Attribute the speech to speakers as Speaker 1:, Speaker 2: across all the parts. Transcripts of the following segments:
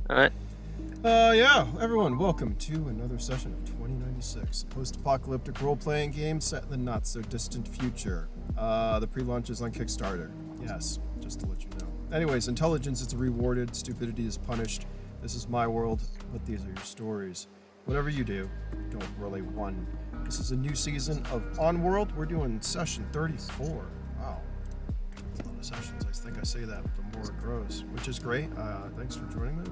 Speaker 1: Alright.
Speaker 2: Yeah, everyone, welcome to another session of 2096, a post-apocalyptic role-playing game set in the not-so-distant future. The pre-launch is on Kickstarter. Yes, just to let you know. Anyways, intelligence is rewarded, stupidity is punished. This is my world, but these are your stories. Whatever you do, don't really one. This is a new season of On-World. We're doing session 34. Wow. That's a lot of sessions. I think I say that the more it grows, which is great. Thanks for joining me.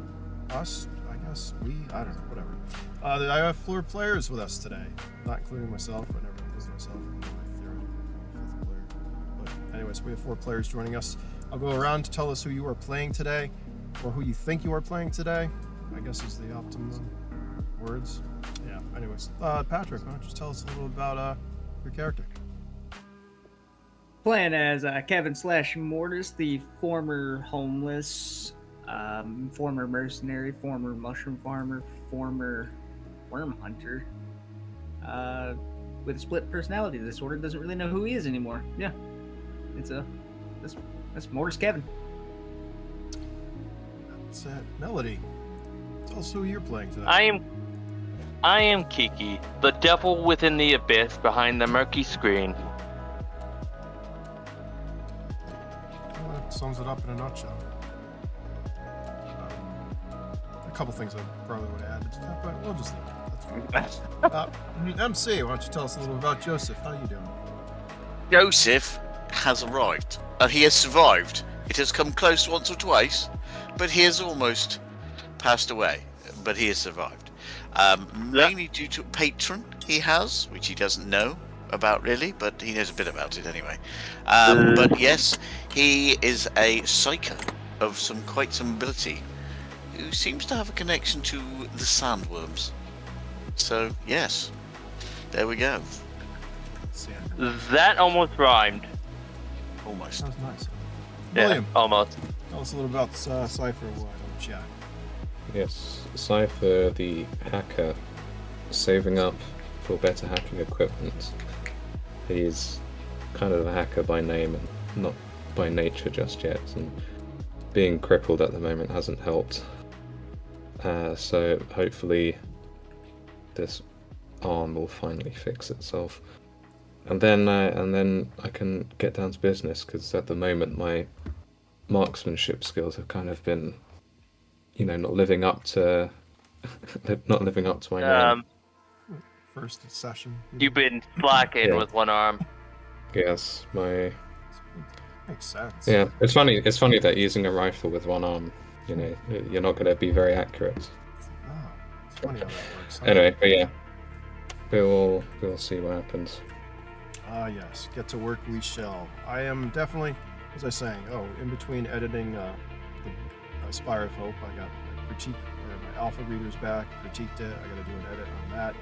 Speaker 2: Us, I guess, I don't know, whatever. I have 4 players with us today, not including myself. I never include myself in my theory. I'm a 5th player. But anyways, we have 4 players joining us. I'll go around to tell us who you are playing today, or who you think you are playing today. I guess is the optimum words. Yeah, anyways. Patrick, why don't you just tell us a little about your character?
Speaker 3: Playing as Kevin / Mortis, the former homeless, former mercenary, former mushroom farmer, former worm hunter, with a split personality disorder, doesn't really know who he is anymore. Yeah, that's Mortis Kevin.
Speaker 2: That's Melody. Tell us who you're playing today.
Speaker 1: I am Kiki, the devil within the abyss behind the murky screen.
Speaker 2: Well, that sums it up in a nutshell. A couple things I probably would have added to that, but we'll just leave it. That's fine. MC, why don't you tell us a little about Joseph? How are you doing?
Speaker 4: Joseph has arrived. He has survived. It has come close once or twice, but he has almost passed away. But he has survived. Mainly due to a patron he has, which he doesn't know about really, but he knows a bit about it anyway. But yes, he is a psycho of quite some ability, who seems to have a connection to the sandworms. So yes, there we go.
Speaker 2: See,
Speaker 1: That almost rhymed.
Speaker 4: Almost.
Speaker 2: that was nice.
Speaker 1: Yeah,
Speaker 2: William,
Speaker 1: almost.
Speaker 2: tell us a little about Cypher while I chat.
Speaker 5: Yes, Cypher, the hacker, saving up for better hacking equipment. He's kind of a hacker by name and not by nature just yet, and being crippled at the moment hasn't helped. So hopefully this arm will finally fix itself, and then I can get down to business, because at the moment my marksmanship skills have kind of been, not living up to my name.
Speaker 2: First session.
Speaker 1: You've been slacking
Speaker 5: Yeah.
Speaker 1: with one arm.
Speaker 5: Yes, my
Speaker 2: Makes sense.
Speaker 5: yeah. It's funny that using a rifle with one arm, you're not going to be very accurate.
Speaker 2: Oh, it's funny how that works. Huh?
Speaker 5: Anyway, but yeah, we'll see what happens.
Speaker 2: Yes, get to work we shall. I am definitely, as I was saying, in between editing the Spire of Hope, I got my critique, or my alpha readers back, critiqued it, I gotta do an edit on that.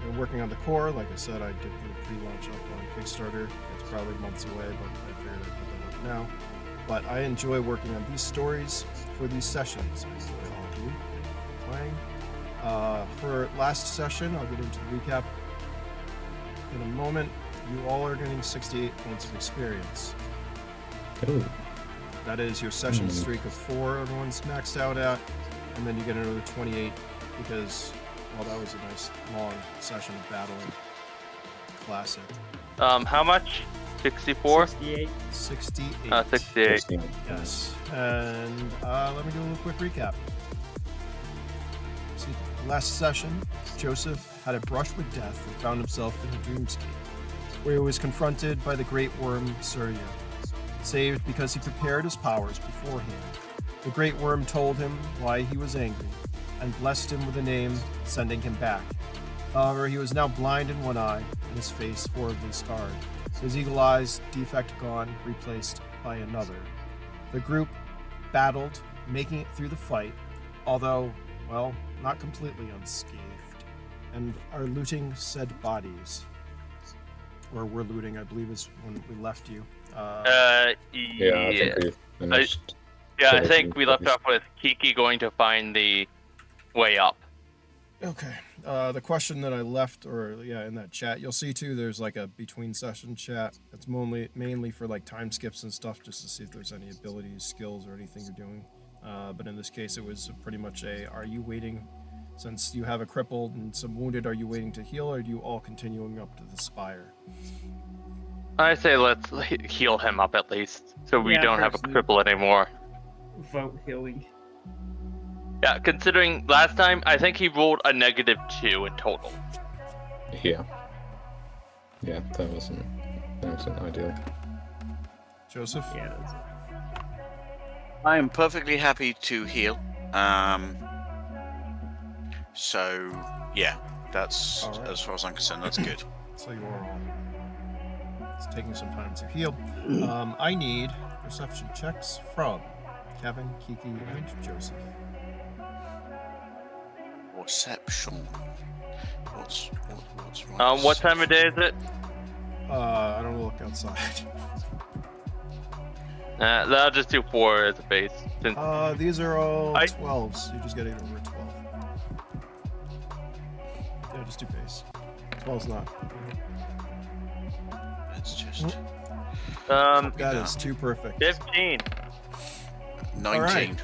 Speaker 2: Been working on the core, like I said, I did the pre-launch up on Kickstarter. It's probably months away, but I figured I'd put that up now. But I enjoy working on these stories for these sessions. I enjoy all of you playing. For last session, I'll get into the recap in a moment. You all are getting 68 points of experience.
Speaker 5: Ooh.
Speaker 2: That is your session streak of 4 everyone's maxed out at, and then you get another 28 because, well, that was a nice long session of battling. Classic.
Speaker 1: How much? 64?
Speaker 3: 68.
Speaker 2: 68.
Speaker 1: 68.
Speaker 2: Yes. And let me do a little quick recap. See, last session, Joseph had a brush with death and found himself in a dreamscape, where he was confronted by the great worm Surya. Saved because he prepared his powers beforehand. The great worm told him why he was angry, and blessed him with a name, sending him back. However, he was now blind in one eye, and his face horribly scarred. His eagle eyes, defect gone, replaced by another. The group battled, making it through the fight, although, well, not completely unscathed, and are looting said bodies. Or we're looting, I believe, is when we left you.
Speaker 5: Yeah, I think we've finished.
Speaker 1: I think we left off with Kiki going to find the way up.
Speaker 2: Okay. The question that I left, in that chat, you'll see too. There's like a between session chat. It's mainly for like time skips and stuff, just to see if there's any abilities, skills, or anything you're doing. But in this case, it was pretty much are you waiting, since you have a crippled and some wounded, are you waiting to heal, or are you all continuing up to the spire?
Speaker 1: I say let's heal him up at least, so we
Speaker 3: Yeah,
Speaker 1: don't have a
Speaker 3: personally.
Speaker 1: cripple anymore.
Speaker 3: Vote healing.
Speaker 1: Yeah, considering last time, I think he rolled a -2 in total.
Speaker 5: Yeah, that wasn't ideal.
Speaker 2: Joseph?
Speaker 3: Yeah, that's it.
Speaker 4: I am perfectly happy to heal. So yeah, that's
Speaker 2: All right.
Speaker 4: as far as I'm concerned. That's good.
Speaker 2: So you are all. It's taking some time to heal. I need perception checks from Kevin, Kiki, and Joseph.
Speaker 4: Perception. What's right?
Speaker 1: What time of day is it?
Speaker 2: I don't look outside.
Speaker 1: I'll just do 4 as a base. Since
Speaker 2: These are all 12s. You just gotta get over 12. Yeah, just do base. 12's not.
Speaker 4: It's just
Speaker 2: That is too perfect.
Speaker 1: 15.
Speaker 4: 19.
Speaker 2: Alright.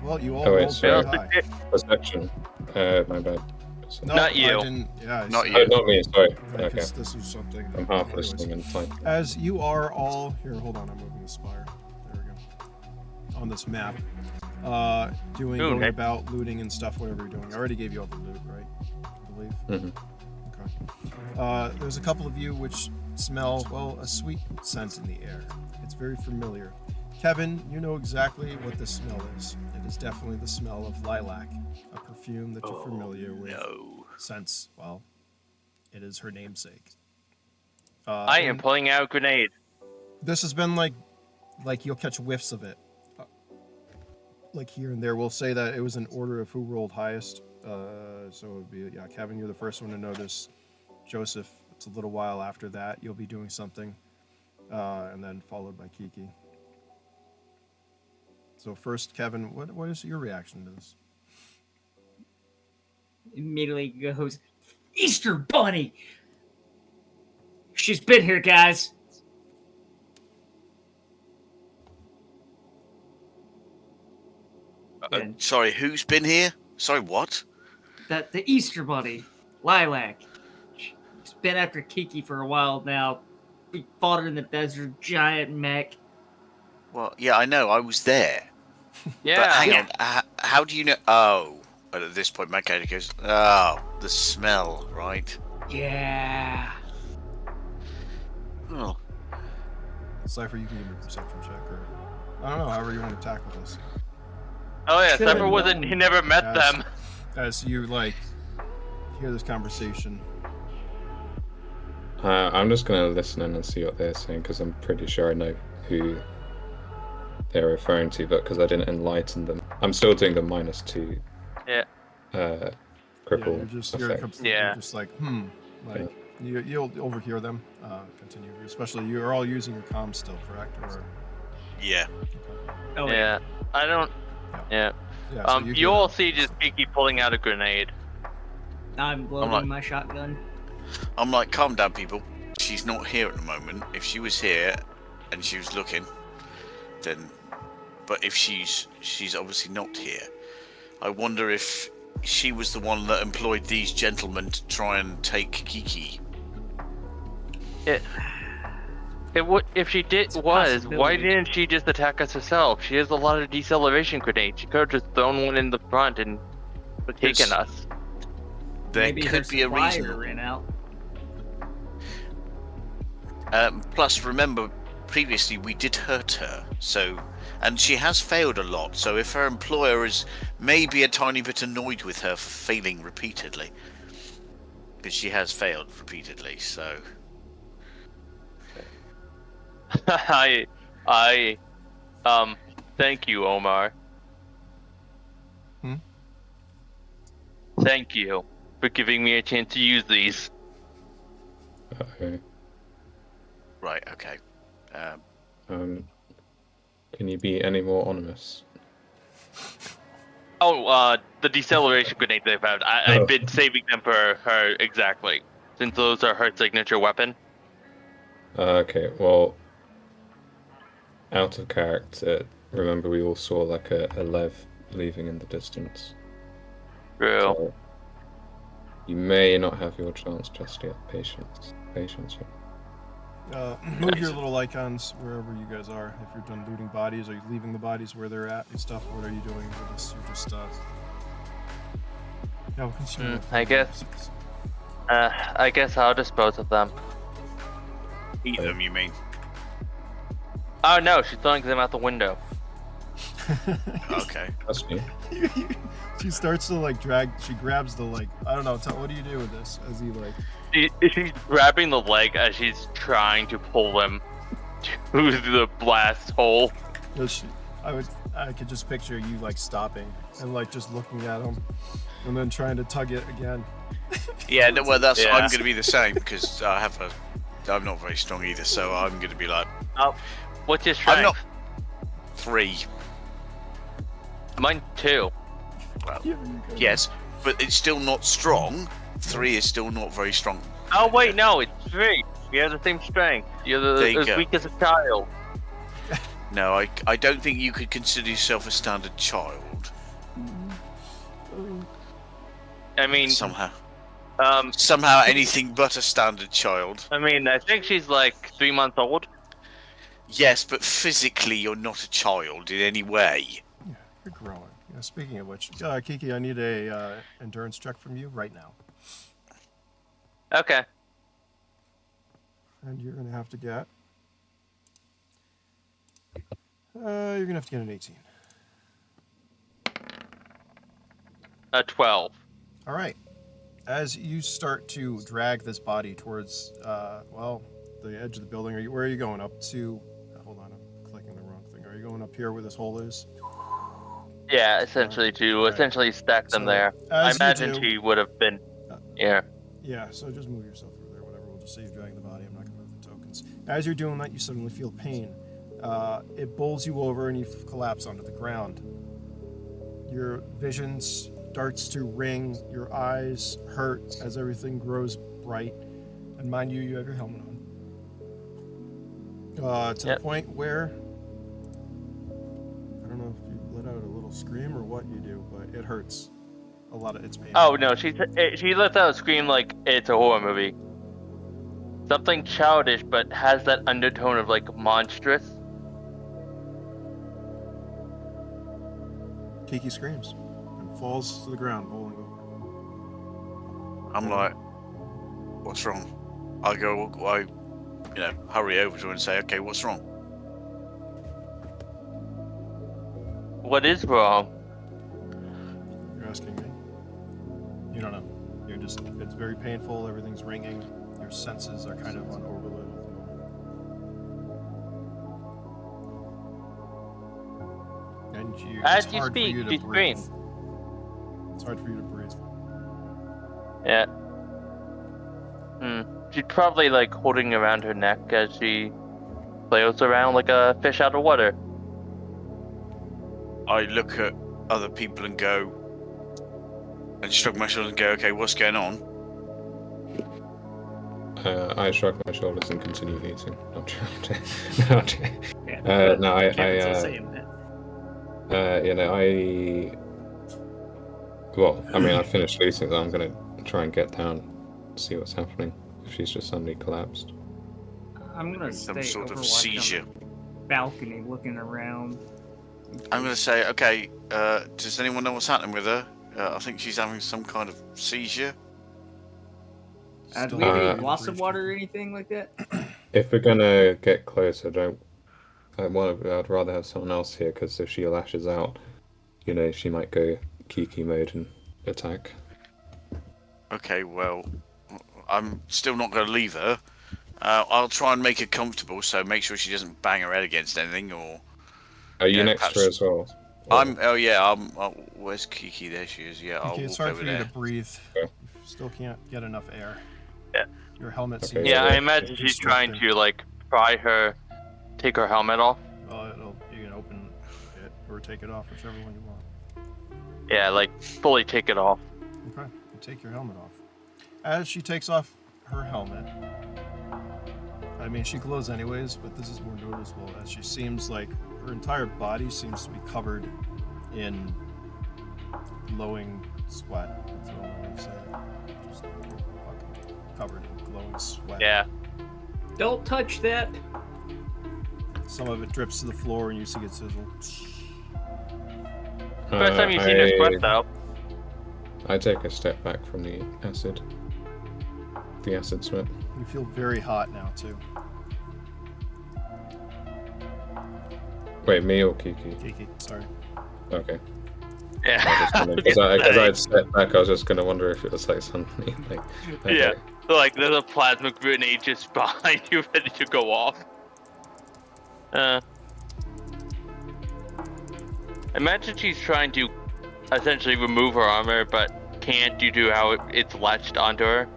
Speaker 2: Well, you all
Speaker 5: Oh, wait,
Speaker 2: rolled very
Speaker 5: sorry.
Speaker 2: high.
Speaker 5: Perception. My bad.
Speaker 2: No,
Speaker 1: Not you.
Speaker 2: I didn't. Yeah, I
Speaker 4: Not
Speaker 2: see.
Speaker 4: you.
Speaker 5: Oh, not me. Sorry.
Speaker 2: Yeah,
Speaker 5: Okay.
Speaker 2: 'cause this was something.
Speaker 5: I'm half
Speaker 2: anyways.
Speaker 5: listening and typing.
Speaker 2: As you are all here, hold on, I'm moving the spire. There we go. On this map, going
Speaker 1: nice.
Speaker 2: about looting and stuff, whatever you're doing. I already gave you all the loot, right? I believe.
Speaker 5: Mhm.
Speaker 2: Okay. There's a couple of you which smell, well, a sweet scent in the air. It's very familiar. Kevin, you know exactly what this smell is. It is definitely the smell of lilac, a perfume that you're familiar with
Speaker 4: No.
Speaker 2: since, well, it is her namesake.
Speaker 1: I am
Speaker 2: and
Speaker 1: pulling out a grenade.
Speaker 2: This has been like you'll catch whiffs of it, like here and there. We'll say that it was in order of who rolled highest. So it would be, Kevin, you're the first one to notice. Joseph, it's a little while after that. You'll be doing something. And then followed by Kiki. So first, Kevin, what is your reaction to this?
Speaker 3: Immediately goes, Easter Bunny! She's been here, guys. And
Speaker 4: Sorry, who's been here? Sorry, what?
Speaker 3: the Easter Bunny, Lilac. She's been after Kiki for a while now. We fought her in the desert, giant mech.
Speaker 4: Well, yeah, I know. I was there.
Speaker 1: Yeah.
Speaker 4: But hang on. How do you know? Oh. But at this point, my character goes, oh, the smell, right?
Speaker 3: Yeah.
Speaker 4: Oh.
Speaker 2: Cypher, you can give me a perception check, or I don't know, however you want to tackle this.
Speaker 1: Oh yeah,
Speaker 3: Should've
Speaker 1: Cypher wasn't. He
Speaker 3: known.
Speaker 1: never met
Speaker 2: Yes.
Speaker 1: them.
Speaker 2: As you hear this conversation.
Speaker 5: I'm just going to listen in and see what they're saying because I'm pretty sure I know who they're referring to, but because I didn't enlighten them, I'm still doing the -2.
Speaker 1: Yeah.
Speaker 5: Cripple
Speaker 2: You're
Speaker 5: effect.
Speaker 2: completely
Speaker 1: Yeah.
Speaker 2: just you'll overhear them. Continue. Especially you're all using your comms still, correct? Or
Speaker 4: Yeah.
Speaker 3: Oh,
Speaker 1: Yeah. I don't. Yeah.
Speaker 2: yeah. So
Speaker 1: You
Speaker 2: hear
Speaker 1: all
Speaker 2: them.
Speaker 1: see just Kiki pulling out a grenade.
Speaker 3: I'm loading
Speaker 4: like-
Speaker 3: my shotgun.
Speaker 4: I'm like, calm down, people. She's not here at the moment. If she was here and she was looking, then... But if she's obviously not here. I wonder if she was the one that employed these gentlemen to try and take Kiki.
Speaker 1: If she did
Speaker 3: It's a
Speaker 1: why
Speaker 3: possibility.
Speaker 1: didn't she just attack us herself? She has a lot of deceleration grenades. She could have just thrown one in the front and taken us.
Speaker 4: There
Speaker 3: Maybe her
Speaker 4: could be a
Speaker 3: supplier
Speaker 4: reason.
Speaker 3: ran out.
Speaker 4: Plus, remember, previously we did hurt her, and she has failed a lot. So if her employer is maybe a tiny bit annoyed with her for failing repeatedly, because she has failed repeatedly. So
Speaker 1: Thank you, Omar.
Speaker 2: Hmm?
Speaker 1: Thank you for giving me a chance to use these.
Speaker 4: right, okay.
Speaker 5: Can you be any more ominous?
Speaker 1: The deceleration grenade they found. I've been saving them for her exactly, since those are her signature weapon.
Speaker 5: Okay, well, out of character, remember we all saw like a Lev leaving in the distance.
Speaker 1: True.
Speaker 5: So you may not have your chance just yet. Patience.
Speaker 2: Move your little icons wherever you guys are. If you're done looting bodies, are you leaving the bodies where they're at and stuff? What are you doing with this? You're just we'll continue.
Speaker 1: I guess I'll dispose of them.
Speaker 4: Eat them, you mean?
Speaker 1: Oh no, she's throwing them out the window.
Speaker 4: Okay.
Speaker 5: That's me.
Speaker 2: She starts to drag. She grabs the I don't know. What do you do with this? As he
Speaker 1: She's grabbing the leg as she's trying to pull him to the blast hole.
Speaker 2: I could just picture you stopping and just looking at him, and then trying to tug it again.
Speaker 4: Yeah, no, well,
Speaker 1: Yeah.
Speaker 4: I'm going to be the same because I'm not very strong either, so I'm going to be like,
Speaker 1: Oh, what's your strength?
Speaker 4: I'm not 3.
Speaker 1: Mine 2.
Speaker 4: Well, yes, but it's still not strong. 3 is still not very strong.
Speaker 1: Oh wait, no, it's 3. You have the same strength. You're
Speaker 4: There you
Speaker 1: as
Speaker 4: go.
Speaker 1: weak as a child.
Speaker 4: No, I don't think you could consider yourself a standard child.
Speaker 1: I mean,
Speaker 4: Somehow
Speaker 1: um,
Speaker 4: anything but a standard child.
Speaker 1: I think she's 3 months old.
Speaker 4: Yes, but physically you're not a child in any way.
Speaker 2: Yeah, you're growing. Yeah, speaking of which, Kiki, I need a endurance check from you right now,
Speaker 1: Okay.
Speaker 2: and you're gonna have to get. You're gonna have to get an 18.
Speaker 1: 12.
Speaker 2: All right. As you start to drag this body towards, the edge of the building, where are you going? Up to? Hold on, I'm clicking the wrong thing. Are you going up here where this hole is?
Speaker 1: Yeah, essentially to
Speaker 2: Alright.
Speaker 1: essentially stack them
Speaker 2: So,
Speaker 1: there. I
Speaker 2: as you
Speaker 1: imagine
Speaker 2: do-
Speaker 1: she would have been.
Speaker 2: Uh,
Speaker 1: Yeah.
Speaker 2: Yeah, so just move yourself over there, whatever. We'll just say you're dragging the body. I'm not going to move the tokens. As you're doing that, you suddenly feel pain. It bowls you over and you collapse onto the ground. Your vision starts to ring, your eyes hurt as everything grows bright. And mind you, you have your helmet on. To the point where, I don't know if you let out a little scream or what you do, but it hurts. A lot of it's pain.
Speaker 1: Oh no, she lets out a scream like it's a horror movie. Something childish, but has that undertone of like monstrous.
Speaker 2: Kiki screams and falls to the ground, bowling over.
Speaker 4: I'm like, what's wrong? I hurry over to her and say, okay, what's wrong?
Speaker 1: What is wrong?
Speaker 2: You're asking me? You don't know. You're just, it's very painful, everything's ringing, your senses are kind of on overload at the moment. And
Speaker 1: As
Speaker 2: it's
Speaker 1: you
Speaker 2: hard
Speaker 1: speak,
Speaker 2: for you to
Speaker 1: she
Speaker 2: breathe.
Speaker 1: screams.
Speaker 2: It's hard for you to breathe.
Speaker 1: Yeah. She's probably like holding around her neck as she flails around like a fish out of water.
Speaker 4: I look at other people and go, and shrug my shoulders and go, okay, what's going on?
Speaker 5: I shrug my shoulders and continue eating. Not trying to.
Speaker 3: Yeah,
Speaker 5: No, I
Speaker 3: saying that.
Speaker 5: Well, I mean, I finished eating, so I'm gonna try and get down, see what's happening. If she's just suddenly collapsed.
Speaker 3: I'm gonna
Speaker 4: Some
Speaker 3: stay
Speaker 4: sort of
Speaker 3: overwatch
Speaker 4: seizure.
Speaker 3: on the balcony, looking around.
Speaker 4: I'm going to say, okay, does anyone know what's happening with her? I think she's having some kind of seizure.
Speaker 3: Do
Speaker 2: Still
Speaker 3: we have any
Speaker 2: breathing.
Speaker 3: blossom water or anything like that?
Speaker 5: If we're gonna get closer, I'd rather have someone else here, because if she lashes out, she might go Kiki mode and attack.
Speaker 4: Okay, well, I'm still not going to leave her. I'll try and make her comfortable, so make sure she doesn't bang her head against anything, or...
Speaker 5: Are you
Speaker 4: Yeah,
Speaker 5: next to
Speaker 4: perhaps-
Speaker 5: her as well?
Speaker 4: where's Kiki? There she is, yeah, I'll
Speaker 2: Kiki, it's
Speaker 4: walk
Speaker 2: hard
Speaker 4: over
Speaker 2: for you
Speaker 4: there.
Speaker 2: to breathe.
Speaker 5: Okay.
Speaker 2: You still can't get enough air.
Speaker 1: Yeah.
Speaker 2: Your helmet
Speaker 5: Okay,
Speaker 2: seems
Speaker 1: Yeah,
Speaker 2: to
Speaker 1: I
Speaker 2: be
Speaker 1: imagine she's trying
Speaker 2: constricting.
Speaker 1: to like pry her, take her helmet off.
Speaker 2: You can open it or take it off, whichever one you want.
Speaker 1: Yeah, like fully take it off.
Speaker 2: Okay, you take your helmet off. As she takes off her helmet, I mean, she glows anyways, but this is more noticeable as she seems like her entire body seems to be covered in glowing sweat. That's the only way to say it. Just fucking covered in glowing sweat.
Speaker 1: Yeah.
Speaker 3: Don't touch that.
Speaker 2: Some of it drips to the floor and you see it sizzle.
Speaker 1: First time you've seen her sweat though.
Speaker 5: I take a step back from the acid sweat.
Speaker 2: You feel very hot now too.
Speaker 5: Wait, me or Kiki?
Speaker 2: Kiki, sorry.
Speaker 5: Okay.
Speaker 1: Yeah.
Speaker 5: Because I'd stepped back, I was just gonna wonder if it was like something like. Okay.
Speaker 1: Yeah. Like there's a plasma grenade just behind you ready to go off. Imagine she's trying to essentially remove her armor, but can't due to how it's latched onto her.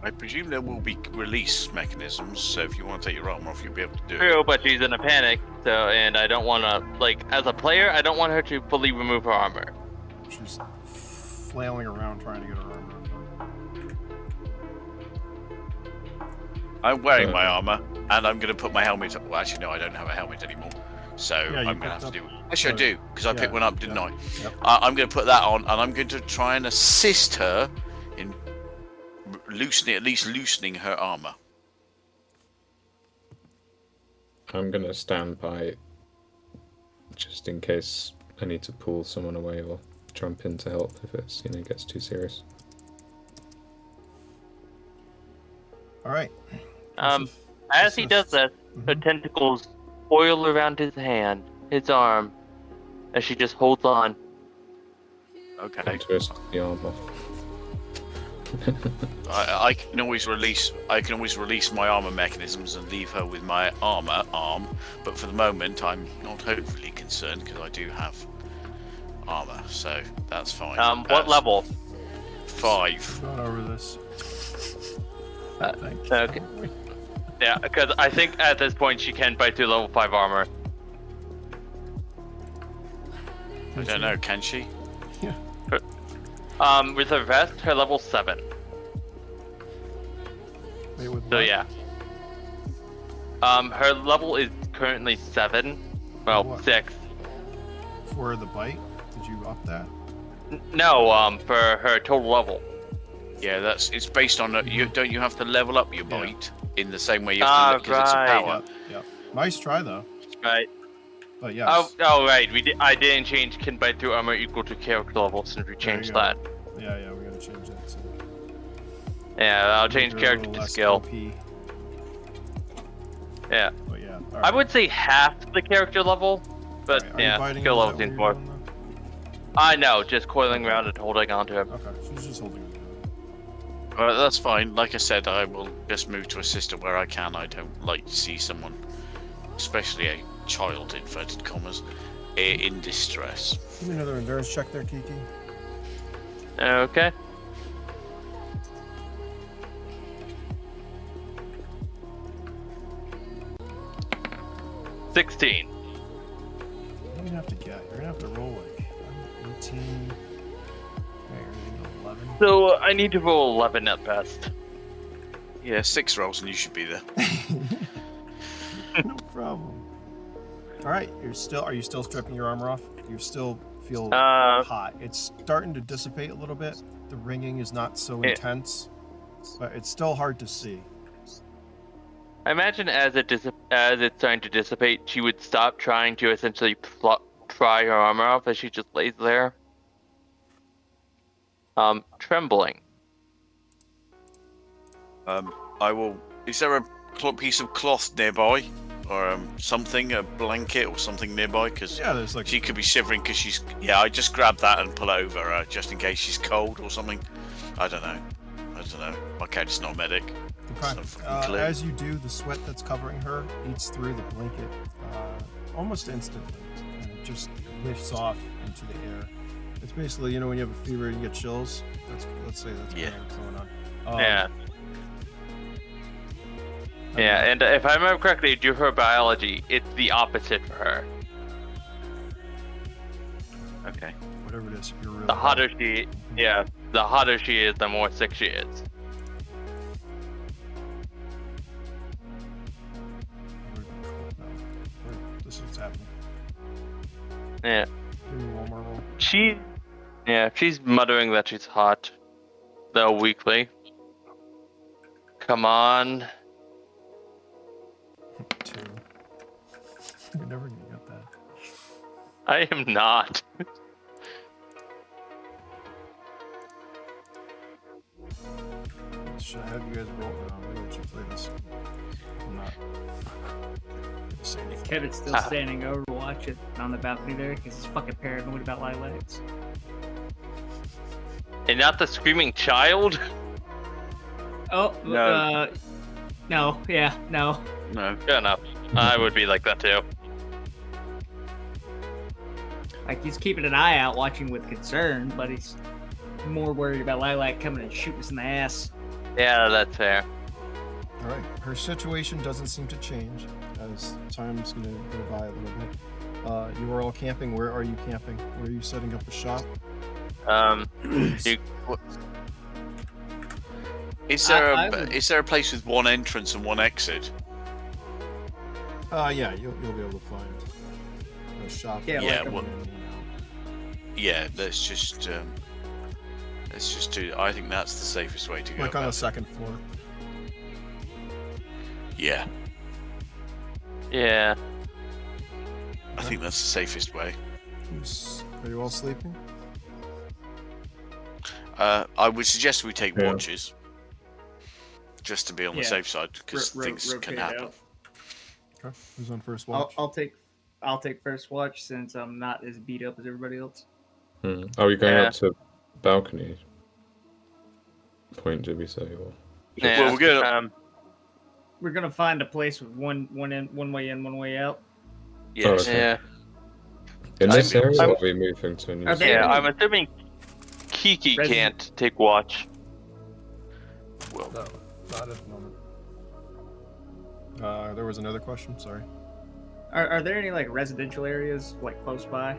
Speaker 4: I presume there will be release mechanisms, so if you want to take your armor off, you'll be able to do it.
Speaker 1: True, but she's in a panic, so and I don't want to like as a player, I don't want her to fully remove her armor.
Speaker 2: She's flailing around trying to get her armor undone.
Speaker 4: I'm wearing my armor, and I'm going to put my helmet up. Well, actually, no, I don't have a helmet anymore. So
Speaker 2: Yeah, you
Speaker 4: I'm going to
Speaker 2: picked
Speaker 4: have to
Speaker 2: up-
Speaker 4: do... Actually, I do, because I picked one up, didn't I?
Speaker 2: Yep.
Speaker 4: I'm going to put that on, and I'm going to try and assist her in loosening her armor.
Speaker 5: I'm gonna stand by, just in case I need to pull someone away or jump in to help if it's gets too serious.
Speaker 2: All right.
Speaker 1: As he does that, her tentacles coil around his hand, his arm, as she just holds on.
Speaker 4: Okay.
Speaker 5: And twist the arm off.
Speaker 4: I can always release my armor mechanisms and leave her with my armor arm. But for the moment, I'm not overly concerned because I do have armor, so that's fine.
Speaker 1: What
Speaker 4: That's
Speaker 1: level?
Speaker 4: 5.
Speaker 2: Going over this. Thank you.
Speaker 1: Okay. Yeah, because I think at this point she can bite through level 5 armor.
Speaker 4: I don't know, can she?
Speaker 2: Yeah.
Speaker 1: With her vest, her level 7.
Speaker 2: Wait, with
Speaker 1: So
Speaker 2: what?
Speaker 1: yeah. Her level is currently 7. Well,
Speaker 2: What?
Speaker 1: 6.
Speaker 2: For the bite? Did you up that?
Speaker 1: No, for her total level.
Speaker 4: Yeah, it's based on you. Don't you have to level up your
Speaker 2: Yeah.
Speaker 4: bite in the same way you have to because it's a
Speaker 1: Right.
Speaker 4: power?
Speaker 2: Yep. Nice try though.
Speaker 1: Right.
Speaker 2: But yes.
Speaker 1: Oh, right. I didn't change can bite through armor equal to character level since we changed
Speaker 2: go.
Speaker 1: that.
Speaker 2: Yeah, we gotta change that. So.
Speaker 1: Yeah, I'll change
Speaker 2: Make her a
Speaker 1: character
Speaker 2: little
Speaker 1: to
Speaker 2: less
Speaker 1: skill.
Speaker 2: OP.
Speaker 1: Yeah.
Speaker 2: But yeah. All
Speaker 1: I
Speaker 2: right.
Speaker 1: would say half the character level, but
Speaker 2: Alright, are you
Speaker 1: yeah,
Speaker 2: biting
Speaker 1: skill
Speaker 2: him? Is
Speaker 1: level
Speaker 2: that
Speaker 1: seems
Speaker 2: what
Speaker 1: more.
Speaker 2: you're doing,
Speaker 1: I know, just coiling around and holding onto him.
Speaker 2: though? Okay, she's just holding it.
Speaker 4: That's fine. Like I said, I will just move to assist her where I can. I don't like to see someone, especially a child, inverted commas, in distress.
Speaker 2: Give me another endurance check there, Kiki.
Speaker 1: Okay. $16.
Speaker 2: What are you gonna have to get? You're gonna have to roll like 18. Okay, you're gonna get 11.
Speaker 1: So I need to roll 11 at best.
Speaker 4: Yeah, 6 rolls and you should be there.
Speaker 2: No problem. All right, are you still stripping your armor off? You still feel
Speaker 1: Uh,
Speaker 2: hot. It's starting to dissipate a little bit. The ringing is not so
Speaker 1: Yeah.
Speaker 2: intense, but it's still hard to see.
Speaker 1: I imagine as it's starting to dissipate, she would stop trying to essentially pry her armor off as she just lays there. Trembling.
Speaker 4: I will. Is there a piece of cloth nearby, or something, a blanket or something nearby? Because
Speaker 2: Yeah, there's like
Speaker 4: she could be shivering because she's. Yeah, I just grab that and pull over her just in case she's cold or something. I don't know. My character's not a medic.
Speaker 2: okay.
Speaker 4: It's not fucking clear.
Speaker 2: As you do, the sweat that's covering her eats through the blanket almost instantly, and it just lifts off into the air. It's basically, when you have a fever and you get chills. Let's say that's
Speaker 4: Yeah.
Speaker 2: kind of what's going on.
Speaker 1: Yeah. Yeah, and if I remember correctly, due to her biology, it's the opposite for her.
Speaker 4: Okay.
Speaker 2: Whatever it is, you're really
Speaker 1: The hotter she is, the more sick she is.
Speaker 2: This is happening.
Speaker 1: Yeah.
Speaker 2: Give me one more roll.
Speaker 1: She's muttering that she's hot, though weakly. Come on.
Speaker 2: 2. You're never gonna get that.
Speaker 1: I am not.
Speaker 2: Should I have you guys roll? No, I'm gonna let you play this. I'm not gonna say anything.
Speaker 3: Kevin's still standing over watching on the balcony there because he's fucking paranoid about lilacs.
Speaker 1: And not the screaming child?
Speaker 3: Oh,
Speaker 4: No.
Speaker 3: No, no.
Speaker 4: No.
Speaker 1: Fair enough. I would be like that too.
Speaker 3: Like, he's keeping an eye out, watching with concern, but he's more worried about Lilac coming and shooting us in the ass.
Speaker 1: Yeah, that's fair.
Speaker 2: All right. Her situation doesn't seem to change as time's gonna go by a little bit. You are all camping. Where are you camping? Where are you setting up a shop?
Speaker 4: Is there
Speaker 3: would-
Speaker 4: is there a place with one entrance and one exit?
Speaker 2: Yeah, you'll be able to find a shop.
Speaker 3: Yeah,
Speaker 4: Yeah,
Speaker 3: like a-
Speaker 4: well- Yeah, let's just do. I think that's the safest way to go.
Speaker 2: like on
Speaker 4: about
Speaker 2: the
Speaker 4: it.
Speaker 2: second floor.
Speaker 4: Yeah,
Speaker 1: Yeah.
Speaker 4: I think that's the safest way.
Speaker 2: Are you all sleeping?
Speaker 4: I would suggest we take
Speaker 5: Yeah.
Speaker 4: watches, just to be on the
Speaker 3: Yeah.
Speaker 4: safe side, because things
Speaker 3: Rotate
Speaker 4: can
Speaker 3: it
Speaker 4: happen.
Speaker 3: out.
Speaker 2: Okay. Who's on first
Speaker 3: I'll,
Speaker 2: watch?
Speaker 3: I'll take first watch since I'm not as beat up as everybody else.
Speaker 5: Are we going
Speaker 1: Yeah.
Speaker 5: up to balcony? point, did we say? Or
Speaker 1: Yeah.
Speaker 4: Well, we're gonna-
Speaker 3: We're gonna find a place with one way in, one way out.
Speaker 4: Yes.
Speaker 5: okay.
Speaker 1: Yeah.
Speaker 5: in this
Speaker 4: I'm-
Speaker 5: area,
Speaker 1: I'm-
Speaker 5: or are we moving to a new
Speaker 3: Are there
Speaker 1: Yeah,
Speaker 3: any-
Speaker 1: I'm assuming Kiki
Speaker 3: Resident-
Speaker 1: can't take watch.
Speaker 4: Well,
Speaker 2: No, not at the moment. There was another question. Sorry.
Speaker 3: Are there any like residential areas like close by?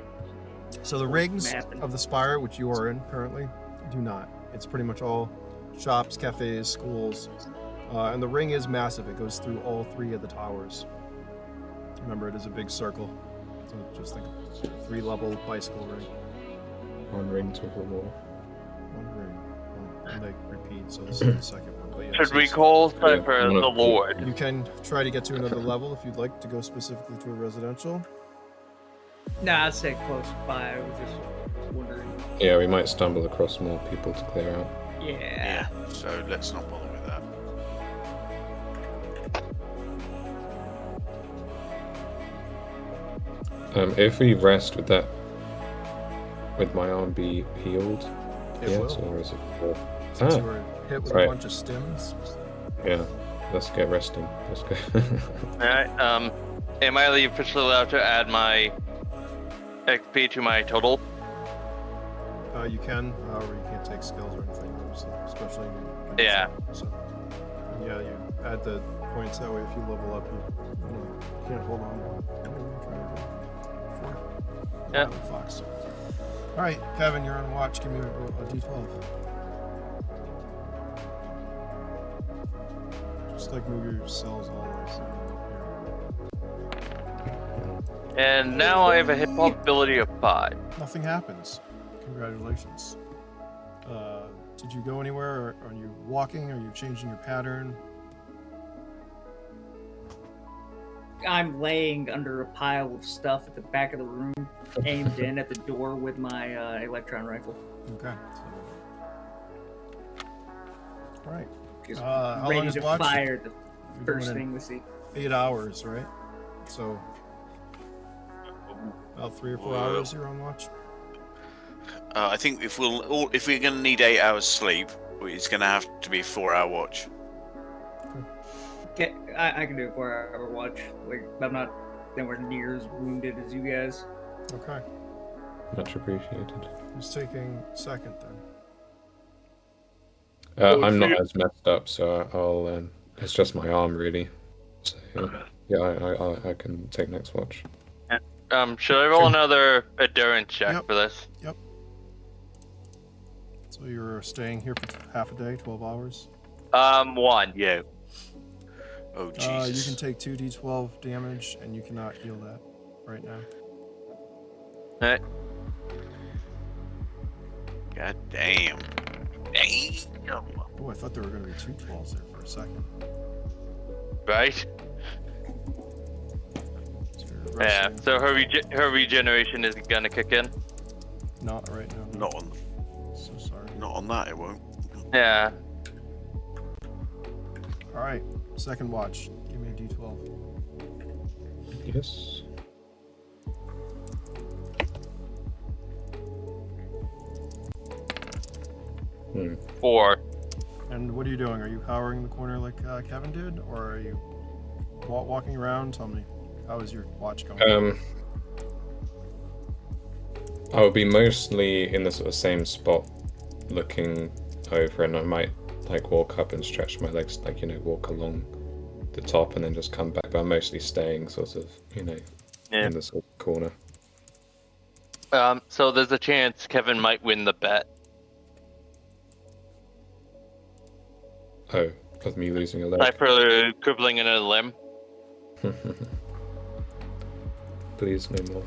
Speaker 2: So the rings
Speaker 3: Mapping.
Speaker 2: of the spire, which you are in currently, do not. It's pretty much all shops, cafes, schools, and the ring is massive. It goes through all 3 of the towers. Remember, it is a big circle. So just think of a 3-level bicycle ring.
Speaker 5: one ring to the wall.
Speaker 2: One ring. And they repeat, so this is the second one. But yeah,
Speaker 1: Should
Speaker 2: so
Speaker 1: we
Speaker 2: it's-
Speaker 1: call
Speaker 5: Yeah,
Speaker 1: Cypher
Speaker 5: one
Speaker 1: the
Speaker 5: of-
Speaker 1: Lord?
Speaker 2: You can try to get to another level if you'd like to go specifically to a residential.
Speaker 3: Nah, I'd say close by. I was just wondering.
Speaker 5: Yeah, we might stumble across more people to clear out.
Speaker 3: Yeah.
Speaker 4: yeah. So let's not bother with that.
Speaker 5: If we rest, would my arm be healed?
Speaker 2: It
Speaker 5: Yes,
Speaker 2: will.
Speaker 5: or is it full?
Speaker 2: Since
Speaker 5: Ah,
Speaker 2: you were hit with
Speaker 5: right.
Speaker 2: a bunch of stims.
Speaker 5: yeah. Let's get resting. Let's go.
Speaker 1: Alright, am I officially allowed to add my XP to my total?
Speaker 2: You can, or you can't take skills or anything, obviously, especially in
Speaker 1: Yeah.
Speaker 2: So, and yeah, you add the points that way. If you level up, you can't hold on. What are you trying to do? 4.
Speaker 1: Yeah.
Speaker 2: Fox. All right, Kevin, you're on watch. Give me a D12. Just like move your cells all the way through.
Speaker 1: And now I have a hit probability of 5.
Speaker 2: Nothing happens. Congratulations. Did you go anywhere? Or are you walking? Are you changing your pattern?
Speaker 3: I'm laying under a pile of stuff at the back of the room, aimed in at the door with my electron rifle.
Speaker 2: Okay. So... All right.
Speaker 3: Just
Speaker 2: How long
Speaker 3: ready
Speaker 2: is
Speaker 3: to
Speaker 2: watch?
Speaker 3: fire the
Speaker 2: You're
Speaker 3: first
Speaker 2: doing
Speaker 3: thing we see.
Speaker 2: 8 hours, right? So about 3 or 4 hours you're on watch.
Speaker 4: I think if we're going to need 8 hours sleep, it's going to have to be a 4-hour watch.
Speaker 3: Okay, I can do a 4-hour watch. Like I'm not anywhere near as wounded as you guys.
Speaker 2: Okay.
Speaker 5: Much appreciated.
Speaker 2: Who's taking second then?
Speaker 5: I'm not as messed up, so I'll. It's just my arm, really. So yeah, I can take next watch.
Speaker 1: Should I roll another endurance check
Speaker 2: Yep.
Speaker 1: for this?
Speaker 2: So you're staying here for half a day, 12 hours.
Speaker 1: 1.
Speaker 4: Yeah. Oh,
Speaker 2: You
Speaker 4: Jesus.
Speaker 2: can take 2d12 damage, and you cannot heal that right now.
Speaker 1: Alright.
Speaker 4: God damn. Damn.
Speaker 2: Oh, I thought there were going to be 2 12s there for a second.
Speaker 1: Right?
Speaker 2: So you're
Speaker 1: Yeah,
Speaker 2: resting.
Speaker 1: so her regeneration is gonna kick in.
Speaker 2: Not right now. No.
Speaker 4: Not on,
Speaker 2: So sorry.
Speaker 4: not on that, it won't.
Speaker 1: Yeah.
Speaker 2: All right, second watch. Give me a d12.
Speaker 5: Yes. Hmm.
Speaker 1: 4.
Speaker 2: And what are you doing? Are you powering the corner like Kevin did, or are you walking around? Tell me, how is your watch going?
Speaker 5: I'll be mostly in the sort of same spot, looking over, and I might like walk up and stretch my legs, like walk along the top, and then just come back. But I'm mostly staying sort of,
Speaker 1: Yeah.
Speaker 5: in the sort of corner.
Speaker 1: So there's a chance Kevin might win the bet.
Speaker 5: Oh, of me losing a leg.
Speaker 1: Sniper crippling in a limb.
Speaker 5: Please, no more.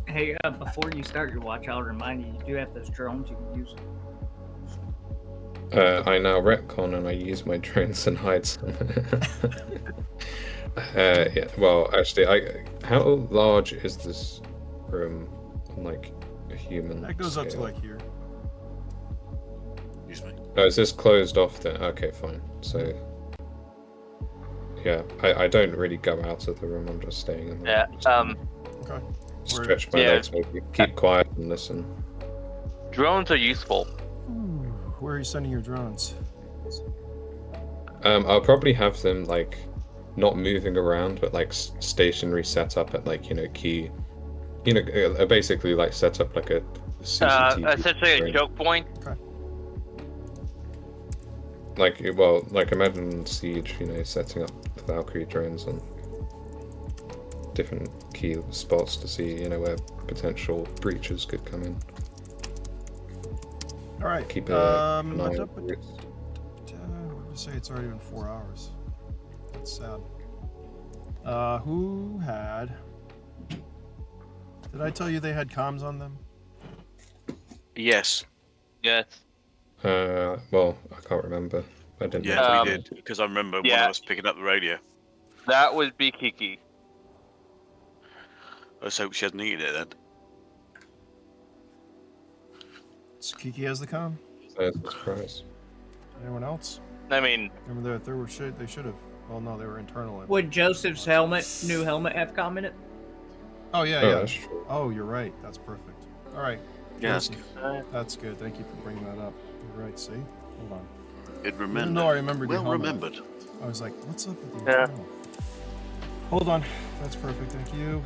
Speaker 3: Hey, before you start your watch, I'll remind you do have those drones you can use.
Speaker 5: I now retcon and I use my drones and hide some. Yeah, well, actually, how large is this room on like a human?
Speaker 2: That goes up to
Speaker 5: scale?
Speaker 2: like here.
Speaker 4: Excuse me.
Speaker 5: Oh, is this closed off then? Okay, fine. So, yeah, I don't really go out of the room. I'm just staying in the
Speaker 1: Yeah.
Speaker 5: room.
Speaker 2: Okay.
Speaker 5: Stretch my
Speaker 1: Yeah.
Speaker 5: legs, maybe keep quiet and listen.
Speaker 1: Drones are useful.
Speaker 2: where are you sending your drones?
Speaker 5: I'll probably have them like not moving around, but like stationary set up at like key, basically like set up like a CCTV.
Speaker 1: Essentially a
Speaker 5: screen.
Speaker 1: choke point.
Speaker 2: Okay.
Speaker 5: Like imagine Siege, setting up Valkyrie drones on different key spots to see, where potential breaches could come in.
Speaker 2: All right.
Speaker 5: Keep an eye on
Speaker 2: what
Speaker 5: it.
Speaker 2: did you say? It's already been 4 hours. That's sad. Who had? Did I tell you they had comms on them?
Speaker 4: Yes.
Speaker 1: Yes.
Speaker 5: Well, I can't remember. I didn't.
Speaker 4: Yeah,
Speaker 5: know.
Speaker 4: we did. Because I remember one
Speaker 1: yeah.
Speaker 4: of us picking up the radio.
Speaker 1: That would be Kiki.
Speaker 4: Let's hope she hasn't eaten it then.
Speaker 2: So Kiki has the comm.
Speaker 5: There's a surprise.
Speaker 2: Anyone else?
Speaker 1: I mean,
Speaker 2: Remember that they should have. Well, no, they were internal.
Speaker 3: Would Joseph's new helmet have comm in it?
Speaker 2: Oh yeah,
Speaker 5: Oh,
Speaker 2: yeah.
Speaker 5: that's true.
Speaker 2: Oh, you're right. That's perfect. All right.
Speaker 4: Yeah, that's
Speaker 2: Joseph,
Speaker 4: good.
Speaker 2: That's good. Thank you for bringing that up. You're right. See, hold on.
Speaker 4: Good
Speaker 2: Even
Speaker 4: remember.
Speaker 2: though I remembered your
Speaker 4: Well
Speaker 2: helmet,
Speaker 4: remembered.
Speaker 2: I was like, what's up with the
Speaker 1: Yeah.
Speaker 2: internal? Hold on. That's perfect. Thank you.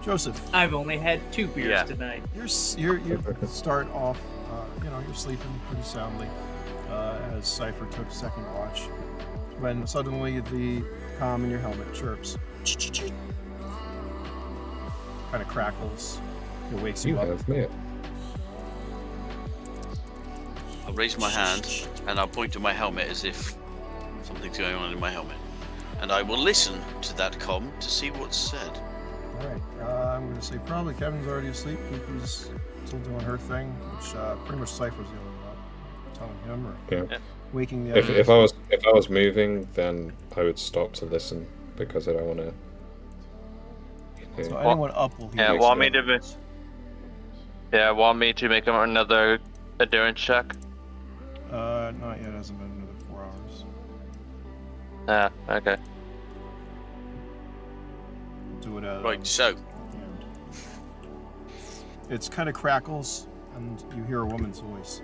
Speaker 2: Joseph,
Speaker 3: I've only had 2 beers
Speaker 1: Yeah.
Speaker 3: tonight.
Speaker 2: you start off, you're sleeping pretty soundly as Cypher took second watch, when suddenly the comm in your helmet chirps, kind of crackles. It wakes you
Speaker 5: You
Speaker 2: up.
Speaker 5: have me.
Speaker 4: I'll raise my hand and I'll point to my helmet as if something's going on in my helmet. And I will listen to that comm to see what's said.
Speaker 2: All right. I'm going to say probably Kevin's already asleep. Kiki's still doing her thing, which pretty much Cypher's the only one telling him or
Speaker 5: Yeah.
Speaker 2: waking the
Speaker 5: If
Speaker 2: others.
Speaker 5: if I was moving, then I would stop to listen because I don't want to.
Speaker 2: So anyone up will hear.
Speaker 1: yeah,
Speaker 2: the
Speaker 1: want me to
Speaker 2: others.
Speaker 1: want me to make another endurance check?
Speaker 2: Not yet. Hasn't been another 4 hours.
Speaker 1: Okay.
Speaker 2: Do it at
Speaker 4: Right, so
Speaker 2: the end. It's kind of crackles, and you hear a woman's voice.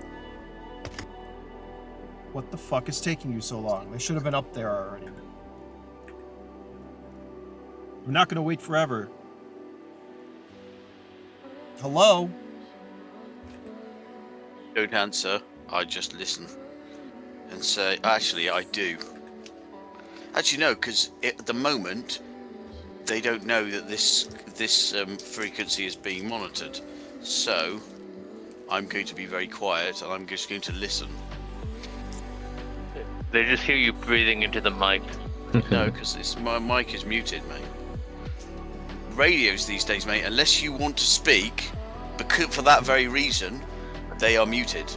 Speaker 2: What the fuck is taking you so long? They should have been up there already. We're not going to wait forever. Hello?
Speaker 4: don't answer. I just listen and say, actually, I do. Actually, no, because at the moment they don't know that this frequency is being monitored. So I'm going to be very quiet and I'm just going to listen.
Speaker 1: They just hear you breathing into the mic.
Speaker 4: No, because my mic is muted, mate. Radios these days, mate, unless you want to speak, because for that very reason, they are muted.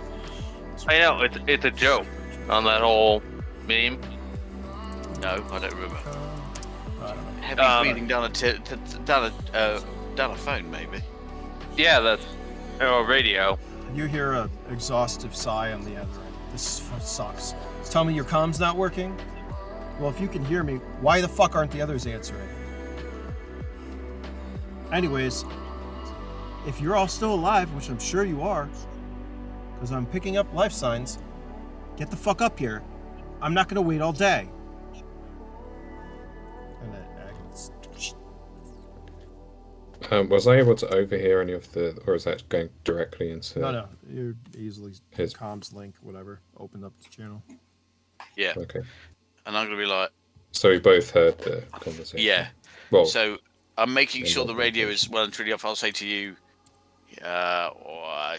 Speaker 1: I know it's a joke on that whole meme.
Speaker 4: No, I don't remember.
Speaker 2: I don't know.
Speaker 4: Heavy breathing down a phone, maybe.
Speaker 1: Yeah, that's radio.
Speaker 2: You hear a exhaustive sigh on the other end. This sucks. Tell me your comm's not working? Well, if you can hear me, why the fuck aren't the others answering? Anyways, if you're all still alive, which I'm sure you are, because I'm picking up life signs, get the fuck up here. I'm not gonna wait all day. And then
Speaker 5: Was I able to overhear any of the, or is that going directly into?
Speaker 2: no, you easily
Speaker 5: His-
Speaker 2: comms link, whatever, opened up the channel.
Speaker 4: Yeah.
Speaker 5: Okay.
Speaker 4: And I'm going to be like,
Speaker 5: So we both heard the conversation.
Speaker 4: yeah.
Speaker 5: Well,
Speaker 4: So I'm making
Speaker 5: Yeah,
Speaker 4: sure the
Speaker 5: well,
Speaker 4: radio is well and truly off. I'll say to you,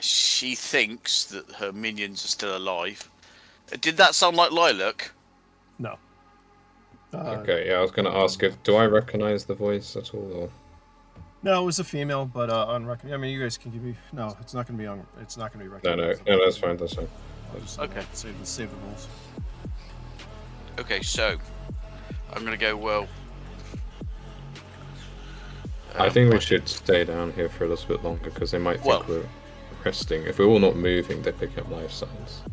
Speaker 4: she thinks that her minions are still alive. Did that sound like Lilac?
Speaker 2: No.
Speaker 5: okay. Yeah, I was going to ask if do I recognize the voice at all? Or...
Speaker 2: No, it was a female, but unrecognizable. I mean, you guys can give me. No, it's not gonna be on. It's not gonna be recognized.
Speaker 5: No, that's fine. That's fine.
Speaker 2: I'll just
Speaker 4: Okay.
Speaker 2: save the rules.
Speaker 4: Okay, so I'm going to go, well...
Speaker 5: I think we should stay down here for a little bit longer because they might think
Speaker 4: Well-
Speaker 5: we're resting. If we're all not moving, they pick up life signs.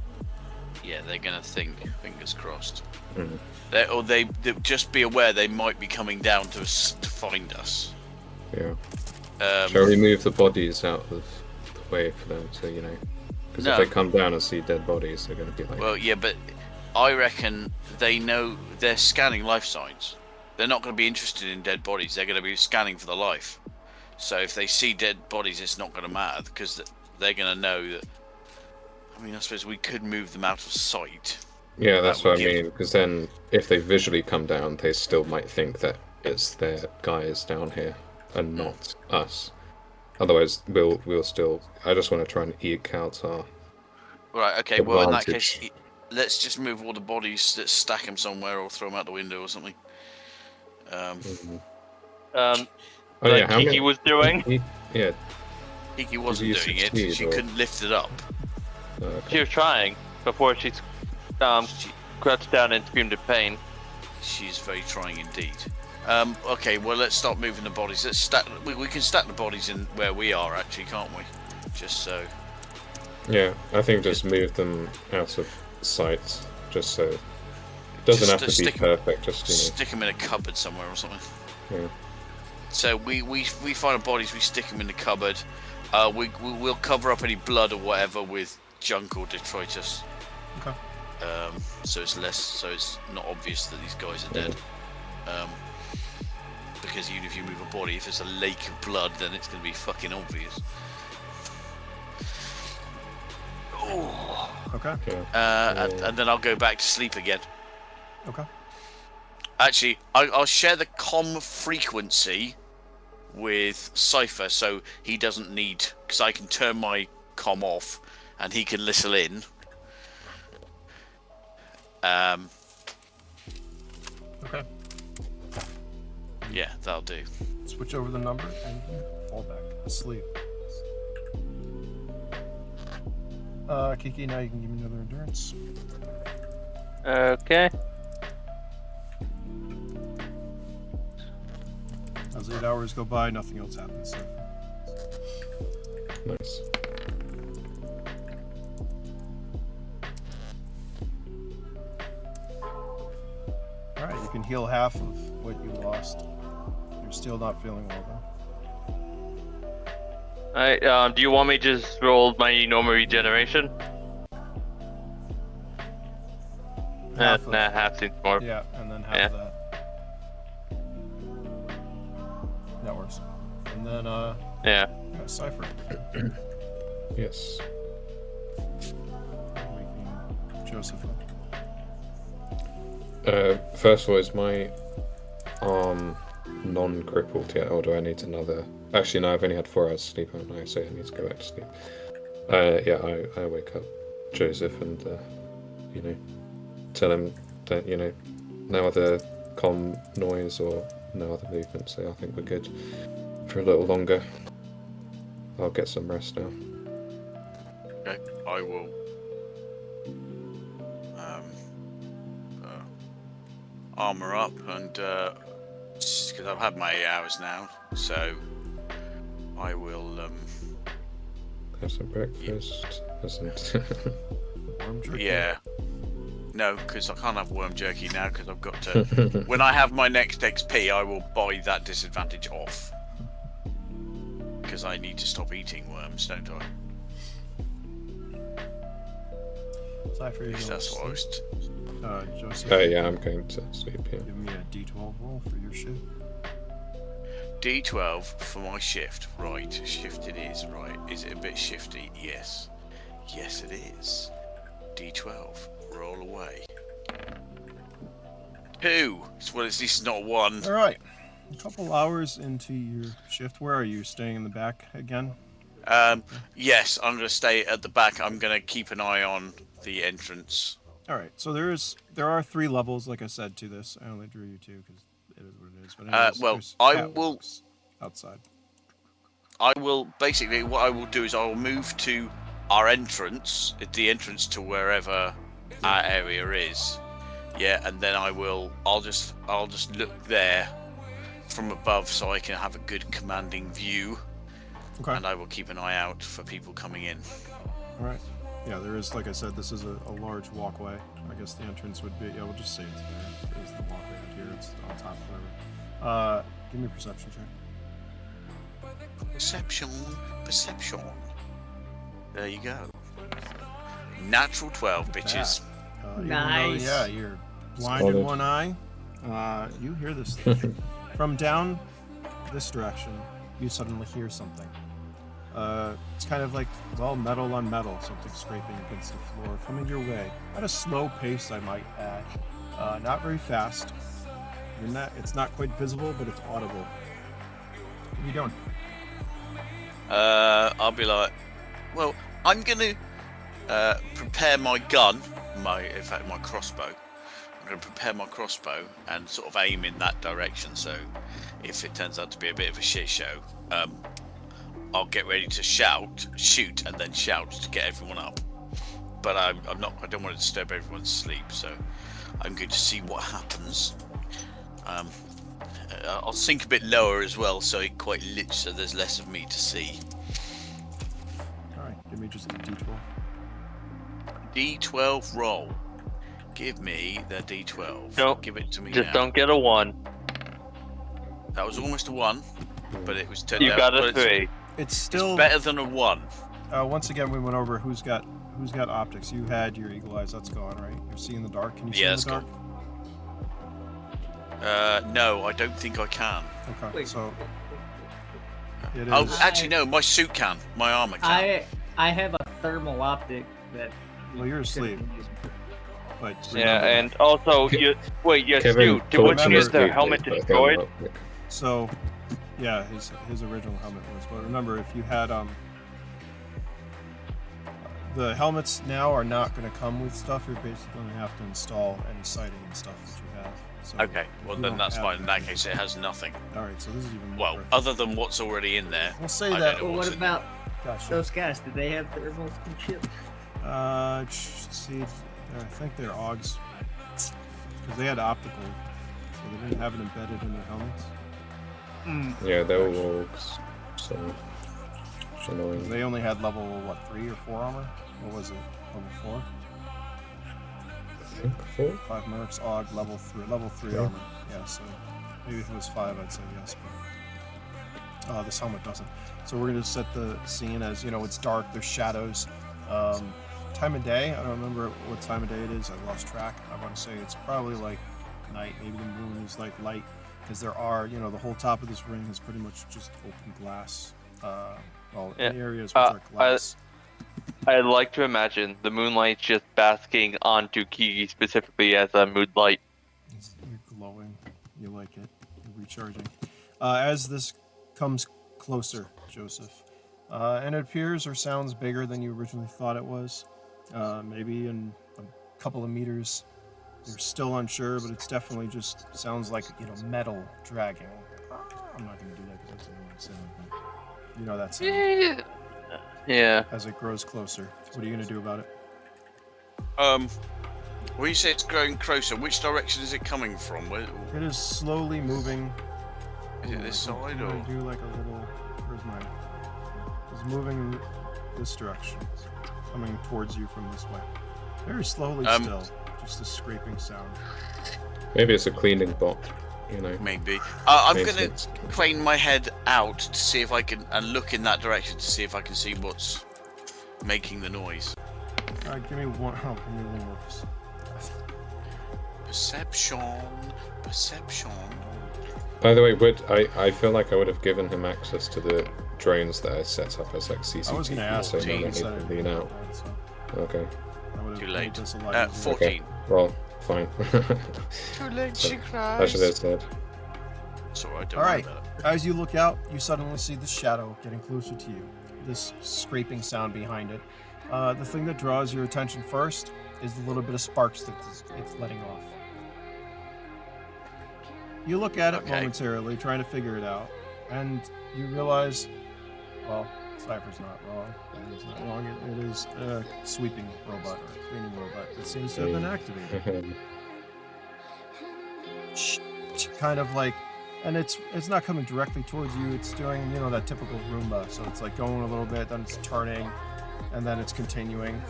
Speaker 4: Yeah, they're going to think, fingers crossed.
Speaker 5: Mhm.
Speaker 4: They just be aware they might be coming down to us to find us.
Speaker 5: Yeah. Shall we move the bodies out of the way for them to, Because
Speaker 4: No.
Speaker 5: if they come down and see dead bodies, they're going to be like,
Speaker 4: Well, yeah, but I reckon they know they're scanning life signs. They're not going to be interested in dead bodies. They're going to be scanning for the life. So if they see dead bodies, it's not going to matter because they're going to know that. I mean, I suppose we could move them out of sight.
Speaker 5: yeah, that's
Speaker 4: That would
Speaker 5: what I
Speaker 4: give-
Speaker 5: mean. Because then, if they visually come down, they still might think that it's their guys down here and not us. Otherwise, we'll still. I just want to try and eke out our.
Speaker 4: Right. Okay. Well, in that case,
Speaker 5: advantage.
Speaker 4: let's just move all the bodies, let's stack them somewhere, or throw them out the window or something.
Speaker 5: Mhm.
Speaker 1: Um,
Speaker 5: Oh
Speaker 1: like
Speaker 5: yeah, how
Speaker 1: Kiki
Speaker 5: many?
Speaker 1: was doing.
Speaker 5: Yeah.
Speaker 4: Kiki wasn't
Speaker 5: you
Speaker 4: doing it.
Speaker 5: succeed,
Speaker 4: She
Speaker 5: or-
Speaker 4: couldn't lift it up.
Speaker 5: Okay.
Speaker 1: She was trying before she
Speaker 4: She,
Speaker 1: crouched down and screamed in pain.
Speaker 4: she's very trying indeed. Okay. Well, let's start moving the bodies. Let's stack. We can stack the bodies in where we are, actually, can't we? Just so.
Speaker 5: Yeah, I think just move them out of sight, just so it doesn't have to be
Speaker 4: stick,
Speaker 5: perfect. Just
Speaker 4: stick them in a cupboard somewhere or something.
Speaker 5: yeah.
Speaker 4: So we find the bodies, we stick them in the cupboard. We'll cover up any blood or whatever with junk or detritus.
Speaker 2: Okay.
Speaker 4: So it's not obvious that these guys are dead. Because even if you move a body, if it's a lake of blood, then it's going to be fucking obvious.
Speaker 2: Okay.
Speaker 5: Yeah.
Speaker 4: And then I'll go back to sleep again.
Speaker 2: Okay.
Speaker 4: Actually, I'll share the comm frequency with Cypher, so he doesn't need, because I can turn my comm off and he can listen in.
Speaker 2: Okay.
Speaker 4: Yeah, that'll do.
Speaker 2: Switch over the number and you fall back asleep. Kiki, now you can give me another endurance.
Speaker 1: Okay.
Speaker 2: As 8 hours go by, nothing else happens. So.
Speaker 5: Nice.
Speaker 2: Alright, you can heal half of what you lost. You're still not feeling well though.
Speaker 1: Alright, do you want me to just roll my normal regeneration?
Speaker 2: Half of-
Speaker 1: Nah, half seems more.
Speaker 2: Yeah, and then half
Speaker 1: Yeah.
Speaker 2: of that. That works. And then,
Speaker 1: Yeah.
Speaker 2: Cypher.
Speaker 5: Yes.
Speaker 2: Waking Joseph up.
Speaker 5: First of all, is my arm non-crippled yet, or do I need another? Actually, no. I've only had 4 hours sleep, haven't I? So I need to go back to sleep. Yeah. I wake up Joseph and tell him that no other comm noise or no other movement, so I think we're good for a little longer. I'll get some rest now.
Speaker 4: Okay, I will. Armor up and because I've had my 8 hours now, so I will.
Speaker 5: Have some breakfast.
Speaker 2: Worm jerky.
Speaker 4: Yeah. No, because I can't have worm jerky now because I've got to. When I have my next XP, I will buy that disadvantage off. Because I need to stop eating worms, don't I?
Speaker 2: Cypher,
Speaker 4: At
Speaker 2: you're
Speaker 4: least
Speaker 2: going
Speaker 4: that's
Speaker 2: to
Speaker 4: what I was.
Speaker 2: sleep. Joseph,
Speaker 5: Yeah, I'm going to sleep. Yeah.
Speaker 2: give me a D12 roll for your shift.
Speaker 4: D12 for my shift. Right, shift it is. Right, is it a bit shifty? Yes. Yes, it is. D12. Roll away. 2. Well, at least it's not 1.
Speaker 2: All right. A couple hours into your shift, where are you? Staying in the back again?
Speaker 4: Yes, I'm going to stay at the back. I'm going to keep an eye on the entrance.
Speaker 2: All right. So there are 3 levels, like I said, to this. I only drew you 2 because it is what it is. But anyways,
Speaker 4: Well,
Speaker 2: there's
Speaker 4: I will-
Speaker 2: catwalks outside.
Speaker 4: I will basically what I will do is I will move to our entrance, the entrance to wherever our area is. Yeah, and then I'll just look there from above so I can have a good commanding view,
Speaker 2: Okay.
Speaker 4: and I will keep an eye out for people coming in.
Speaker 2: All right. Yeah, there is, like I said, this is a large walkway. I guess the entrance would be, yeah, we'll just say it's there. There's the walkway out here. It's on top of whatever. Give me a perception check.
Speaker 4: Perception. There you go. Natural 12, bitches.
Speaker 2: Even
Speaker 3: Nice.
Speaker 2: though, yeah, you're blind in
Speaker 5: Solid.
Speaker 2: one eye. You hear this thing. From down this direction, you suddenly hear something. It's kind of like, well, metal on metal, something scraping against the floor, coming your way. At a slow pace, I might add. Not very fast. It's not quite visible, but it's audible. What are you doing?
Speaker 4: I'll be like, well, I'm gonna prepare my gun, my crossbow. I'm gonna prepare my crossbow and sort of aim in that direction. So, if it turns out to be a bit of a shit show, I'll get ready to shoot, and then shout to get everyone up. But I don't want to disturb everyone's sleep, so I'm going to see what happens. I'll sink a bit lower as well, so it quite lit, so there's less of me to see.
Speaker 2: Alright, give me just a d12.
Speaker 4: D12 roll. Give me the D12.
Speaker 1: Nope.
Speaker 4: Give it to me
Speaker 1: Just
Speaker 4: now.
Speaker 1: don't get a 1.
Speaker 4: That was almost a 1, but it was turned
Speaker 1: You
Speaker 4: out.
Speaker 1: got a
Speaker 4: but
Speaker 1: 3.
Speaker 2: It's still
Speaker 4: better than a 1.
Speaker 2: Once again, we went over who's got optics. You had your eagle eyes. That's gone, right? You're seeing the dark. Can you see
Speaker 4: Yeah,
Speaker 2: in
Speaker 4: it's
Speaker 2: the dark?
Speaker 4: No, I don't think I can.
Speaker 2: Okay,
Speaker 3: Wait.
Speaker 2: so it is.
Speaker 4: Oh, actually, no. My suit can. My armor can.
Speaker 3: I have a thermal optic that.
Speaker 2: Well, you're asleep. But
Speaker 1: Yeah,
Speaker 2: remember-
Speaker 1: and also, your
Speaker 5: Kevin
Speaker 1: suit. Wasn't
Speaker 2: tortured
Speaker 1: your
Speaker 2: us
Speaker 1: the helmet
Speaker 5: deeply, but
Speaker 1: destroyed?
Speaker 5: okay.
Speaker 2: So, yeah, his original helmet was. But remember, if you had the helmets now are not going to come with stuff. You're basically going to have to install any sighting and stuff that you have. So
Speaker 4: Okay,
Speaker 2: if
Speaker 4: well
Speaker 2: you
Speaker 4: then
Speaker 2: don't
Speaker 4: that's
Speaker 2: have
Speaker 4: fine. In that
Speaker 2: anything-
Speaker 4: case, it has nothing.
Speaker 2: All right, so this is even more.
Speaker 4: Well,
Speaker 2: perfect.
Speaker 4: other than what's already in there.
Speaker 2: We'll say
Speaker 4: I
Speaker 2: that.
Speaker 4: don't know
Speaker 3: Well,
Speaker 4: what's
Speaker 3: what
Speaker 4: in-
Speaker 3: about
Speaker 2: Gotcha.
Speaker 3: those guys? Did they have thermal chips?
Speaker 2: See, I think they're AUGs because they had optical, so they didn't have it embedded in their helmets.
Speaker 5: Yeah, they were orcs, so annoying.
Speaker 2: They only had level 3 or 4 armor. What was it? Level 4?
Speaker 5: I think 4.
Speaker 2: 5 mercs, AUG, level 3
Speaker 5: Yeah.
Speaker 2: armor. Yeah, so maybe if it was 5, I'd say yes, but this helmet doesn't. So we're gonna set the scene as, it's dark, there's shadows. Time of day, I don't remember what time of day it is. I lost track. I want to say it's probably like night. Maybe the moon is like light because there are, the whole top of this ring is pretty much just open glass.
Speaker 1: Yeah.
Speaker 2: Areas which are glass.
Speaker 1: I'd like to imagine the moonlight just basking onto Kiki specifically as a moonlight.
Speaker 2: You're glowing. You like it. You're recharging. As this comes closer, Joseph, and it appears or sounds bigger than you originally thought it was. Maybe in a couple of meters. You're still unsure, but it's definitely just sounds like metal dragging. I'm not going to do that because that's annoying sound. But you know that sound.
Speaker 1: Yeah.
Speaker 2: As it grows closer, what are you going to do about it?
Speaker 4: When you say it's growing closer, which direction is it coming from?
Speaker 2: It is slowly moving.
Speaker 4: Is it this side
Speaker 2: I'm
Speaker 4: or?
Speaker 2: gonna do like a little. Where's mine? It's moving in this direction, coming towards you from this way. Very slowly still, just a scraping sound.
Speaker 5: Maybe it's a cleaning bot,
Speaker 4: Maybe. I'm
Speaker 5: Makes
Speaker 4: gonna
Speaker 5: sense.
Speaker 4: crane my head out to see if I can, and look in that direction to see if I can see what's making the noise.
Speaker 2: All right, give me one. Oh, give me one more.
Speaker 4: Perception.
Speaker 5: By the way, I feel like I would have given him access to the drones that are set up as like CCTV,
Speaker 2: I was going to ask
Speaker 5: so
Speaker 2: you
Speaker 5: no one
Speaker 2: instead
Speaker 5: need
Speaker 2: of
Speaker 5: to lean out.
Speaker 2: that, so
Speaker 5: Okay,
Speaker 2: that would have
Speaker 4: Too
Speaker 2: made
Speaker 4: late.
Speaker 2: this a lot easier.
Speaker 4: 14.
Speaker 5: well, fine.
Speaker 4: Too late, she
Speaker 5: I
Speaker 4: cries.
Speaker 5: should have said.
Speaker 4: It's alright, don't
Speaker 2: All
Speaker 4: worry
Speaker 2: right.
Speaker 4: about it.
Speaker 2: As you look out, you suddenly see the shadow getting closer to you. This scraping sound behind it. The thing that draws your attention first is the little bit of sparks that it's letting off. You look at it
Speaker 4: Okay.
Speaker 2: momentarily, trying to figure it out, and you realize, well, Cypher's not wrong. It is not wrong. It is a sweeping robot or a cleaning robot that seems to have been activated. Kind of like, and it's not coming directly towards you. It's doing that typical Roomba. So it's like going a little bit, then it's turning, and then it's continuing.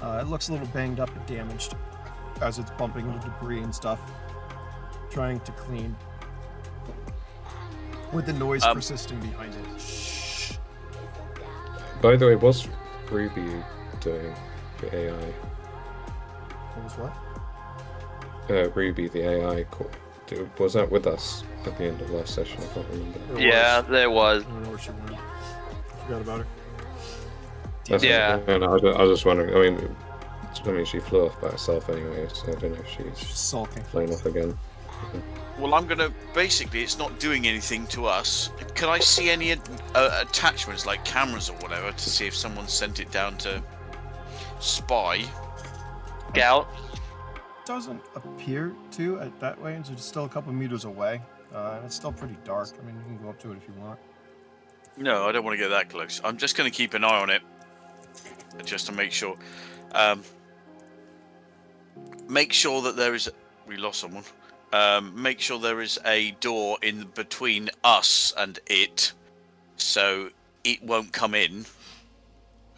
Speaker 2: It looks a little banged up and damaged as it's bumping into debris and stuff, trying to clean, with the noise persisting behind it. Shh.
Speaker 5: By the way, what's Ruby doing? the AI.
Speaker 2: What was what?
Speaker 5: Ruby, the AI. Was that with us at the end of last session? I can't remember.
Speaker 1: Yeah, there was.
Speaker 2: I don't know where she went. I forgot about her.
Speaker 1: Yeah.
Speaker 5: No, I was just wondering. I mean, she flew off by herself anyway, so I don't know if she's
Speaker 2: She's sulking.
Speaker 5: flown off again.
Speaker 4: Well, I'm gonna. Basically, it's not doing anything to us. Can I see any attachments, like cameras or whatever, to see if someone sent it down to spy?
Speaker 1: Scout.
Speaker 2: Doesn't appear to at that way, and it's still a couple meters away, and it's still pretty dark. I mean, you can go up to it if you want.
Speaker 4: No, I don't want to get that close. I'm just going to keep an eye on it, just to make sure. Make sure that there is. We lost someone. Make sure there is a door in between us and it, so it won't come in.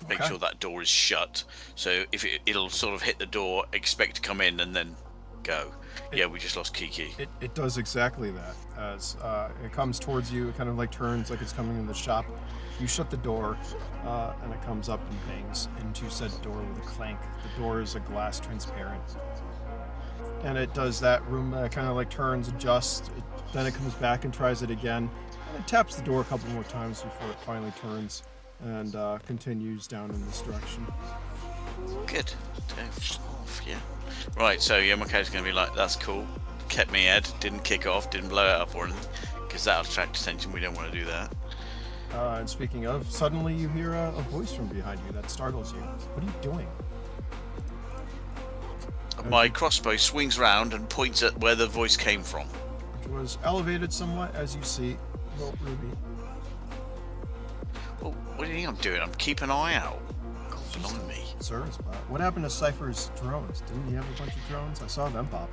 Speaker 4: Make
Speaker 2: Okay.
Speaker 4: sure that door is shut. So if it'll sort of hit the door, expect to come in, and then go. Yeah, we just lost Kiki.
Speaker 2: It does exactly that. As it comes towards you, it kind of like turns like it's coming in the shop. You shut the door, and it comes up and bangs into said door with a clank. The door is a glass transparent. And it does that room kind of like turns, adjusts, then it comes back and tries it again. And it taps the door a couple more times before it finally turns and continues down in this direction.
Speaker 4: Good. Yeah. Right, so Yomake's going to be like, that's cool. Kept me head, didn't kick off, didn't blow it up or anything, because that'll attract attention. We don't want to do that.
Speaker 2: And speaking of, suddenly you hear a voice from behind you that startles you. What are you doing?
Speaker 4: My crossbow swings round and points at where the voice came from.
Speaker 2: Which was elevated somewhat, as you see. Well, Ruby.
Speaker 4: Well, what do you think I'm doing? I'm keeping an eye out. God, blimey.
Speaker 2: Sir, what happened to Cypher's drones? Didn't he have a bunch of drones? I saw them pop.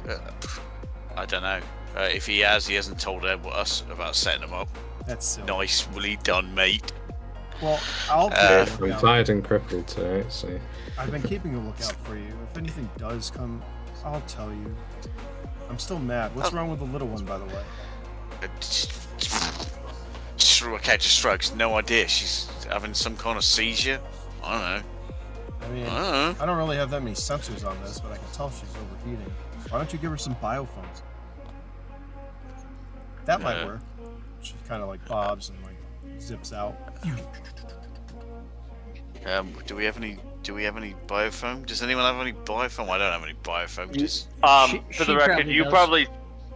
Speaker 4: I don't know. If he hasn't told us about setting them up.
Speaker 2: That's silly.
Speaker 4: Nicely done, mate.
Speaker 2: Well, I'll keep
Speaker 5: I'm
Speaker 2: a lookout.
Speaker 5: tired and crippled today, so
Speaker 2: I've been keeping a lookout for you. If anything does come, I'll tell you. I'm still mad. What's wrong with the little one, by the way?
Speaker 4: Okay, just shrugs. No idea. She's having some kind of seizure. I don't know.
Speaker 2: I mean,
Speaker 4: I don't know.
Speaker 2: I don't really have that many sensors on this, but I can tell she's overheating. Why don't you give her some biophones? That might work. She kind of like bobs and like zips out.
Speaker 4: Do we have any biofoam? Does anyone have any biofoam? I don't have any biofoam. Just
Speaker 1: For the record, you probably,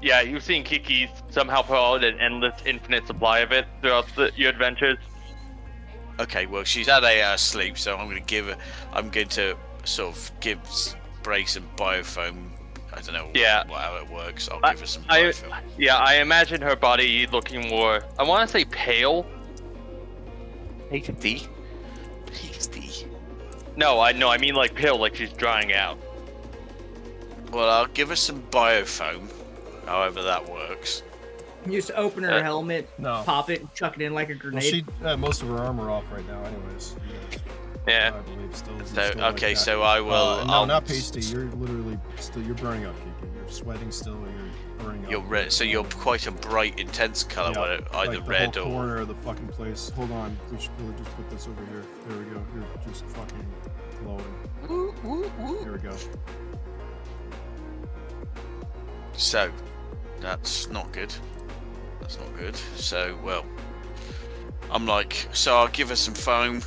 Speaker 1: yeah, you've seen Kiki somehow put out an endless, infinite supply of it throughout your adventures.
Speaker 4: okay. Well, she's had 8 hours sleep, so I'm going to sort of give Bray some biofoam. I don't know how it works. I'll give her some biofoam.
Speaker 1: I imagine her body looking more, I want to say pale.
Speaker 4: Hasty.
Speaker 1: No, I mean like pale, like she's drying out.
Speaker 4: Well, I'll give her some biofoam, however that works.
Speaker 3: You just open her helmet,
Speaker 2: No.
Speaker 3: pop it, and chuck it in like a
Speaker 2: Well,
Speaker 3: grenade.
Speaker 2: she most of her armor off right now, anyways.
Speaker 1: Yeah.
Speaker 2: I believe still.
Speaker 4: So
Speaker 2: still like
Speaker 4: okay,
Speaker 2: that.
Speaker 4: so I will.
Speaker 2: No,
Speaker 4: I'll,
Speaker 2: not pasty. You're literally still. You're burning up, Kiki. You're sweating still. Or you're burning up.
Speaker 4: You're red, so you're quite a bright, intense color,
Speaker 2: Yeah,
Speaker 4: either
Speaker 2: like
Speaker 4: red
Speaker 2: the whole
Speaker 4: or.
Speaker 2: corner of the fucking place. Hold on, we should really just put this over here. There we go. You're just fucking glowing. Here we go.
Speaker 4: So, that's not good. That's not good. So, well, I'm like, so I'll give her some foam,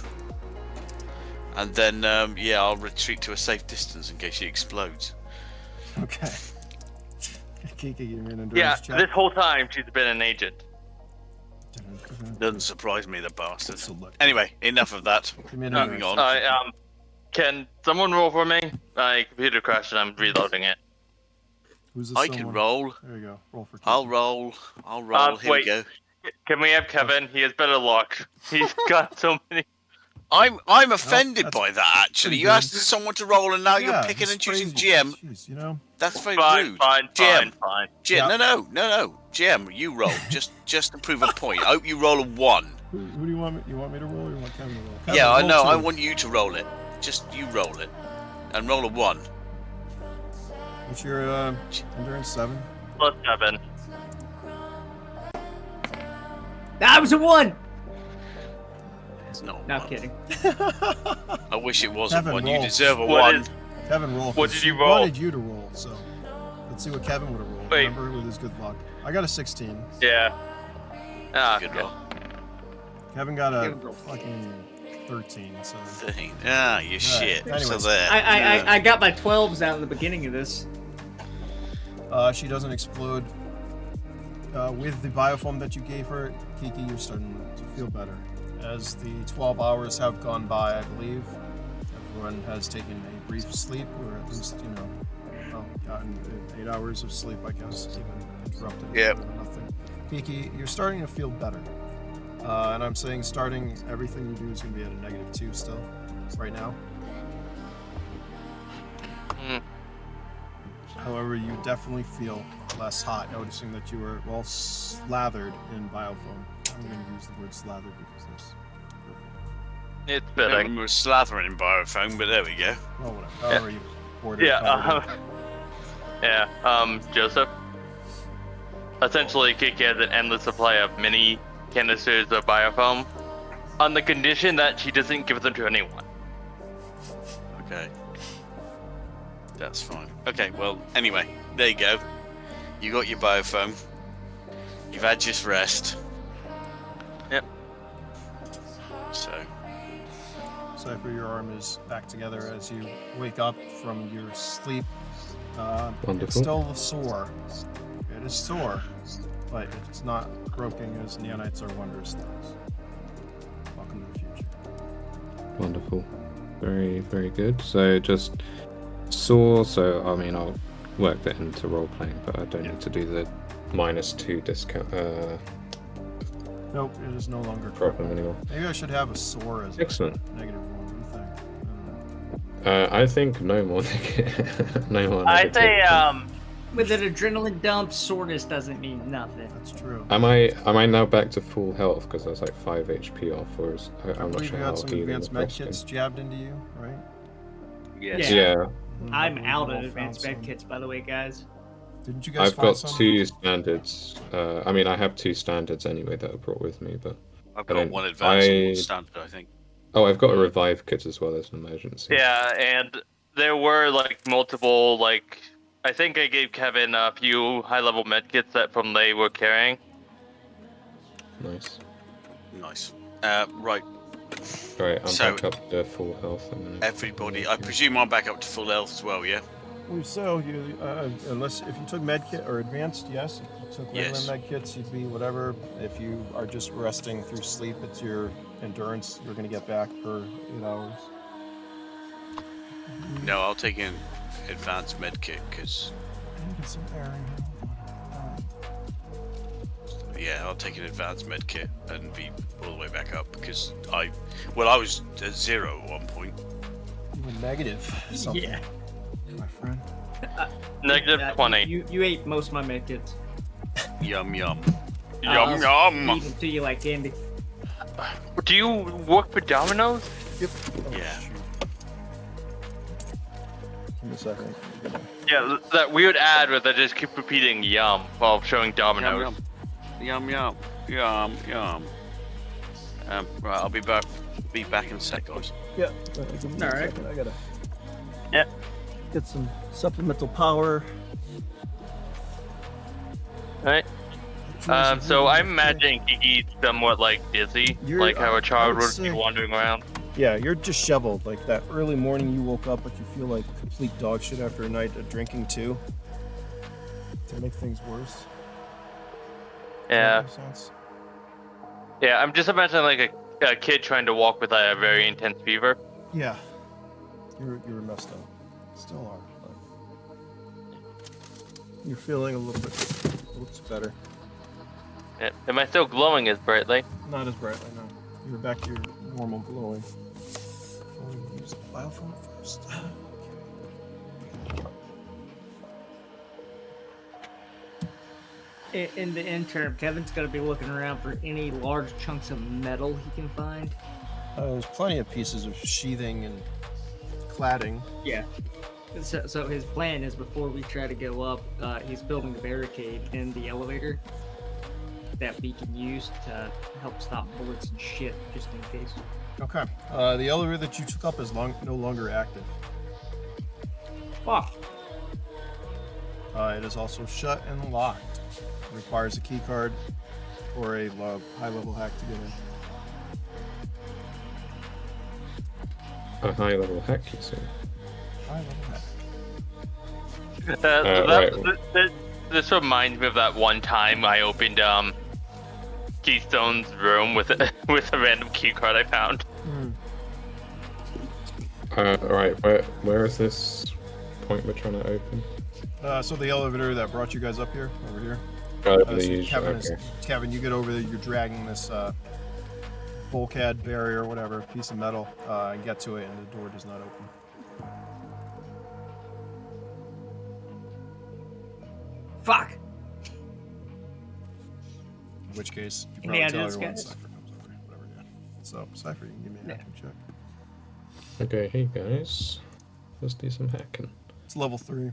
Speaker 4: and then I'll retreat to a safe distance in case she explodes.
Speaker 2: Okay. Kiki, give me an endurance
Speaker 1: Yeah,
Speaker 2: check.
Speaker 1: this whole time she's been an agent.
Speaker 4: Doesn't surprise me, the bastard.
Speaker 2: Select.
Speaker 4: Anyway, enough of that.
Speaker 2: Give me an
Speaker 4: Moving
Speaker 2: endurance
Speaker 4: on.
Speaker 1: Can someone roll for me? My computer crashed and I'm reloading it.
Speaker 2: Who's this
Speaker 4: I can
Speaker 2: someone?
Speaker 4: roll.
Speaker 2: There you go. Roll for Kiki.
Speaker 4: I'll roll. Here
Speaker 1: wait.
Speaker 4: we go.
Speaker 1: Can we have Kevin? He has better luck. He's got so many.
Speaker 4: I'm offended
Speaker 2: that's
Speaker 4: by that. Actually,
Speaker 2: pretty
Speaker 4: you
Speaker 2: good.
Speaker 4: asked someone to roll, and now
Speaker 2: Yeah,
Speaker 4: you're picking
Speaker 2: it's
Speaker 4: and choosing
Speaker 2: crazy.
Speaker 4: GM.
Speaker 2: Jeez, you know.
Speaker 4: That's very
Speaker 1: Fine,
Speaker 4: rude.
Speaker 1: fine.
Speaker 4: GM.
Speaker 1: Yeah.
Speaker 4: No. GM, you roll. just to prove a point. I hope you roll a 1.
Speaker 2: Who do you want me? You want me to roll, or you want Kevin to roll? Kevin,
Speaker 4: Yeah, I
Speaker 2: roll
Speaker 4: know.
Speaker 2: 2.
Speaker 4: I want you to roll it. Just you roll it, and roll a 1.
Speaker 2: What's your endurance 7?
Speaker 1: Plus 7.
Speaker 3: That was a 1.
Speaker 4: It's not.
Speaker 3: Not
Speaker 4: one.
Speaker 3: kidding.
Speaker 4: I wish it wasn't
Speaker 2: Kevin,
Speaker 4: one.
Speaker 2: roll.
Speaker 4: You deserve a
Speaker 1: What
Speaker 4: one.
Speaker 1: is-
Speaker 2: Kevin rolled.
Speaker 1: What did you roll?
Speaker 2: wanted you to roll, so let's see what Kevin would have rolled.
Speaker 1: Wait.
Speaker 2: Remember, with his good luck. I got a 16.
Speaker 1: Yeah. Ah,
Speaker 4: Good
Speaker 1: okay.
Speaker 4: roll.
Speaker 2: Kevin got a
Speaker 3: Kevin rolled.
Speaker 2: fucking 13. So
Speaker 4: 13. Ah, you shit. So
Speaker 2: anyways.
Speaker 4: there.
Speaker 3: I got my 12s out in the beginning of this.
Speaker 2: she doesn't explode. With the biofoam that you gave her, Kiki, you're starting to feel better. As the 12 hours have gone by, I believe, everyone has taken a brief sleep, or at least, gotten 8 hours of sleep, I guess, even interrupted.
Speaker 4: Yep.
Speaker 2: Or nothing. Kiki, you're starting to feel better. And I'm saying starting, everything you do is going to be at a -2 still, right now.
Speaker 1: Mm.
Speaker 2: However, you definitely feel less hot, noticing that you were well slathered in biofoam. I'm going to use the word slathered because that's perfect.
Speaker 1: It's
Speaker 4: I
Speaker 1: fitting.
Speaker 4: remember slathering in biofoam, but there we go.
Speaker 2: Well, whatever. However you order it.
Speaker 1: Yeah. Joseph. Essentially, Kiki has an endless supply of mini canisters of biofoam, on the condition that she doesn't give them to anyone.
Speaker 4: Okay. That's fine. Okay, well, anyway, there you go. You got your biofoam. You've had just rest.
Speaker 1: Yep.
Speaker 4: So,
Speaker 2: Cypher, your arm is back together as you wake up from your sleep. It's
Speaker 5: Wonderful.
Speaker 2: still sore. It is sore, but it's not broken as neonites are wondrous things. Welcome to the future.
Speaker 5: Wonderful. Very, very good. So just sore, so I mean I'll work that into role playing, but I don't need to do the -2 discount
Speaker 2: Nope, it is no longer
Speaker 5: problem anymore.
Speaker 2: Maybe I should have a sore as
Speaker 5: Excellent.
Speaker 2: a -1. What do you think? I don't know.
Speaker 5: I think no more no more
Speaker 1: I'd say,
Speaker 5: negative.
Speaker 3: With an adrenaline dump, soreness doesn't mean nothing.
Speaker 2: That's true.
Speaker 5: Am I now back to full health because I was like 5 HP off, or is I'm
Speaker 2: I
Speaker 5: not
Speaker 2: believe
Speaker 5: sure
Speaker 2: you
Speaker 5: how
Speaker 2: got some
Speaker 5: healing
Speaker 2: advanced
Speaker 5: will
Speaker 2: med
Speaker 5: cost me.
Speaker 2: kits jabbed into you, right?
Speaker 4: yes.
Speaker 3: Yeah.
Speaker 5: Yeah,
Speaker 2: Mhm, I
Speaker 3: I'm
Speaker 2: believe
Speaker 3: out
Speaker 2: you
Speaker 3: of
Speaker 2: all
Speaker 3: advanced
Speaker 2: found
Speaker 3: med
Speaker 2: some.
Speaker 3: kits, by the way, guys.
Speaker 2: Didn't you guys
Speaker 5: I've
Speaker 2: find
Speaker 5: got
Speaker 2: some?
Speaker 5: 2 standards. I mean, I have 2 standards anyway that I brought with me, but
Speaker 4: I've
Speaker 5: I
Speaker 4: got
Speaker 5: don't-
Speaker 4: one advanced and
Speaker 5: I-
Speaker 4: one standard, I think.
Speaker 5: oh, I've got a revive kit as well as an emergency.
Speaker 1: Yeah, and there were like multiple I think I gave Kevin a few high-level medkits that from they were carrying.
Speaker 5: Nice.
Speaker 4: Nice. Right,
Speaker 5: Right, I'm
Speaker 4: So-
Speaker 5: back up to full health.
Speaker 4: everybody. I presume I'm back up to full health as well, yeah?
Speaker 2: Well, so you, unless if you took med kit or advanced, yes. If you took regular
Speaker 4: Yes.
Speaker 2: med kits, you'd be whatever. If you are just resting through sleep, it's your endurance. You're gonna get back per 8 hours.
Speaker 4: No, I'll take an advanced med kit because,
Speaker 2: Get some air in here.
Speaker 4: yeah, I'll take an advanced med kit and be all the way back up because I was at 0 at one point.
Speaker 2: You were negative something,
Speaker 3: Yeah.
Speaker 2: my friend.
Speaker 1: Negative 20.
Speaker 3: You ate most of my med kits.
Speaker 4: Yum yum.
Speaker 3: I'll
Speaker 4: Yum yum.
Speaker 3: feed them to you like candy.
Speaker 1: Do you work for Domino's?
Speaker 2: Yep.
Speaker 4: Yeah.
Speaker 2: Shoot. Give me a second.
Speaker 1: Yeah, that weird ad where they just keep repeating "yum" while showing Domino's.
Speaker 4: Yum yum. Yum yum. Right, I'll be back in a sec, guys.
Speaker 2: Yeah.
Speaker 3: All right.
Speaker 2: I gotta.
Speaker 1: Yep.
Speaker 2: Get some supplemental power.
Speaker 1: Right. So I'm imagining Kiki's somewhat dizzy,
Speaker 2: You're-
Speaker 1: like how
Speaker 2: I
Speaker 1: a child
Speaker 2: would
Speaker 1: would
Speaker 2: say-
Speaker 1: be wandering around.
Speaker 2: Yeah, you're disheveled. Like that early morning you woke up, but you feel like complete dog shit after a night of drinking too. To make things worse. Does that
Speaker 1: Yeah.
Speaker 2: make sense?
Speaker 1: Yeah, I'm just imagining a kid trying to walk with a very intense fever.
Speaker 2: Yeah. You're messed up. Still are, but you're feeling a little bit better.
Speaker 1: Yeah. Am I still glowing as brightly?
Speaker 2: Not as brightly, no. You're back to your normal glowing. Oh, use the biofoam first.
Speaker 3: In the interim, Kevin's gonna be looking around for any large chunks of metal he can find.
Speaker 2: There's plenty of pieces of sheathing and cladding.
Speaker 3: Yeah. So his plan is before we try to go up, he's building a barricade in the elevator. that we can use to help stop bullets and shit, just in case.
Speaker 2: Okay. The elevator that you took up is no longer active.
Speaker 3: Fuck.
Speaker 2: It is also shut and locked. Requires a key card or a high-level hack to get in.
Speaker 5: A high level hack, you say?
Speaker 2: High-level hack.
Speaker 1: This reminds me of that one time I opened Keystone's room with a random key card I found.
Speaker 5: Alright, where is this point we're trying to open?
Speaker 2: So the elevator that brought you guys up here, over here. Kevin, you get over there, you're dragging this bulkhead, barrier, whatever, piece of metal, and get to it, and the door does not open.
Speaker 3: Fuck.
Speaker 2: In which case, you probably
Speaker 3: Yeah,
Speaker 2: tell
Speaker 3: this
Speaker 2: everyone
Speaker 3: guy's-
Speaker 2: Cypher comes over. Whatever, yeah. So, Cypher, you can give me a hacking check.
Speaker 5: Okay, hey guys. Let's do some hacking.
Speaker 2: It's level 3.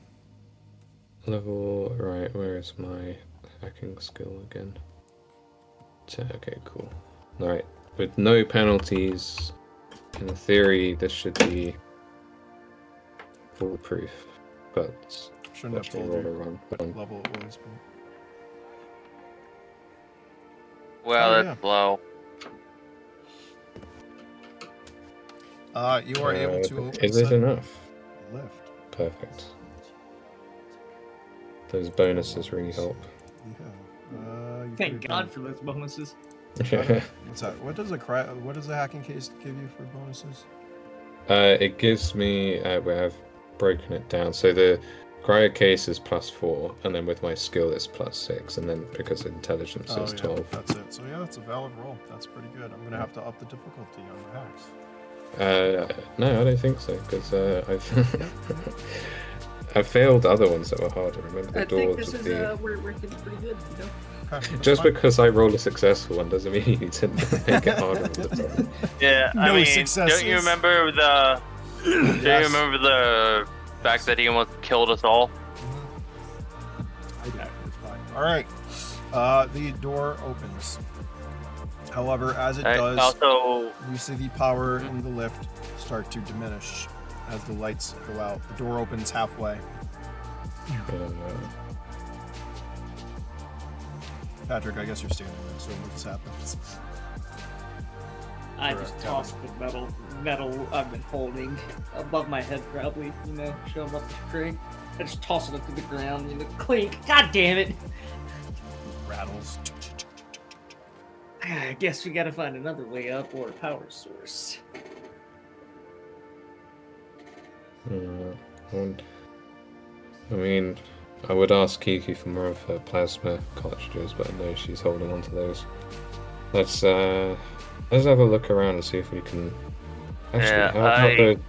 Speaker 5: Right, where is my hacking skill again? Okay, cool. Alright, with no penalties, in theory this should be foolproof, but
Speaker 2: Shouldn't have told
Speaker 5: roll a
Speaker 2: you
Speaker 5: run.
Speaker 2: what level it was, but...
Speaker 1: Well,
Speaker 2: Oh,
Speaker 1: that's low.
Speaker 2: You are able to open
Speaker 5: Is it enough?
Speaker 2: lift.
Speaker 5: Perfect. Those bonuses really help.
Speaker 2: Yeah. You
Speaker 3: Thank
Speaker 2: could've
Speaker 3: God for those bonuses.
Speaker 2: What's that? What does a hacking case give you for bonuses?
Speaker 5: It gives me, where I've broken it down, so the cryo case is +4, and then with my skill it's +6, and then because intelligence is 12.
Speaker 2: That's it. So yeah, that's a valid roll. That's pretty good. I'm gonna have to up the difficulty on the hacks.
Speaker 5: No, I don't think so, because I've failed other ones that were harder. Remember the
Speaker 3: I
Speaker 5: doors
Speaker 3: think this
Speaker 5: with
Speaker 3: is,
Speaker 5: the...
Speaker 3: we're working pretty good, you know?
Speaker 2: Okay,
Speaker 5: Just
Speaker 2: fine.
Speaker 5: because I rolled a successful one doesn't mean you need to make it harder all the time.
Speaker 1: Yeah,
Speaker 2: No
Speaker 1: I mean,
Speaker 2: successes.
Speaker 1: don't you remember the? Do you remember the fact that he almost killed us all?
Speaker 2: I got it. It's fine. All right. The door opens. However, as it does,
Speaker 1: Also,
Speaker 2: you see the power in the lift start to diminish as the lights go out. The door opens halfway. Patrick, I guess you're standing there, so when this happens.
Speaker 3: I
Speaker 2: Correct,
Speaker 3: just tossed the metal I've been holding above my head, probably, you know, showing up the crate. I just toss it up to the ground, you know, clink. God damn it!
Speaker 2: Rattles.
Speaker 3: I guess we gotta find another way up or a power source.
Speaker 5: I mean, I would ask Kiki for more of her plasma cartridges, but I know she's holding on to those. Let's have a look around and see if we can... Actually,
Speaker 1: Yeah,
Speaker 5: how about the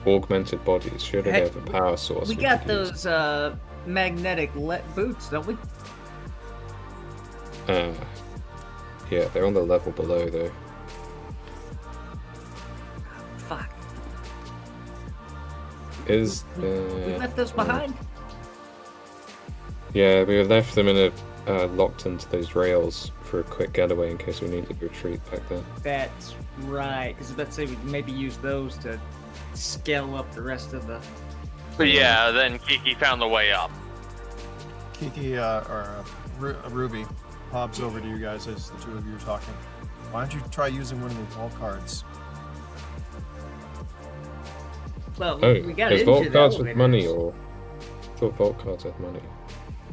Speaker 5: augmented bodies? Surely
Speaker 3: Hey,
Speaker 5: they have a power source.
Speaker 3: We got
Speaker 5: could use.
Speaker 3: those magnetic boots, don't we?
Speaker 5: Yeah, they're on the level below though.
Speaker 3: Fuck.
Speaker 5: Is
Speaker 3: We left those behind?
Speaker 5: Yeah, we left them in a locked into those rails for a quick getaway in case we needed to retreat back then.
Speaker 3: That's right. Because I was about to say we could maybe use those to scale up the rest of the.
Speaker 1: but yeah, then Kiki found the way up.
Speaker 2: Kiki Ruby hops over to you guys as the two of you are talking. Why don't you try using one of the vault cards?
Speaker 3: Well,
Speaker 5: Oh,
Speaker 3: we got
Speaker 5: is
Speaker 3: into
Speaker 5: vault
Speaker 3: the
Speaker 5: cards with money,
Speaker 3: elevators.
Speaker 5: or I thought vault cards had money?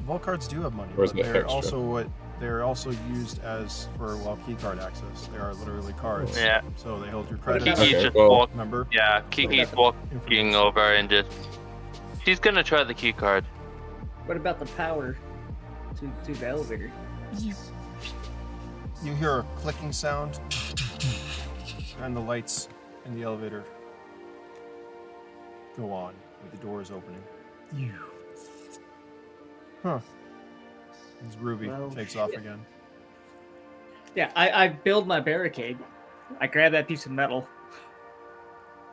Speaker 2: Vault cards do have money,
Speaker 5: Or is
Speaker 2: but
Speaker 5: it
Speaker 2: they're
Speaker 5: extra?
Speaker 2: they're also used as for key card access. They are literally cards.
Speaker 1: Yeah.
Speaker 2: So they hold your credit.
Speaker 3: about-
Speaker 1: Kiki's
Speaker 5: Okay,
Speaker 1: just
Speaker 5: well-
Speaker 2: Remember?
Speaker 1: Yeah, Kiki's walking over and just. She's gonna try the key card.
Speaker 3: What about the power to the elevator?
Speaker 2: You hear a clicking sound, and the lights in the elevator go on with the doors opening. Huh. As Ruby
Speaker 3: Well,
Speaker 2: takes off
Speaker 3: shit.
Speaker 2: again.
Speaker 3: Yeah, I build my barricade. I grab that piece of metal.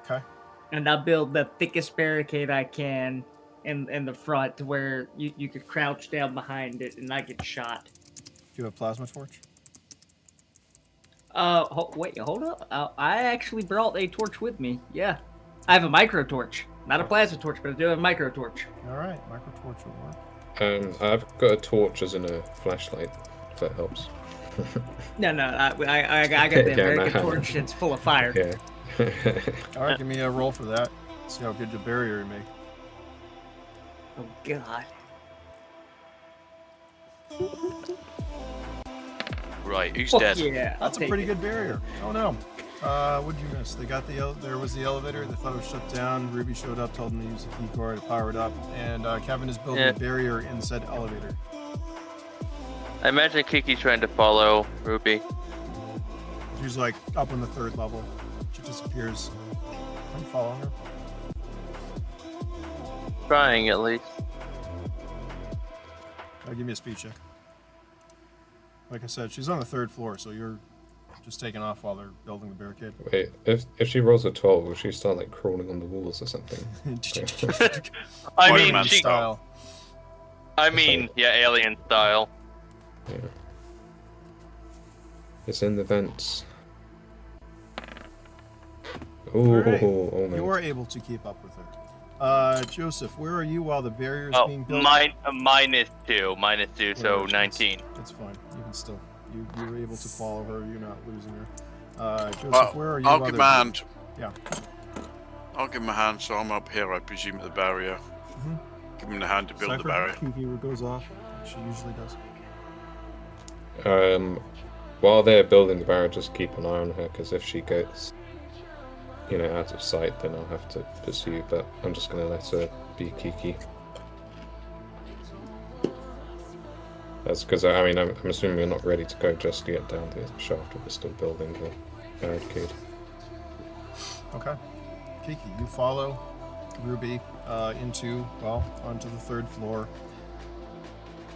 Speaker 2: Okay.
Speaker 3: And I build the thickest barricade I can in the front to where you could crouch down behind it and not get shot.
Speaker 2: Do you have a plasma torch?
Speaker 3: Wait, hold up. I actually brought a torch with me. Yeah. I have a micro torch. Not a plasma torch, but I do have a micro torch.
Speaker 2: All right, micro torch will work.
Speaker 5: I've got a torch as in a flashlight, if that helps.
Speaker 3: No, I got the American
Speaker 5: no.
Speaker 3: torch. It's full of fire.
Speaker 5: Yeah.
Speaker 2: All right, give me a roll for that. See how good the barrier you make.
Speaker 3: Oh, God.
Speaker 4: Right, who's
Speaker 3: Fuck
Speaker 4: dead?
Speaker 3: yeah. I'll
Speaker 2: That's a
Speaker 3: take
Speaker 2: pretty
Speaker 3: it.
Speaker 2: good barrier. Oh no. What'd you miss? They got there was the elevator. They thought it was shut down. Ruby showed up, told them to use the key cord to power it up, and Kevin is building a barrier in said elevator.
Speaker 1: I imagine Kiki's trying to follow Ruby.
Speaker 2: She's like up on the 3rd level. She disappears. Are you following her?
Speaker 1: Trying, at least.
Speaker 2: Give me a speed check. Like I said, she's on the 3rd floor, so you're just taking off while they're building the barricade.
Speaker 5: Wait, if she rolls a 12, will she start like crawling on the walls or something?
Speaker 1: I
Speaker 4: Iron
Speaker 1: mean,
Speaker 4: Man
Speaker 1: she.
Speaker 2: style.
Speaker 1: I mean, yeah, alien style.
Speaker 5: Yeah. It's in the vents. Ooh,
Speaker 2: Alright.
Speaker 5: oh man.
Speaker 2: You are able to keep up with her. Joseph, where are you while the barrier is
Speaker 1: Oh,
Speaker 2: being built?
Speaker 1: -2, so
Speaker 2: Whatever,
Speaker 1: 19.
Speaker 2: That's fine. You can still. You were able to follow her. You're not losing her. Joseph, where are you?
Speaker 4: I'll
Speaker 2: while
Speaker 4: give
Speaker 2: they're-
Speaker 4: my hand.
Speaker 2: Yeah.
Speaker 4: I'll give him a hand, so I'm up here, I presume, at the barrier.
Speaker 2: Mhm.
Speaker 4: Give him the hand to build the barrier.
Speaker 2: Kiki goes off. She usually does.
Speaker 5: While they're building the barrier, just keep an eye on her, because if she gets, out of sight, then I'll have to pursue, but I'm just going to let her be Kiki. That's because, I'm assuming we're not ready to go just yet down the shaft, we're still building the barricade.
Speaker 2: Okay. Kiki, you follow Ruby onto the 3rd floor,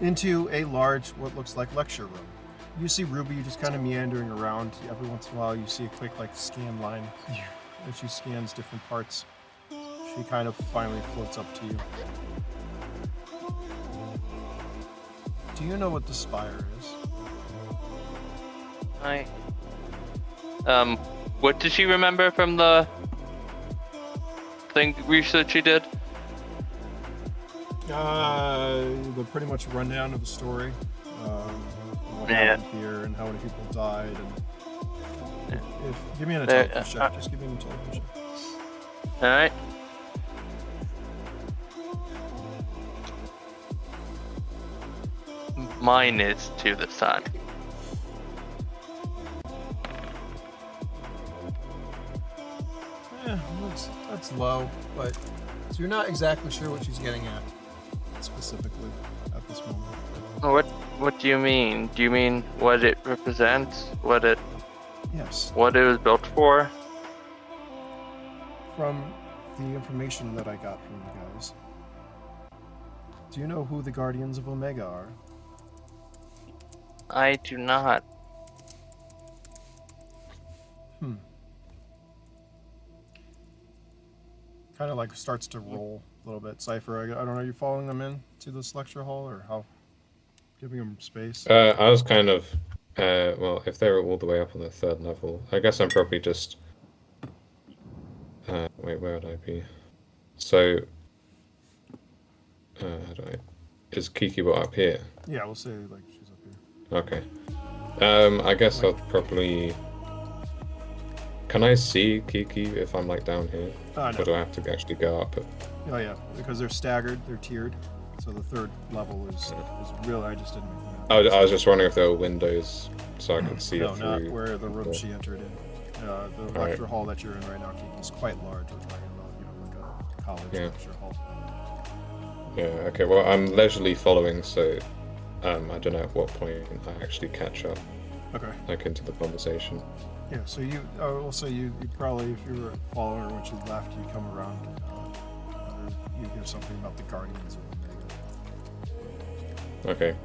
Speaker 2: into a large, what looks like lecture room. You see Ruby just kind of meandering around. Every once in a while, you see a quick scan line as she scans different parts. She kind of finally floats up to you. Do you know what the spire is?
Speaker 1: What did she remember from the thing research she did?
Speaker 2: The pretty much rundown of the story. What happened here and how many people died. And give me an intelligence check. Just give me an intelligence check.
Speaker 1: All right. -2 this time.
Speaker 2: That's low, but so you're not exactly sure what she's getting at specifically at this moment.
Speaker 1: What do you mean? Do you mean what it represents?
Speaker 2: Yes.
Speaker 1: What it was built for?
Speaker 2: From the information that I got from you guys, do you know who the Guardians of Omega are?
Speaker 1: I do not.
Speaker 2: Kind of starts to roll a little bit. Cypher, I don't know, are you following them in to this lecture hall or how? Giving them space?
Speaker 5: I was kind of, if they were all the way up on the 3rd level, I guess I'm probably just, wait, where would I be? So, is Kiki up here?
Speaker 2: Yeah, we'll say she's up here.
Speaker 5: Okay. I guess I'll probably... Can I see Kiki if I'm down here?
Speaker 2: No.
Speaker 5: Or do I have to actually go up?
Speaker 2: Oh yeah, because they're staggered, they're tiered. So the 3rd level is real. I just didn't make that.
Speaker 5: I was just wondering if there were windows so I could see it through.
Speaker 2: No, not where the room she entered in. The lecture hall that you're in right now, Kiki, is quite large. We're talking about, like a college lecture hall.
Speaker 5: Yeah, okay, well, I'm leisurely following, so I don't know at what point I actually catch up.
Speaker 2: Okay.
Speaker 5: Into the conversation.
Speaker 2: Yeah, so we'll say you probably, if you were following her when she left, you come around, you hear something about the Guardians of Omega.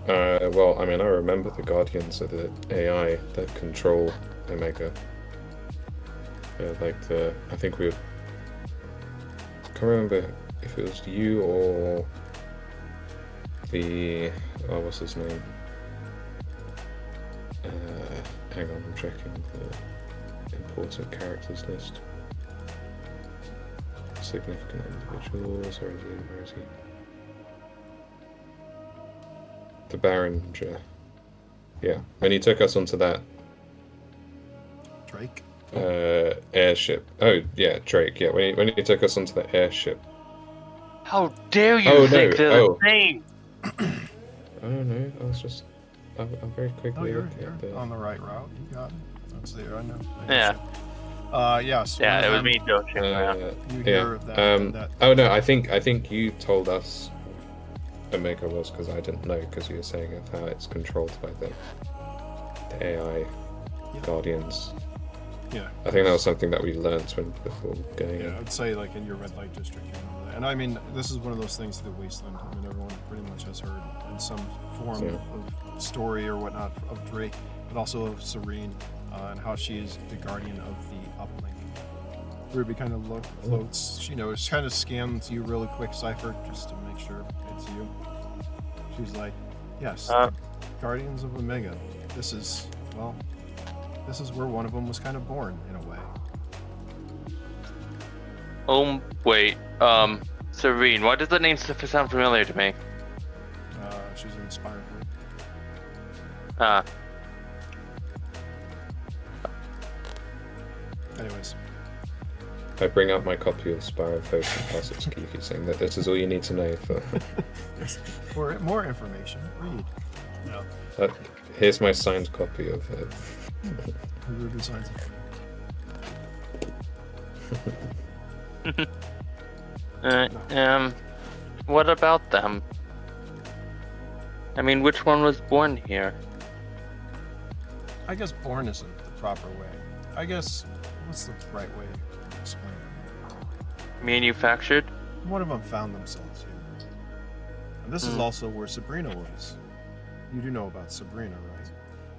Speaker 5: Okay. Well, I remember the Guardians are the AI that control Omega. I think I can't remember if it was you or what's his name? Hang on, I'm checking the important characters list. Significant individuals, where is he? The Barringer. Yeah, when he took us onto that
Speaker 2: Drake.
Speaker 5: airship. Oh yeah, Drake. Yeah, when he took us onto the airship.
Speaker 1: How dare you
Speaker 5: Oh,
Speaker 1: think
Speaker 5: no,
Speaker 1: they're
Speaker 5: oh.
Speaker 1: the same?
Speaker 5: Oh no, I was just. I'm very quickly
Speaker 2: Oh, you're
Speaker 5: looking at the.
Speaker 2: on the right route. You got it. That's there. I know.
Speaker 1: Yeah.
Speaker 2: Yes.
Speaker 1: Yeah, it was
Speaker 2: them,
Speaker 1: me joking around.
Speaker 2: You
Speaker 5: Yeah.
Speaker 2: hear that.
Speaker 5: Oh no, I think you told us Omega was because I didn't know because you were saying of how it's controlled by the AI guardians.
Speaker 2: Yeah.
Speaker 5: I think that was something that we learned before going
Speaker 2: Yeah,
Speaker 5: in.
Speaker 2: I'd say like in your red light district, you know that. And I mean, this is one of those things to the Wasteland. I mean, everyone pretty much has heard in some form
Speaker 5: Yeah.
Speaker 2: of story or whatnot of Drake, but also of Serene and how she is the guardian of the uplink. Ruby kind of floats. She knows, kind of scans you really quick, Cypher, just to make sure it's you. She's like, yes, Guardians of Omega. This is where one of them was kind of born, in a way.
Speaker 1: Wait. Serene. Why does the name sound familiar to me?
Speaker 2: She's inspired. Anyways.
Speaker 5: I bring out my copy of Spyro Folk and pass it to Kiki, saying that this is all you need to know for.
Speaker 2: For more information, read. No.
Speaker 5: Here's my signed copy of it.
Speaker 2: Ruby signs
Speaker 1: What about them? I mean, which one was born here?
Speaker 2: I guess born isn't the proper way. I guess, what's the right way to explain it?
Speaker 1: Manufactured?
Speaker 2: One of them found themselves here. And this is also where Sabrina was. You do know about Sabrina, right?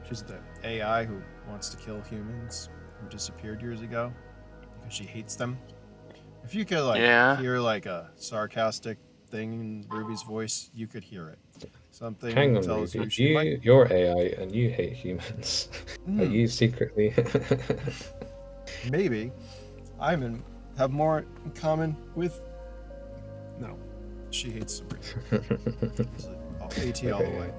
Speaker 2: She's the AI who wants to kill humans, who disappeared years ago because she hates them. If you could hear like a sarcastic thing in Ruby's voice, you could hear it. Something
Speaker 5: Hang on,
Speaker 2: tells
Speaker 5: Ruby.
Speaker 2: you
Speaker 5: You're AI and you hate humans. Are you secretly?
Speaker 2: Maybe have more in common with. No, she hates Sabrina. AT all the way.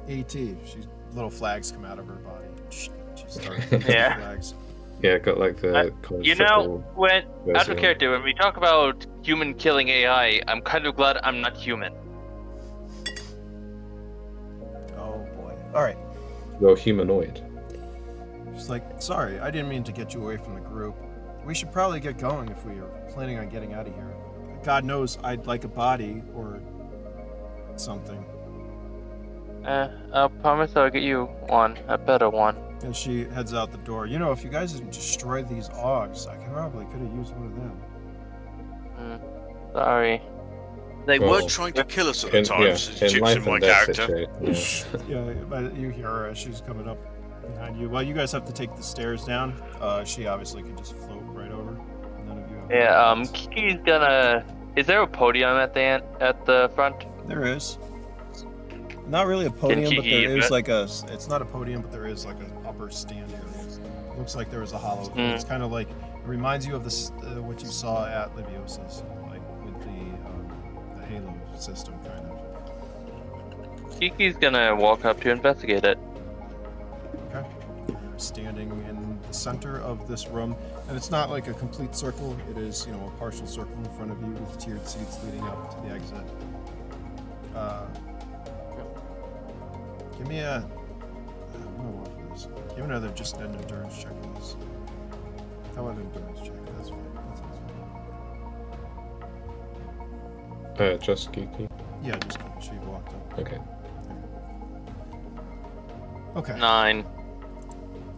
Speaker 2: AT. She's little flags come out of her body. She's starting flags.
Speaker 5: Yeah, got like the.
Speaker 1: Out of character, when we talk about human killing AI, I'm kind of glad I'm not human.
Speaker 2: Oh boy. All right.
Speaker 5: You're humanoid.
Speaker 2: She's like, sorry, I didn't mean to get you away from the group. We should probably get going if we are planning on getting out of here. God knows I'd like a body or something.
Speaker 1: I'll promise I'll get you one, a better one.
Speaker 2: And she heads out the door. You know, if you guys had destroyed these Augs, I probably could have used one of them.
Speaker 1: Sorry.
Speaker 4: They were trying to kill us at the time, so chips in my character.
Speaker 2: Yeah, but you hear her as she's coming up behind you. Well, you guys have to take the stairs down. She obviously could just float right over. None of you have
Speaker 1: Kiki's gonna... Is there a podium at the front?
Speaker 2: There is. Not really a podium, but there is like a... It's not a podium, but there is like an upper stand area. Looks like there is a hollow. It's kind of like... It reminds you of this what you saw at Liviosa's, like with the Halo system, kind of.
Speaker 1: Kiki's gonna walk up to investigate it.
Speaker 2: Okay. You're standing in the center of this room, and it's not like a complete circle. It is, a partial circle in front of you with tiered seats leading up to the exit. Give me a... what do I want for this? Give another just an endurance check for this. How about an endurance check? That's fine. That sounds fine.
Speaker 5: Just Kiki.
Speaker 2: Yeah, just she walked up.
Speaker 5: Okay.
Speaker 2: Okay.
Speaker 1: 9.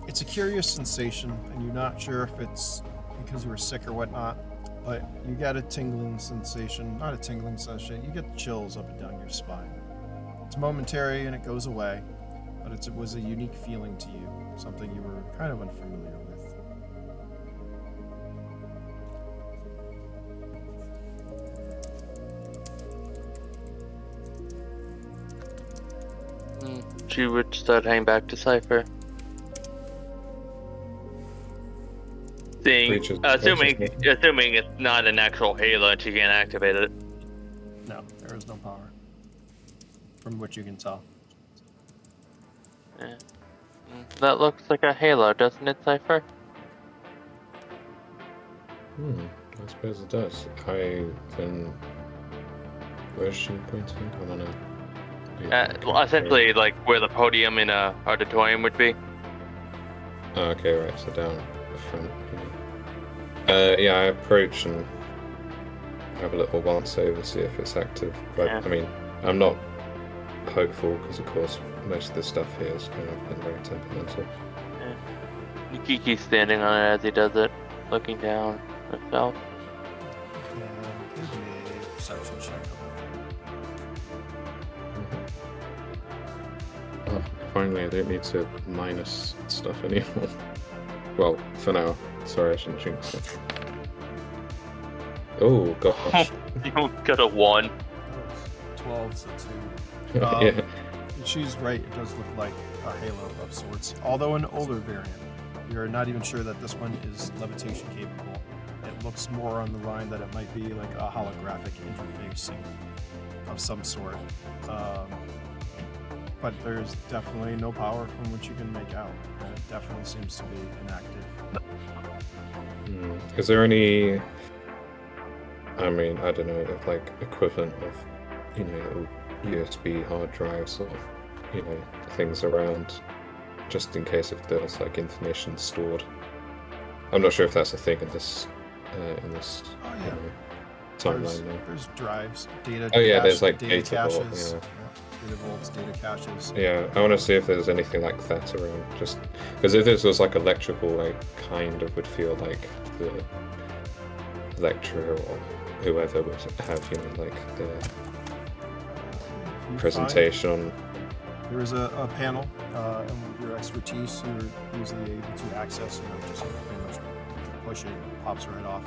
Speaker 2: It's a curious sensation, and you're not sure if it's because you were sick or whatnot, but you get a tingling sensation. Not a tingling sensation. You get chills up and down your spine. It's momentary and it goes away, but it was a unique feeling to you, something you were kind of unfamiliar with.
Speaker 1: She would start heading back to Cypher.
Speaker 5: Breaches-
Speaker 1: Assuming it's not an actual Halo and she can't activate it.
Speaker 2: No, there is no power. From what you can tell.
Speaker 1: Yeah. That looks like a Halo, doesn't it, Cypher?
Speaker 5: I suppose it does. Where's she pointing? I don't know.
Speaker 1: Well, essentially, like where the podium in a auditorium would be.
Speaker 5: Oh, okay, right, so down the front. Yeah, I approach and have a little once over, see if it's active. But,
Speaker 1: Yeah.
Speaker 5: I mean, I'm not hopeful because, of course, most of the stuff here has kind of been very temperamental.
Speaker 1: Kiki's standing on it as he does it, looking down himself.
Speaker 2: And give me a perception check.
Speaker 5: Oh, finally, I don't need to minus stuff anymore. Well, for now. Sorry, I shouldn't jinx it. Oh, gosh.
Speaker 1: You got a 1.
Speaker 2: 12 to 2.
Speaker 5: Yeah.
Speaker 2: She's right, it does look like a Halo of sorts. Although an older variant. You're not even sure that this one is levitation capable. It looks more on the line that it might be like a holographic interfacing of some sort. But there's definitely no power from which you can make out. And it definitely seems to be inactive.
Speaker 5: Is there any, I mean, I don't know, like equivalent of, little USB hard drives or, things around just in case if there's like information stored? I'm not sure if that's a thing in this timeline.
Speaker 2: There's drives, data.
Speaker 5: Oh yeah, there's
Speaker 2: cache,
Speaker 5: like data
Speaker 2: caches.
Speaker 5: vault,
Speaker 2: Data vaults, data caches.
Speaker 5: Yeah, I want to see if there's anything like that around. Just because if this was like electrical, I kind of would feel like the lecturer or whoever would have, like the presentation.
Speaker 2: There is a panel, and with your expertise, you're easily able to access. Just pretty much push it, it pops right off.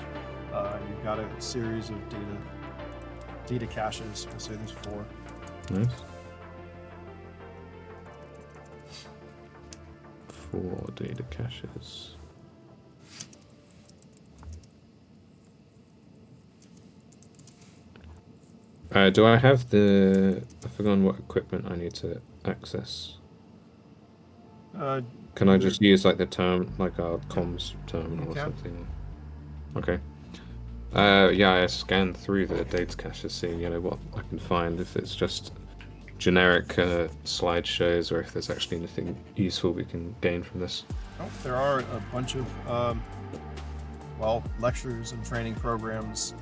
Speaker 2: And you've got a series of data caches. We'll say there's 4.
Speaker 5: Nice. 4 data caches. Do I have I've forgotten what equipment I need to access. Can I just use like the term, like our comms terminal or something? Okay. Yeah, I scanned through the data caches, seeing what I can find. If it's just generic slideshows, or if there's actually anything useful we can gain from this.
Speaker 2: Oh, there are a bunch of lectures and training programs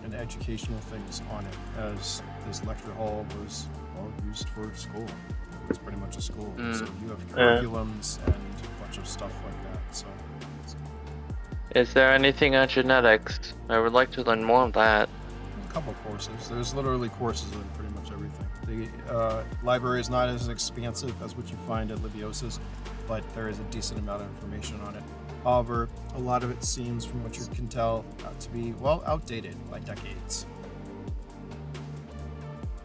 Speaker 2: and educational things on it, as this lecture hall was used for school. It's pretty much a school, so you have curriculums and a bunch of stuff like that. So,
Speaker 1: is there anything on genetics? I would like to learn more of that.
Speaker 2: A couple courses. There's literally courses in pretty much everything. The library is not as expansive as what you find at Livios's, but there is a decent amount of information on it. However, a lot of it seems, from what you can tell, to be, outdated by decades.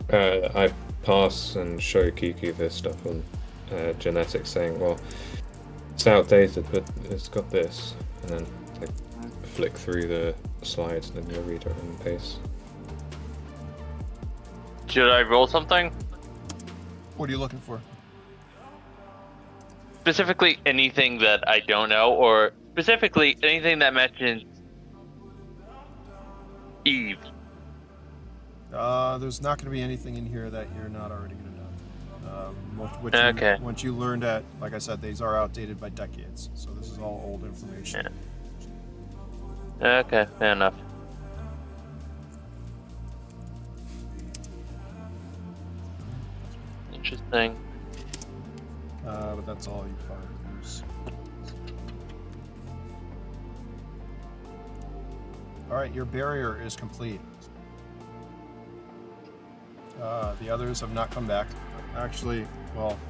Speaker 5: I pass and show Kiki this stuff on genetics, saying, well, it's outdated, but it's got this. And then flick through the slides, and then you'll read at your own pace.
Speaker 1: Should I roll something?
Speaker 2: What are you looking for?
Speaker 1: Specifically anything that I don't know, or specifically anything that mentions Eve.
Speaker 2: There's not going to be anything in here that you're not already going to know.
Speaker 1: Okay.
Speaker 2: Once you learned that, like I said, these are outdated by decades, so this is all old information.
Speaker 1: Yeah. Okay, fair enough. Interesting.
Speaker 2: But that's all you find. Alright, your barrier is complete. The others have not come back. Actually,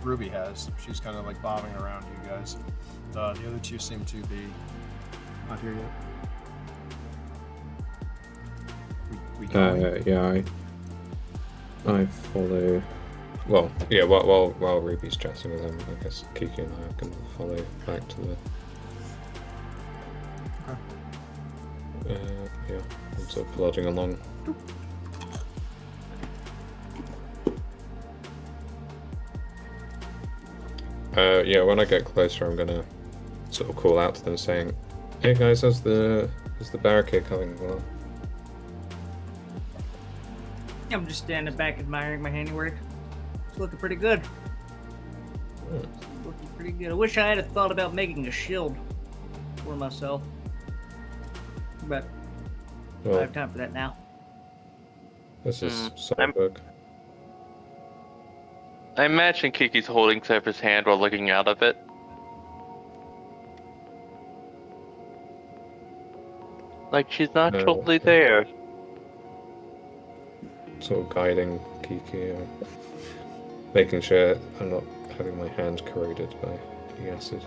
Speaker 2: Ruby has. She's kind of like bobbing around you guys. The other two seem to be not here yet.
Speaker 5: Yeah, I follow. Well, yeah. While Ruby's chatting with them, I guess Kiki and I can follow back to Yeah, I'm sort of plodding along. Yeah, when I get closer, I'm gonna sort of call out to them, saying, "Hey guys, how's the barricade coming along?"
Speaker 3: I'm just standing back admiring my handiwork. It's looking pretty good. Looking pretty good. I wish I had thought about making a shield for myself. But I don't
Speaker 5: Well,
Speaker 3: have time for that now.
Speaker 5: this is Cyborg.
Speaker 1: I imagine Kiki's holding Cypher's hand while looking out of it. Like she's not totally there.
Speaker 5: Sort of guiding Kiki, making sure I'm not having my hand corroded by the acid.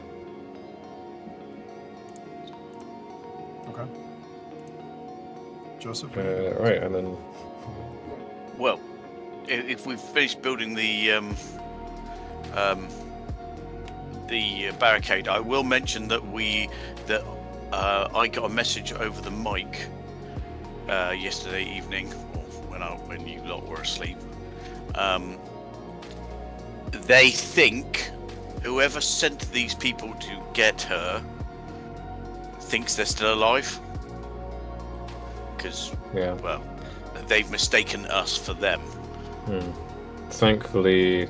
Speaker 2: Okay. Joseph?
Speaker 5: Right, and then
Speaker 4: Well, if we've finished building the barricade, I will mention that I got a message over the mic yesterday evening, or when you lot were asleep. They think whoever sent these people to get her thinks they're still alive. Because, well, they've mistaken us for them.
Speaker 5: Thankfully,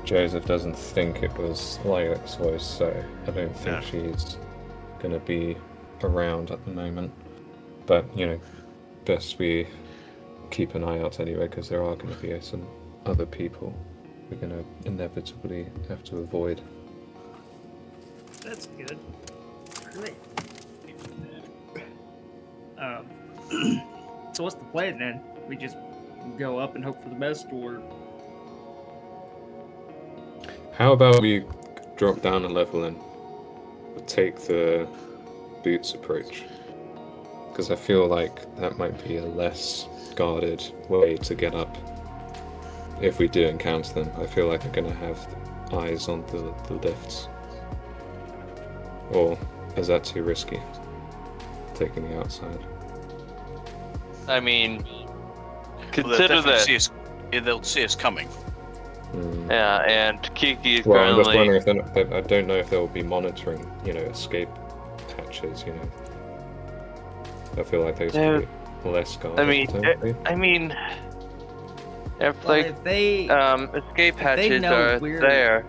Speaker 5: Joseph doesn't think it was Lilac's voice, so I don't think she's gonna be around at the moment. But, best we keep an eye out anyway, because there are going to be some other people we're going to inevitably have to avoid.
Speaker 3: That's good. Great. So what's the plan then? We just go up and hope for the best, or
Speaker 5: How about we drop down a level and take the boots approach? Because I feel like that might be a less guarded way to get up. If we do encounter them, I feel like they're going to have eyes on the lifts. Or is that too risky? Taking the outside.
Speaker 1: I mean,
Speaker 4: Well,
Speaker 1: consider that.
Speaker 4: They'll see us coming.
Speaker 1: Yeah, and Kiki is
Speaker 5: Well, I'm just
Speaker 1: currently.
Speaker 5: wondering if I don't know if they'll be monitoring, escape hatches. I feel like those could be less guarded.
Speaker 1: I mean, if
Speaker 3: well,
Speaker 1: like
Speaker 3: if they
Speaker 1: escape hatches
Speaker 3: know
Speaker 1: are
Speaker 3: we're
Speaker 1: there.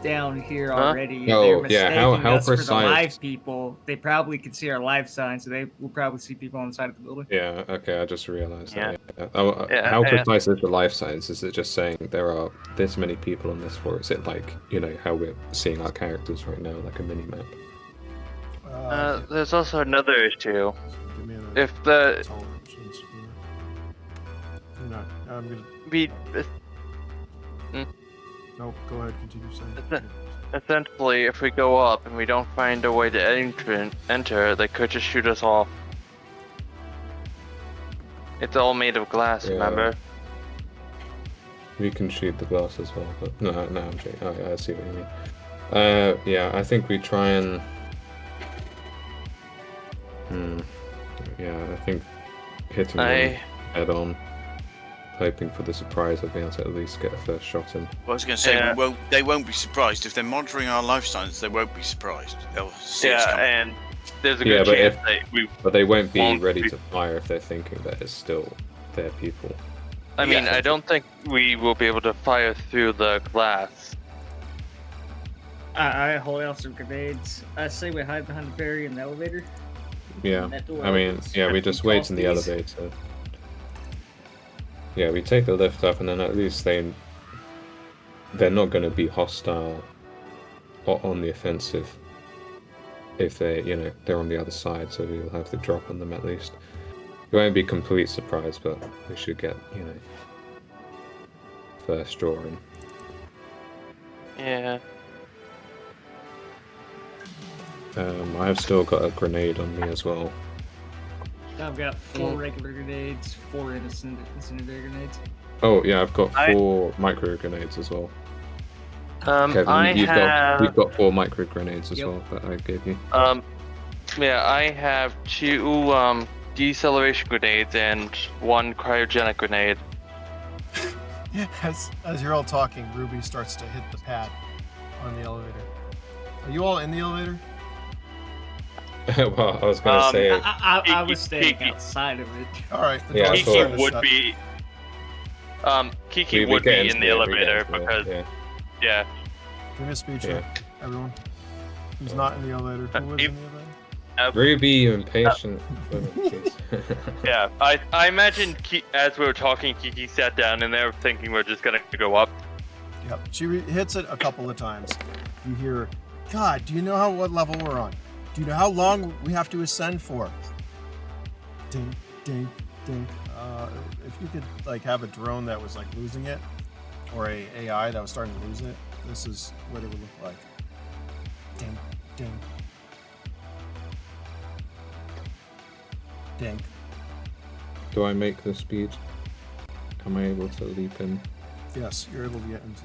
Speaker 3: down here already, if
Speaker 5: Oh,
Speaker 3: they're
Speaker 5: yeah,
Speaker 3: mistaking
Speaker 5: how
Speaker 3: us for the
Speaker 5: precise-
Speaker 3: live people, they probably could see our live sign, so they will probably see people on the side of the building.
Speaker 5: Yeah, okay, I just realized
Speaker 1: Yeah.
Speaker 5: that. Yeah.
Speaker 1: Yeah,
Speaker 5: How
Speaker 1: and-
Speaker 5: precise is the life science? Is it just saying there are this many people on this floor? Is it like, how we're seeing our characters right now, like a mini-map?
Speaker 1: There's also another issue.
Speaker 2: Give me an
Speaker 1: If the
Speaker 2: intelligence. No, I'm gonna.
Speaker 1: we
Speaker 2: No, go ahead. Continue saying.
Speaker 1: essentially, if we go up and we don't find a way to enter, they could just shoot us off. It's all made of glass,
Speaker 5: Yeah.
Speaker 1: remember?
Speaker 5: We can shoot the glass as well, but no, I'm joking. Oh, I see what you mean. Yeah, I think we try and. Yeah, I think hitting them head on, hoping for the surprise of being able to at least get a first shot in.
Speaker 4: Well, I was going to say,
Speaker 1: Yeah.
Speaker 4: they won't be surprised if they're monitoring our life signs. They won't be surprised. They'll see us
Speaker 1: Yeah,
Speaker 4: coming.
Speaker 1: and there's a
Speaker 5: Yeah,
Speaker 1: good
Speaker 5: but
Speaker 1: chance that we.
Speaker 5: But they won't be
Speaker 1: Won't
Speaker 5: ready
Speaker 1: be-
Speaker 5: to fire if they're thinking that it's still their people.
Speaker 1: I mean,
Speaker 4: Yeah.
Speaker 1: I don't think we will be able to fire through the glass.
Speaker 3: I hold out some grenades. I say we hide behind the barrier in the elevator.
Speaker 5: Yeah,
Speaker 3: That door
Speaker 5: I mean,
Speaker 3: opens.
Speaker 5: yeah, we just wait
Speaker 3: Toss
Speaker 5: in the
Speaker 3: these.
Speaker 5: elevator. Yeah, we take the lift up, and then at least they're not going to be hostile or on the offensive if they're on the other side, so we'll have the drop on them at least. It won't be complete surprise, but we should get, first draw in.
Speaker 1: Yeah.
Speaker 5: I've still got a grenade on me as well.
Speaker 3: I've got 4 regular grenades, 4 incendiary grenades.
Speaker 5: Oh yeah, I've got 4 micro grenades as well. Kevin,
Speaker 1: I have.
Speaker 5: you've got 4 micro grenades as
Speaker 3: Yep.
Speaker 5: well that I gave you.
Speaker 1: Yeah, I have 2 deceleration grenades and 1 cryogenic grenade.
Speaker 2: As you're all talking, Ruby starts to hit the pad on the elevator. Are you all in the elevator?
Speaker 5: Well, I was going to say,
Speaker 3: I was standing
Speaker 1: Kiki.
Speaker 3: outside of it.
Speaker 2: All right, the
Speaker 5: Yeah, I
Speaker 2: door's
Speaker 5: saw
Speaker 1: Kiki
Speaker 5: it.
Speaker 2: starting to
Speaker 1: would
Speaker 2: shut.
Speaker 1: be. Kiki
Speaker 5: we
Speaker 1: would
Speaker 5: get
Speaker 1: be
Speaker 5: into
Speaker 1: in the
Speaker 5: it, we get
Speaker 1: elevator
Speaker 5: into it,
Speaker 1: because
Speaker 5: yeah.
Speaker 1: yeah.
Speaker 2: Give me a speed
Speaker 5: Yeah.
Speaker 2: check, everyone. Who's not in the elevator? Who was in the elevator?
Speaker 5: Ruby, you impatient woman, jeez.
Speaker 1: Yeah, I imagine as we were talking, Kiki sat down and they're thinking we're just gonna go up.
Speaker 2: Yep. She hits it a couple of times. You hear, God, do you know what level we're on? Do you know how long we have to ascend for? Ding, ding, ding. If you could like have a drone that was like losing it, or a AI that was starting to lose it, this is what it would look like. Ding, ding, ding.
Speaker 5: Do I make the speed? Am I able to leap in?
Speaker 2: Yes, you're able to get into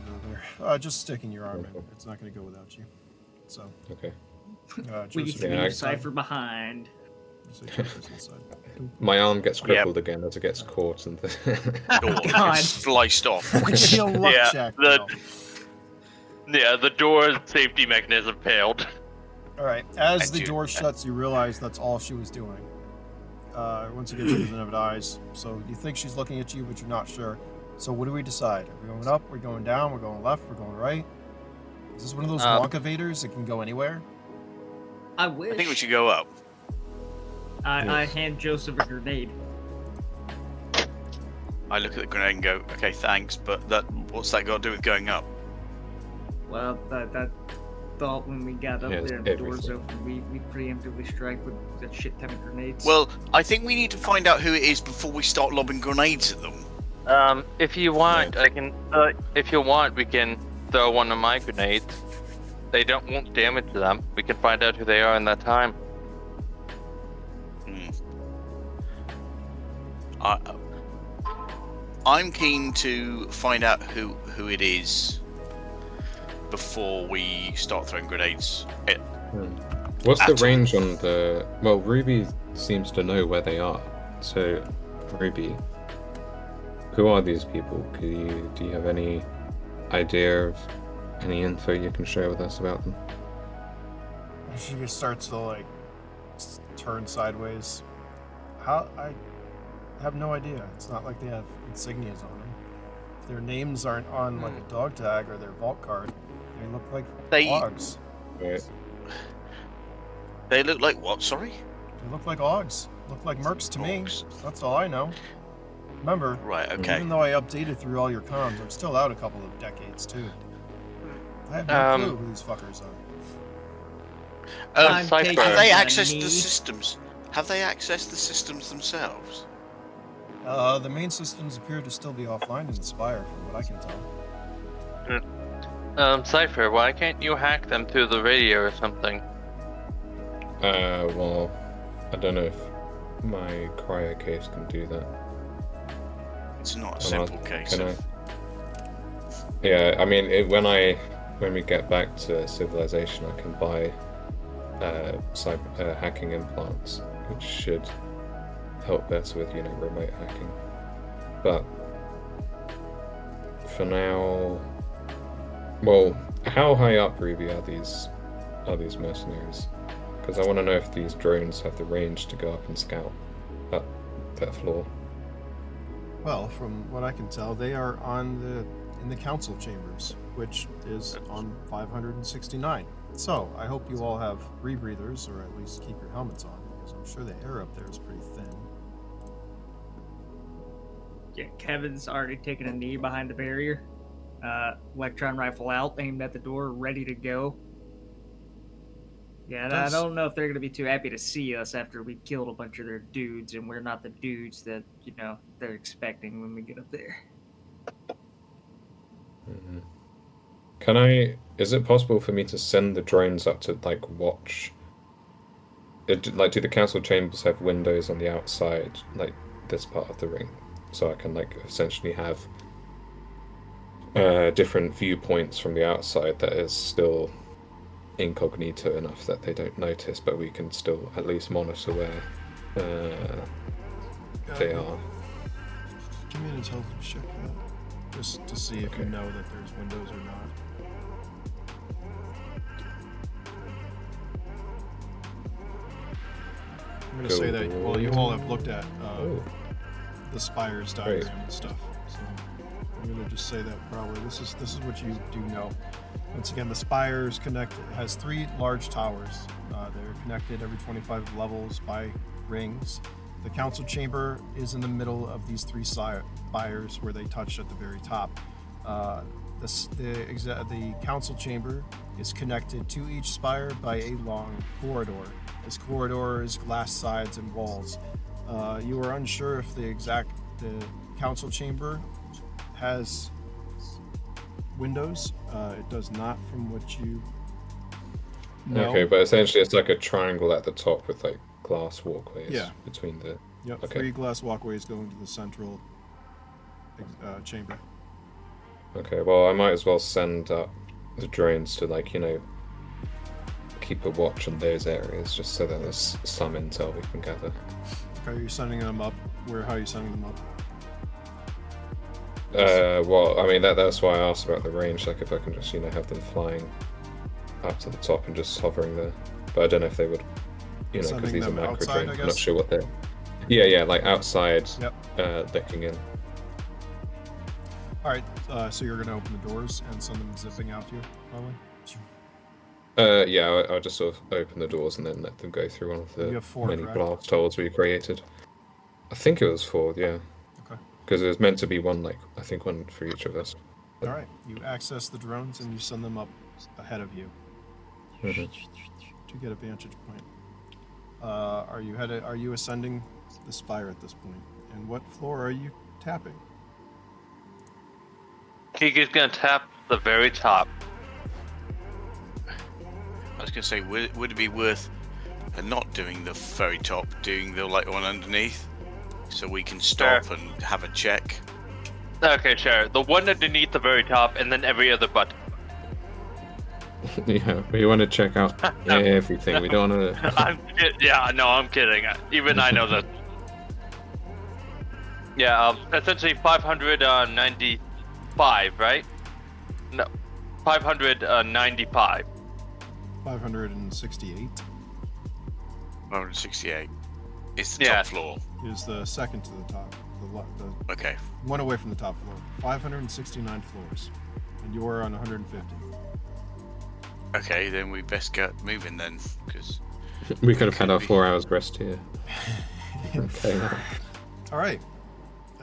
Speaker 2: there. Just sticking your arm in.
Speaker 5: Okay.
Speaker 2: It's not going to go without you. So,
Speaker 5: Okay.
Speaker 3: We
Speaker 2: Joseph,
Speaker 3: can
Speaker 5: Yeah, I-
Speaker 3: leave Cypher behind.
Speaker 2: So Joseph's inside.
Speaker 5: My arm gets crippled again as it gets caught and
Speaker 4: Door
Speaker 3: God.
Speaker 4: gets sliced off.
Speaker 2: Give me a luck
Speaker 1: Yeah,
Speaker 2: check.
Speaker 1: the-
Speaker 2: Bill.
Speaker 1: Yeah, the door safety mechanism failed.
Speaker 2: All right. As
Speaker 4: And
Speaker 2: the
Speaker 4: you-
Speaker 2: door shuts, you realize that's all she was doing. Once you get to the eyes, so you think she's looking at you, but you're not sure. So what do we decide? Are we going up? We're going down? We're going left? We're going right? Is this one of those Wonka-vaders that can go anywhere?
Speaker 3: I wish.
Speaker 4: I think we should go up.
Speaker 3: I hand Joseph a grenade.
Speaker 4: I look at the grenade and go, okay, thanks, but what's that got to do with going up?
Speaker 3: Well, that thought when we got up
Speaker 5: Yeah,
Speaker 3: there and the doors
Speaker 5: everything.
Speaker 3: open, we preemptively strike with that shit ton of grenades.
Speaker 4: Well, I think we need to find out who it is before we start lobbing grenades at them.
Speaker 1: If you want, I can. If you want, we can throw one of my grenades. They won't damage them. We can find out who they are in that time.
Speaker 4: I'm keen to find out who it is before we start throwing grenades.
Speaker 5: What's the
Speaker 4: At all.
Speaker 5: range on the... Well, Ruby seems to know where they are. So, Ruby, who are these people? Do you have any idea of any info you can share with us about them?
Speaker 2: She just starts to like turn sideways. How? I have no idea. It's not like they have insignias on them. Their names aren't on like a dog tag or their vault card. They look like Augs.
Speaker 5: Right.
Speaker 4: They look like what? Sorry.
Speaker 2: They look like Augs. Look like Mercs to me.
Speaker 4: Augs.
Speaker 2: That's all I know. Remember,
Speaker 4: Right. Okay.
Speaker 2: even though I updated through all your comms, I'm still out a couple of decades too. I have no clue who these fuckers are.
Speaker 3: I'm
Speaker 1: Cypher.
Speaker 3: taking
Speaker 4: Have they
Speaker 3: a
Speaker 4: accessed
Speaker 3: knee.
Speaker 4: the systems? Have they accessed the systems themselves?
Speaker 2: The main systems appear to still be offline in the Spire, from what I can tell.
Speaker 1: Cypher, why can't you hack them through the radio or something?
Speaker 5: Well, I don't know if my cryo case can do that.
Speaker 4: It's not a
Speaker 5: Can
Speaker 4: simple
Speaker 5: I-
Speaker 4: case.
Speaker 5: can I? Yeah, I mean, when we get back to civilization, I can buy hacking implants, which should help better with remote hacking. But for now, well, how high up, Ruby, are these mercenaries? Because I want to know if these drones have the range to go up and scout that floor.
Speaker 2: Well, from what I can tell, they are in the council chambers, which is on 569. So I hope you all have rebreathers, or at least keep your helmets on, because I'm sure the air up there is pretty thin.
Speaker 3: Yeah, Kevin's already taken a knee behind the barrier. Electron rifle out, aimed at the door, ready to go. Yeah, and I don't know if they're going to be too happy to see us after we killed a bunch of their dudes, and we're not the dudes that, they're expecting when we get up there.
Speaker 5: Mm-hmm. Is it possible for me to send the drones up to, watch? Do the council chambers have windows on the outside, this part of the ring? So I can, essentially have different viewpoints from the outside that is still incognito enough that they don't notice, but we can still at least monitor where they are.
Speaker 2: Give me an intelligence check for that. Just to see if you know that there's windows or not. I'm going to say that, well, you all have looked at the spires diagram and stuff, so I'm going to just say that probably this is what you do know. Once again, the spires has 3 large towers. They're connected every 25 levels by rings. The council chamber is in the middle of these 3 spires where they touch at the very top. The council chamber is connected to each spire by a long corridor. This corridor is glass sides and walls. You are unsure if the council chamber has windows. It does not, from what you know.
Speaker 5: Okay, but essentially it's like a triangle at the top with like glass walkways between the...
Speaker 2: Yep,
Speaker 5: okay.
Speaker 2: 3 glass walkways going to the central chamber.
Speaker 5: Okay, well, I might as well send up the drones to, like, keep a watch on those areas, just so that there's some intel we can gather.
Speaker 2: Okay, are you sending them up? How are you sending them up?
Speaker 5: Well, I mean, that's why I asked about the range, like, if I can just, have them flying up to the top and just hovering there. But I don't know if they would, because these are micro
Speaker 2: outside,
Speaker 5: drones. I'm not sure what they're... Yeah, like outside, looking in.
Speaker 2: Alright, so you're going to open the doors and send them zipping out to you, probably?
Speaker 5: Yeah, I'll just sort of open the doors and then let them go through one of the many blast holes we created. I think it was 4, yeah.
Speaker 2: Okay.
Speaker 5: Because it was meant to be one, I think one for each of us.
Speaker 2: Alright, you access the drones and you send them up ahead of you to get a vantage point. Are you ascending the spire at this point? And what floor are you tapping?
Speaker 1: Kiki's gonna tap the very top.
Speaker 4: I was gonna say, would it be worth not doing the very top, doing the one underneath, so we can stop and have a check?
Speaker 1: Okay, sure. The one underneath the very top, and then every other button.
Speaker 5: Yeah, we want to check out everything. We don't want to...
Speaker 1: I'm kidding. Even I know that. Yeah, essentially 595, right? No, 595.
Speaker 2: 568
Speaker 4: 568. It's the top floor.
Speaker 2: is the second to the top.
Speaker 4: Okay.
Speaker 2: One away from the top floor. 569 floors. And you're on 150.
Speaker 4: Okay, then we best get moving then, because...
Speaker 5: We could have had our 4 hours rest here. Okay.
Speaker 2: Alright.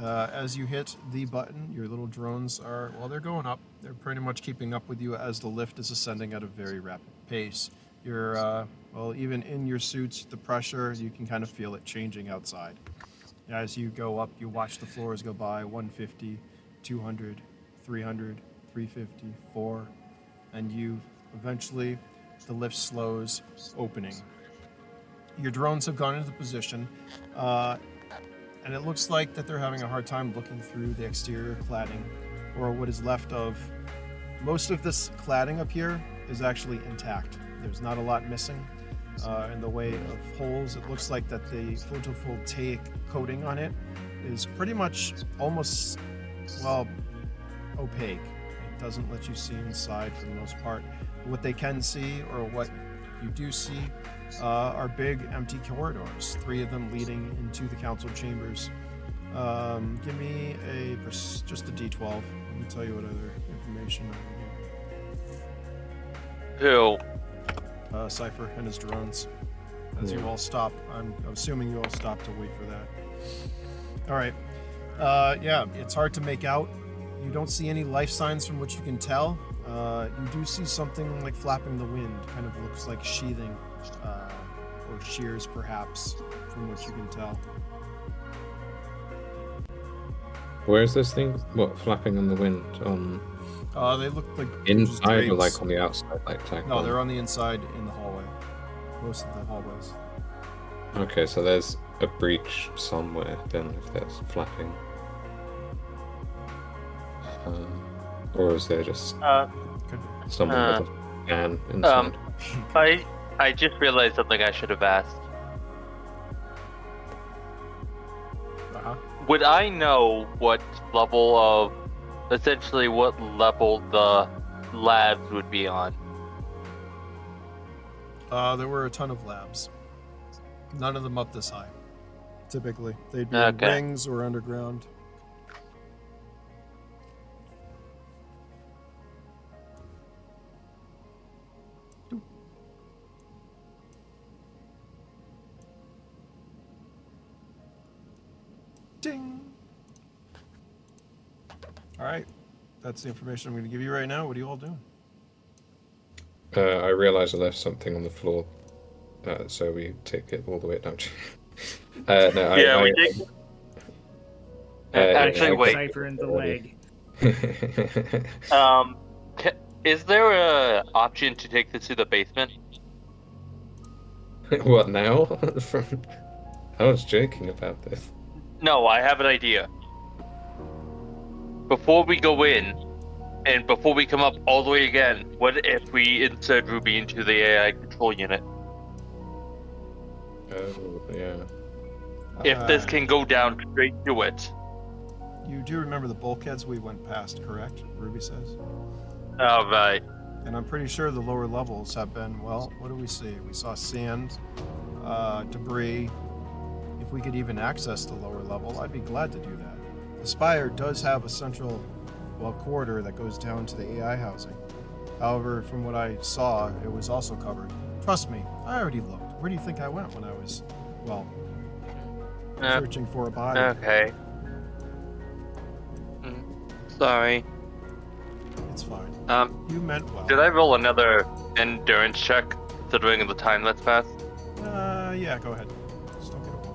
Speaker 2: As you hit the button, your little drones are, they're going up. They're pretty much keeping up with you as the lift is ascending at a very rapid pace. You're, even in your suits, the pressure, you can kind of feel it changing outside. As you go up, you watch the floors go by, 150, 200, 300, 350, 4, and you eventually, the lift slows, opening. Your drones have gone into position, and it looks like that they're having a hard time looking through the exterior cladding, or what is left of. Most of this cladding up here is actually intact. There's not a lot missing in the way of holes. It looks like that the photovoltaic coating on it is pretty much almost, opaque. It doesn't let you see inside for the most part. What they can see, or what you do see, are big empty corridors, 3 of them leading into the council chambers. Give me just a D12. Let me tell you what other information I
Speaker 1: Who?
Speaker 2: have. Cypher and his drones. As you all stop, I'm assuming you all stop to wait for that. Alright. It's hard to make out. You don't see any life signs from which you can tell. You do see something like flapping the wind, kind of looks like sheathing, or shears perhaps, from what you can tell.
Speaker 5: Where is this thing? What, flapping in the wind?
Speaker 2: They look like
Speaker 5: inside or like on the outside,
Speaker 2: No, they're on the inside in the hallway. Most of the hallways.
Speaker 5: Okay, so there's a breach somewhere then if there's flapping. Or is there just
Speaker 2: Could be.
Speaker 5: someone with a fan inside?
Speaker 1: I just realized something I should have asked.
Speaker 2: Uh-huh.
Speaker 1: Would I know what level the labs would be on?
Speaker 2: There were a ton of labs. None of them up this high. Typically, they'd be in
Speaker 1: Okay.
Speaker 2: wings or underground. Ding. All right, that's the information I'm going to give you right now. What are you all doing?
Speaker 5: I realize I left something on the floor, so we take it all the way down. No,
Speaker 1: Yeah, we did. Actually,
Speaker 5: yeah,
Speaker 1: wait.
Speaker 3: Cipher in the leg.
Speaker 1: Is there a option to take this to the basement?
Speaker 5: What now? I was joking about this.
Speaker 1: No, I have an idea. Before we go in, and before we come up all the way again, what if we insert Ruby into the AI control unit?
Speaker 5: Oh, yeah.
Speaker 1: If this can go down straight to it.
Speaker 2: You do remember the bulkheads we went past, correct? Ruby says.
Speaker 1: All right.
Speaker 2: And I'm pretty sure the lower levels have been, well, what do we see? We saw sand, debris. If we could even access the lower level, I'd be glad to do that. The Spire does have a central, well, corridor that goes down to the AI housing. However, from what I saw, it was also covered. Trust me, I already looked. Where do you think I went when I was, well, searching for a body?
Speaker 1: Okay. Sorry.
Speaker 2: It's fine.
Speaker 1: You
Speaker 2: meant well.
Speaker 1: Did I roll another endurance check, considering the time that's passed?
Speaker 2: Yeah, go ahead. Just don't get a one.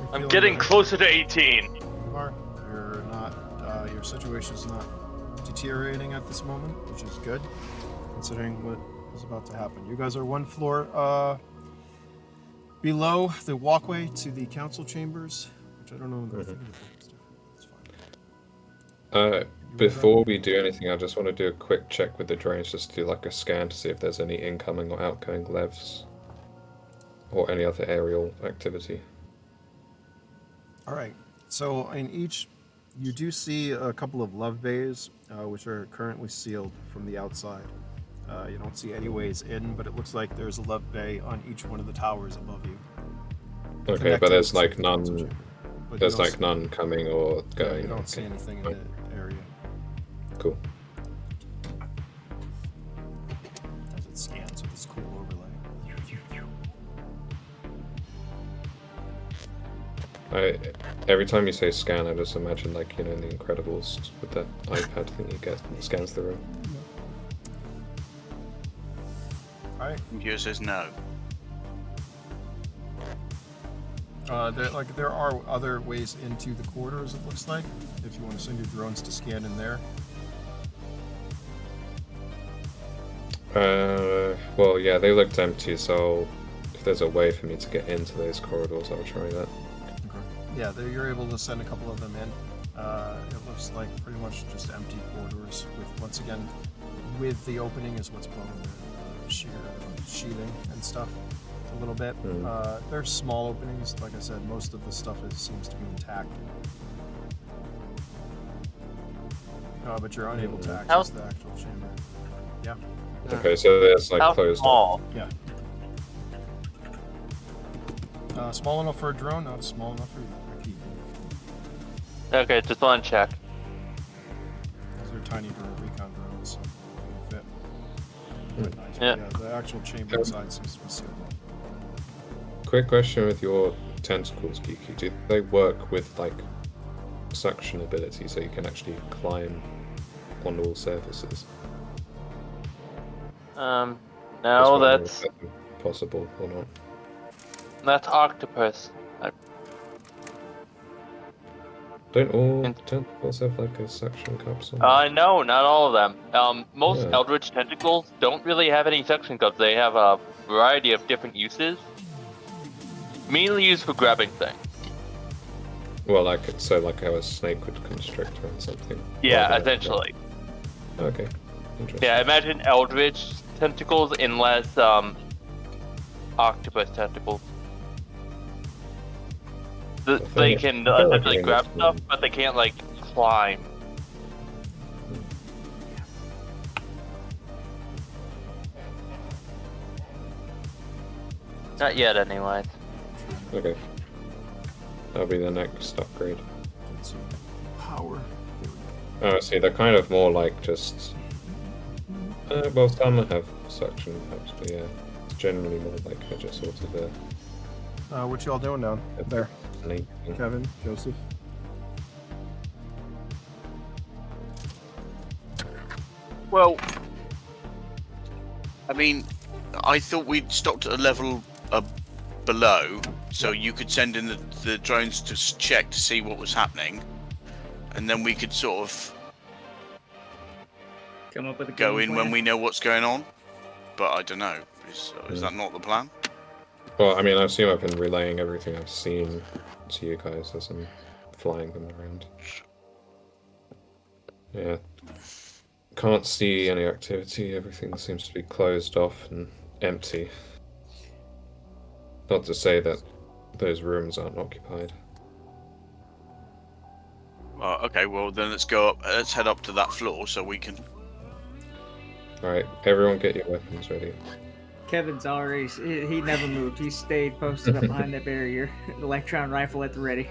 Speaker 2: You're
Speaker 1: I'm
Speaker 2: feeling
Speaker 1: getting
Speaker 2: better?
Speaker 1: closer to 18.
Speaker 2: You are. You're not. Your situation's not deteriorating at this moment, which is good, considering what is about to happen. You guys are one floor below the walkway to the council chambers, which I don't know. I think the book is different. That's fine.
Speaker 5: Before we do anything, I just want to do a quick check with the drones, just to do like a scan to see if there's any incoming or outgoing levs or any other aerial activity.
Speaker 2: All right. So in each, you do see a couple of love bays, which are currently sealed from the outside. You don't see any ways in, but it looks like there's a love bay on each one of the towers above you.
Speaker 5: Okay, but there's like
Speaker 2: connecting to the council
Speaker 5: none.
Speaker 2: chamber. But
Speaker 5: There's
Speaker 2: you don't
Speaker 5: like none coming or
Speaker 2: see,
Speaker 5: going.
Speaker 2: you don't see anything in the area
Speaker 5: Cool.
Speaker 2: as it scans with this cool overlay.
Speaker 5: Every time you say scan, I just imagine like, in the Incredibles with that iPad thing you get that scans the room.
Speaker 2: All right.
Speaker 4: Computer says no.
Speaker 2: There are other ways into the corridors, it looks like, if you want to send your drones to scan in there.
Speaker 5: Well, yeah, they looked empty, so if there's a way for me to get into those corridors, I'll try that.
Speaker 2: Yeah, you're able to send a couple of them in. It looks like pretty much just empty corridors with, once again, with the opening is what's below the sheer sheathing and stuff a little bit. They're small openings. Like I said, most of the stuff seems to be intact. But you're unable to access the actual chamber. Yeah.
Speaker 5: Okay, so there's like
Speaker 1: How
Speaker 5: closed
Speaker 1: small?
Speaker 2: Yeah. Small enough for a drone, not small enough for a Kiki.
Speaker 1: Okay, just want to check.
Speaker 2: Those are tiny recon drones, so they fit. Quite nice.
Speaker 1: Yeah.
Speaker 2: But the actual chamber inside seems to be sealed up.
Speaker 5: Quick question with your tentacles, Kiki. Do they work with like suction ability so you can actually climb on all surfaces?
Speaker 1: No,
Speaker 5: Just wondering
Speaker 1: that's
Speaker 5: if possible or not.
Speaker 1: octopus.
Speaker 5: Don't all tentacles have like a suction capsule?
Speaker 1: No, not all of them. Most
Speaker 5: Yeah.
Speaker 1: Eldritch tentacles don't really have any suction cups. They have a variety of different uses. Mainly used for grabbing things.
Speaker 5: Well, like how a snake would constrict around something.
Speaker 1: Yeah,
Speaker 5: Rather than-
Speaker 1: essentially.
Speaker 5: Okay. Interesting.
Speaker 1: Yeah, imagine eldritch tentacles in less octopus tentacles. They can
Speaker 5: I feel like
Speaker 1: essentially
Speaker 5: we
Speaker 1: grab
Speaker 5: need
Speaker 1: stuff,
Speaker 5: to-
Speaker 1: but they can't like climb. Not yet, anyways.
Speaker 5: Okay. That'll be the next upgrade.
Speaker 2: Get some power. There we go.
Speaker 5: Oh, see, they're kind of more like just. Well, some have suction hubs, but yeah, it's generally more like just sort of a
Speaker 2: What y'all doing down there?
Speaker 5: snake thing.
Speaker 2: Kevin, Joseph.
Speaker 4: Well, I mean, I thought we'd stopped at a level below, so you could send in the drones to check to see what was happening, and then we could sort of
Speaker 3: Come up with a
Speaker 4: go
Speaker 3: game
Speaker 4: in when
Speaker 3: plan.
Speaker 4: we know what's going on. But I don't know. Is that not the plan?
Speaker 5: Well, I mean, I assume I've been relaying everything I've seen to you guys as I'm flying them around. Yeah. Can't see any activity. Everything seems to be closed off and empty. Not to say that those rooms aren't occupied.
Speaker 4: Okay. Well, then let's go up. Let's head up to that floor so we can.
Speaker 5: Alright, everyone get your weapons ready.
Speaker 3: Kevin's already. He never moved. He stayed posted up behind that barrier. Electron rifle at the ready.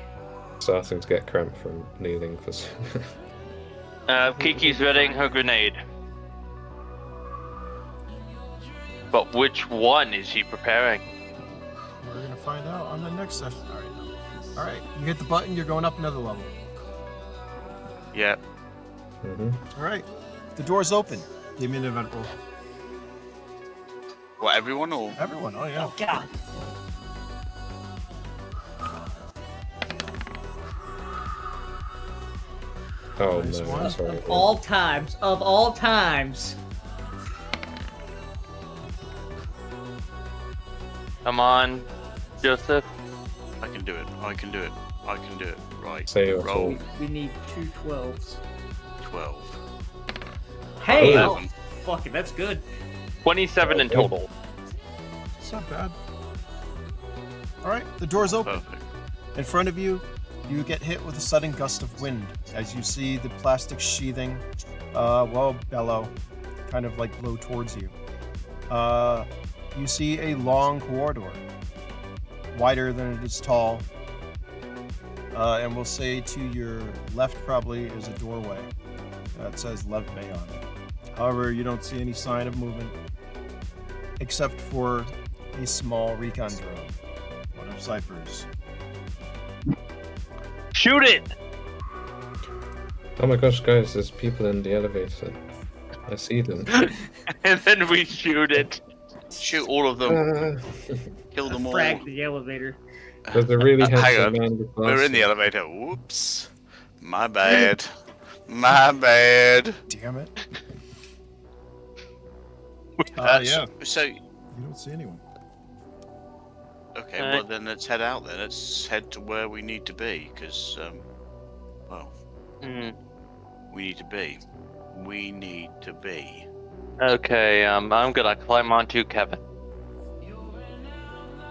Speaker 5: Starting to get cramped from kneeling for so
Speaker 1: Kiki's readying her grenade. But which one is she preparing?
Speaker 2: We're gonna find out on the next session. All right. You hit the button. You're going up another level.
Speaker 4: Yeah.
Speaker 2: All right. The door's open. Give me an event roll.
Speaker 4: What? Everyone or?
Speaker 2: Everyone. Oh yeah.
Speaker 3: Oh God.
Speaker 5: Oh
Speaker 2: Nice
Speaker 5: no,
Speaker 2: one.
Speaker 5: I'm sorry.
Speaker 3: Of all times.
Speaker 1: Come on, Joseph.
Speaker 4: I can do it. I can do it. I can do it. Right.
Speaker 5: Say your
Speaker 4: Roll
Speaker 3: We need 2 12s.
Speaker 4: 12.
Speaker 3: Hey,
Speaker 4: 11.
Speaker 3: fuck it, that's good.
Speaker 1: 27 in total.
Speaker 2: It's not bad. All right. The door's open.
Speaker 4: Perfect.
Speaker 2: In front of you, you get hit with a sudden gust of wind as you see the plastic sheathing, bellow, kind of like blow towards you. You see a long corridor, wider than it is tall, and we'll say to your left probably is a doorway that says Lev Bay on it. However, you don't see any sign of movement, except for a small recon drone, one of Cypher's.
Speaker 1: Shoot it!
Speaker 5: Oh my gosh, guys, there's people in the elevator. I see them.
Speaker 1: And then we shoot it.
Speaker 4: Shoot all of them.
Speaker 5: Ah.
Speaker 4: Kill them all.
Speaker 3: Frag the elevator.
Speaker 5: There's a really
Speaker 4: Hang
Speaker 5: handsome
Speaker 4: on.
Speaker 5: man with
Speaker 4: We're in the
Speaker 5: glasses.
Speaker 4: elevator. Whoops. My bad. My bad.
Speaker 2: Damn it.
Speaker 4: So, so,
Speaker 2: You don't see anyone.
Speaker 4: okay,
Speaker 1: Alright.
Speaker 4: well then let's head out then. Let's head to where we need to be, because, well,
Speaker 1: Mm.
Speaker 4: we need to be. We need to be.
Speaker 1: Okay, I'm gonna climb onto Kevin.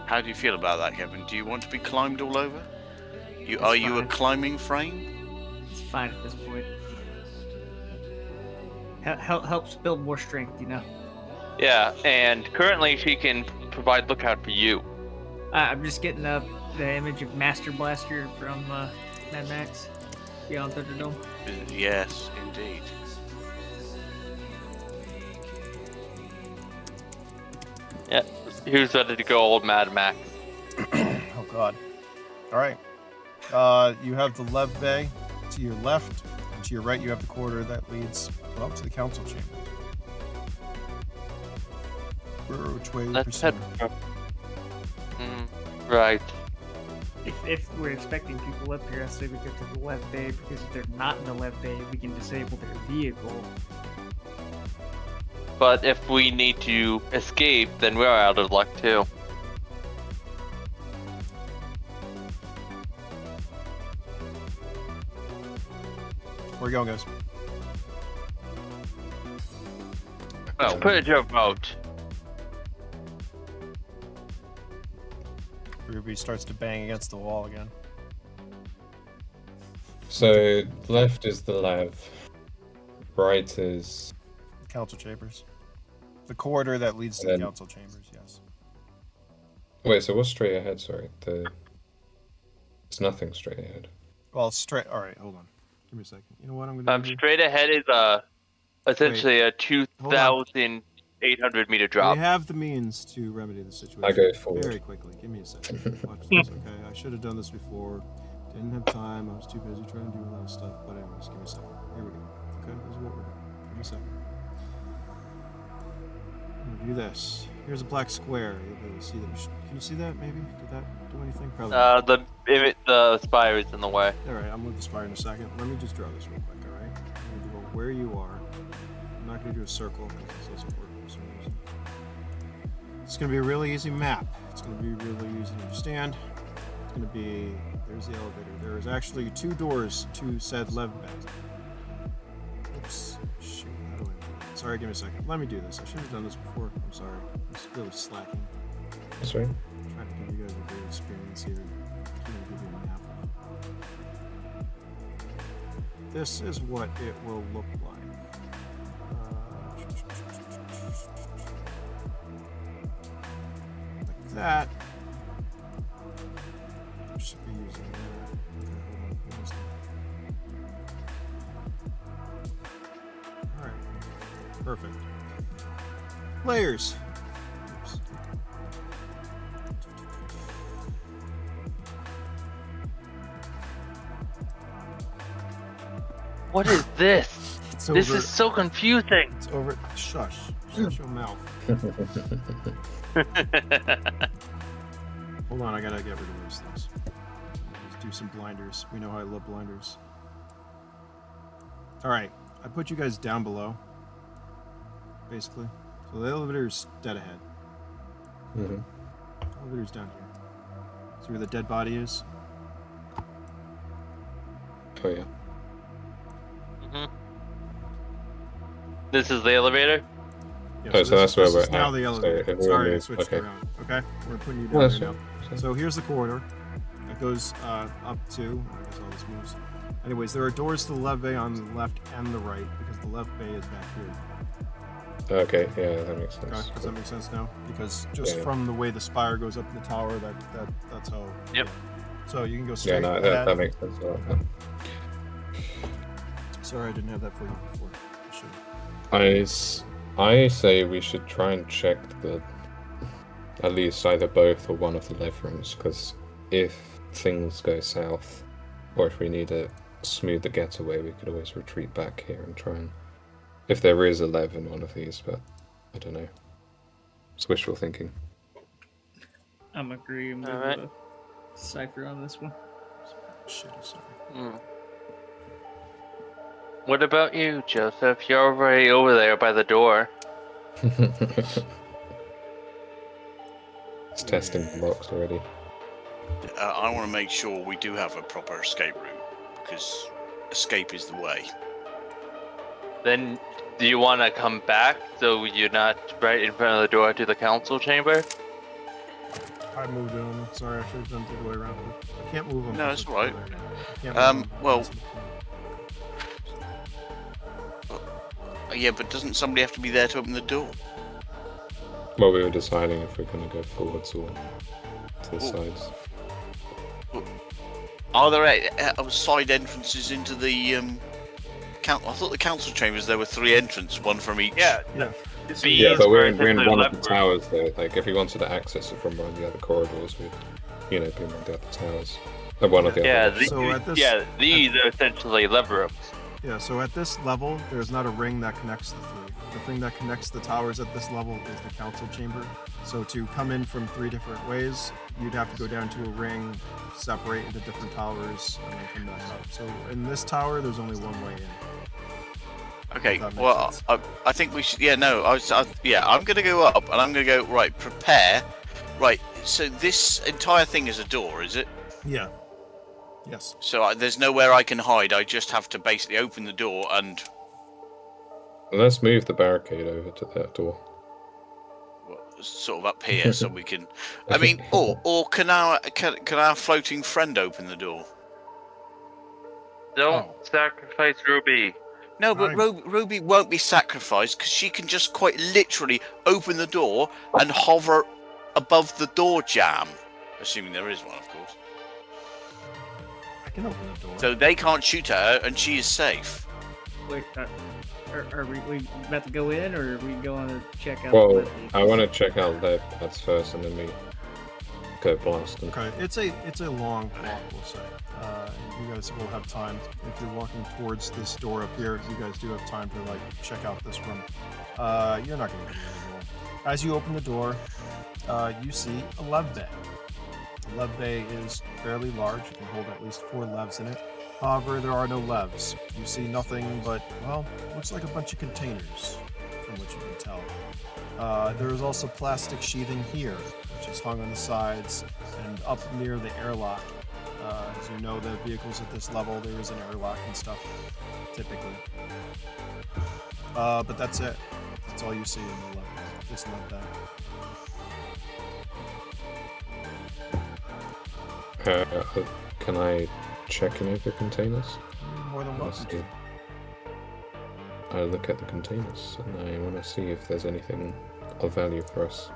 Speaker 4: How do you feel about that, Kevin? Do you want to be climbed all over?
Speaker 3: It's
Speaker 4: Are you a
Speaker 3: fine.
Speaker 4: climbing frame?
Speaker 3: It's fine at this point. Helps build more strength, you know.
Speaker 1: Yeah, and currently she can provide lookout for you.
Speaker 3: I'm just getting the image of Master Blaster from Mad Max Beyond Thunderdome.
Speaker 4: Yes, indeed.
Speaker 1: Yeah, who's ready to go old Mad Max?
Speaker 2: Oh god. Alright. You have the Lev Bay to your left, and to your right you have the corridor that leads, well, to the council chamber. Which way are you
Speaker 1: Let's head.
Speaker 2: pursuing?
Speaker 1: Right.
Speaker 3: If we're expecting people up here, I say we go to the left bay, because if they're not in the left bay, we can disable their vehicle.
Speaker 1: But if we need to escape, then we're out of luck too.
Speaker 2: Where are you going, guys?
Speaker 1: Let's put it to a vote.
Speaker 2: Ruby starts to bang against the wall again.
Speaker 5: So left is the lab. Right is
Speaker 2: Council chambers. The corridor that leads to the council chambers, yes.
Speaker 5: wait. So what's straight ahead? Sorry, it's nothing straight ahead.
Speaker 2: Well, straight. All right, hold on. Give me a second. You know what I'm gonna do?
Speaker 1: Straight ahead is essentially a 2,800 meter drop.
Speaker 2: We have the means to remedy the situation.
Speaker 5: I go forward.
Speaker 2: Very quickly. Give me a second. Watch this, okay? I should have done this before. Didn't have time. I was too busy trying to do a lot of stuff. But anyways, give me a second. Here we go. Okay, this is what we're doing. Give me a second. I'm gonna do this. Here's a black square. You'll be able to see that. Can you see that? Maybe. Did that do anything? Probably.
Speaker 1: The spire is in the way.
Speaker 2: All right, I'm with the spire in a second. Let me just draw this real quick. All right. I'm gonna go where you are. I'm not gonna do a circle because this doesn't work for some reason. It's gonna be a really easy map. It's gonna be really easy to understand. It's gonna be. There's the elevator. There is actually 2 doors to said lev bay. Oops. Shoot. How do I do that? Sorry, give me a second. Let me do this. I should have done this before. I'm sorry. It's really slacking.
Speaker 5: Sorry.
Speaker 2: I'm trying to give you guys a good experience here. I'm trying to give you a map. This is what it will look like. Like that. I should be using that. Okay, hold on. Almost there. Alright. Perfect. Layers. Oops.
Speaker 1: What is this?
Speaker 2: It's
Speaker 1: This
Speaker 2: over-
Speaker 1: is so confusing.
Speaker 2: It's over. Shush. Shut your mouth. Hold on, I gotta get rid of those things. Let's do some blinders. We know how I love blinders. Alright, I put you guys down below. Basically. So the elevator's dead ahead.
Speaker 5: Mm-hmm.
Speaker 2: Elevator's down here. See where the dead body is?
Speaker 5: Oh yeah.
Speaker 1: This is the elevator?
Speaker 2: Yeah,
Speaker 5: Oh, so that's where
Speaker 2: this
Speaker 5: we're
Speaker 2: is now
Speaker 5: at.
Speaker 2: the
Speaker 5: So
Speaker 2: elevator.
Speaker 5: if we
Speaker 2: Sorry, I
Speaker 5: move-
Speaker 2: switched
Speaker 5: okay.
Speaker 2: around. Okay? We're putting you
Speaker 5: No,
Speaker 2: down
Speaker 5: that's
Speaker 2: there now.
Speaker 5: fine.
Speaker 2: So here's the corridor that goes up to. I guess all this moves. Anyways, there are doors to the left bay on the left and the right because the left bay is back here.
Speaker 5: Okay, yeah, that makes sense.
Speaker 2: Okay, does that make sense now? Because just
Speaker 5: Yeah.
Speaker 2: from the way the spire goes up in the tower, that's how.
Speaker 1: Yep.
Speaker 2: Yeah. So you can go
Speaker 5: Yeah,
Speaker 2: straight.
Speaker 5: no,
Speaker 2: ahead.
Speaker 5: that makes sense.
Speaker 2: Sorry, I didn't have that for you before. I should.
Speaker 5: I say we should try and check at least either both or one of the lev rooms, because if things go south, or if we need to smooth the getaway, we could always retreat back here and try and. If there is a lev in one of these, but I don't know. It's wishful thinking.
Speaker 3: I'm agreeing with
Speaker 1: Alright.
Speaker 3: Cypher on this one.
Speaker 2: Shit, sorry.
Speaker 1: What about you, Joseph? You're already over there by the door.
Speaker 5: It's testing the locks already.
Speaker 4: I want to make sure we do have a proper escape route, because escape is the way.
Speaker 1: Then, do you want to come back so you're not right in front of the door to the council chamber?
Speaker 2: I moved them. Sorry, I should have done it the other way around. I can't move them.
Speaker 4: No, it's all right.
Speaker 2: Well.
Speaker 4: Yeah, but doesn't somebody have to be there to open the door?
Speaker 5: Well, we were deciding if we're going to go forwards or to the
Speaker 4: Ooh.
Speaker 5: sides.
Speaker 4: Are there side entrances into the I thought the council chambers there were 3 entrances, one from each.
Speaker 1: Yeah.
Speaker 2: Yeah.
Speaker 5: Yeah, but we're in
Speaker 1: essentially
Speaker 5: one of the
Speaker 1: left
Speaker 5: towers though. Like, if we wanted to access it from one of the other corridors, we'd, be in one of the other towers. One of the
Speaker 1: Yeah,
Speaker 5: other.
Speaker 2: So at this-
Speaker 1: these are essentially lever rooms.
Speaker 2: Yeah, so at this level, there's not a ring that connects the 3. The thing that connects the towers at this level is the council chamber. So to come in from 3 different ways, you'd have to go down to a ring, separate into different towers, and then come back up. So in this tower, there's only one way in.
Speaker 4: Okay,
Speaker 2: That makes
Speaker 4: well,
Speaker 2: sense.
Speaker 4: I think we should. Yeah, no, I'm going to go up and I'm going to go right. Prepare, right. So this entire thing is a door, is it?
Speaker 2: Yeah. Yes.
Speaker 4: So there's nowhere I can hide. I just have to basically open the door and
Speaker 5: Let's move the barricade over to that door.
Speaker 4: sort of up here so we can. I mean, or can our floating friend open the door?
Speaker 1: Don't
Speaker 2: Oh.
Speaker 1: sacrifice Ruby.
Speaker 4: No, but Ruby won't be sacrificed because she can just quite literally open the door and hover above the door jamb, assuming there is one, of course.
Speaker 2: I can open the door.
Speaker 4: So they can't shoot at her, and she is safe.
Speaker 3: Wait, are we about to go in, or are we going to check out?
Speaker 5: Well,
Speaker 3: the
Speaker 5: I want to check out their pads first, and then we go blast them.
Speaker 2: Okay, it's a long walk, we'll say. You guys will have time. If you're walking towards this door up here, you guys do have time to like check out this room. You're not going to get in the door. As you open the door, you see a lev bay. The lev bay is fairly large. It can hold at least 4 levs in it. However, there are no levs. You see nothing but, well, looks like a bunch of containers, from what you can tell. There is also plastic sheathing here, which is hung on the sides and up near the airlock. As you know, the vehicles at this level, there is an airlock and stuff, typically. But that's it. That's all you see in the level. Just like that.
Speaker 5: Can I check any of the containers?
Speaker 2: You're more than welcome to.
Speaker 5: I look at the containers and I want to see if there's anything of value for us.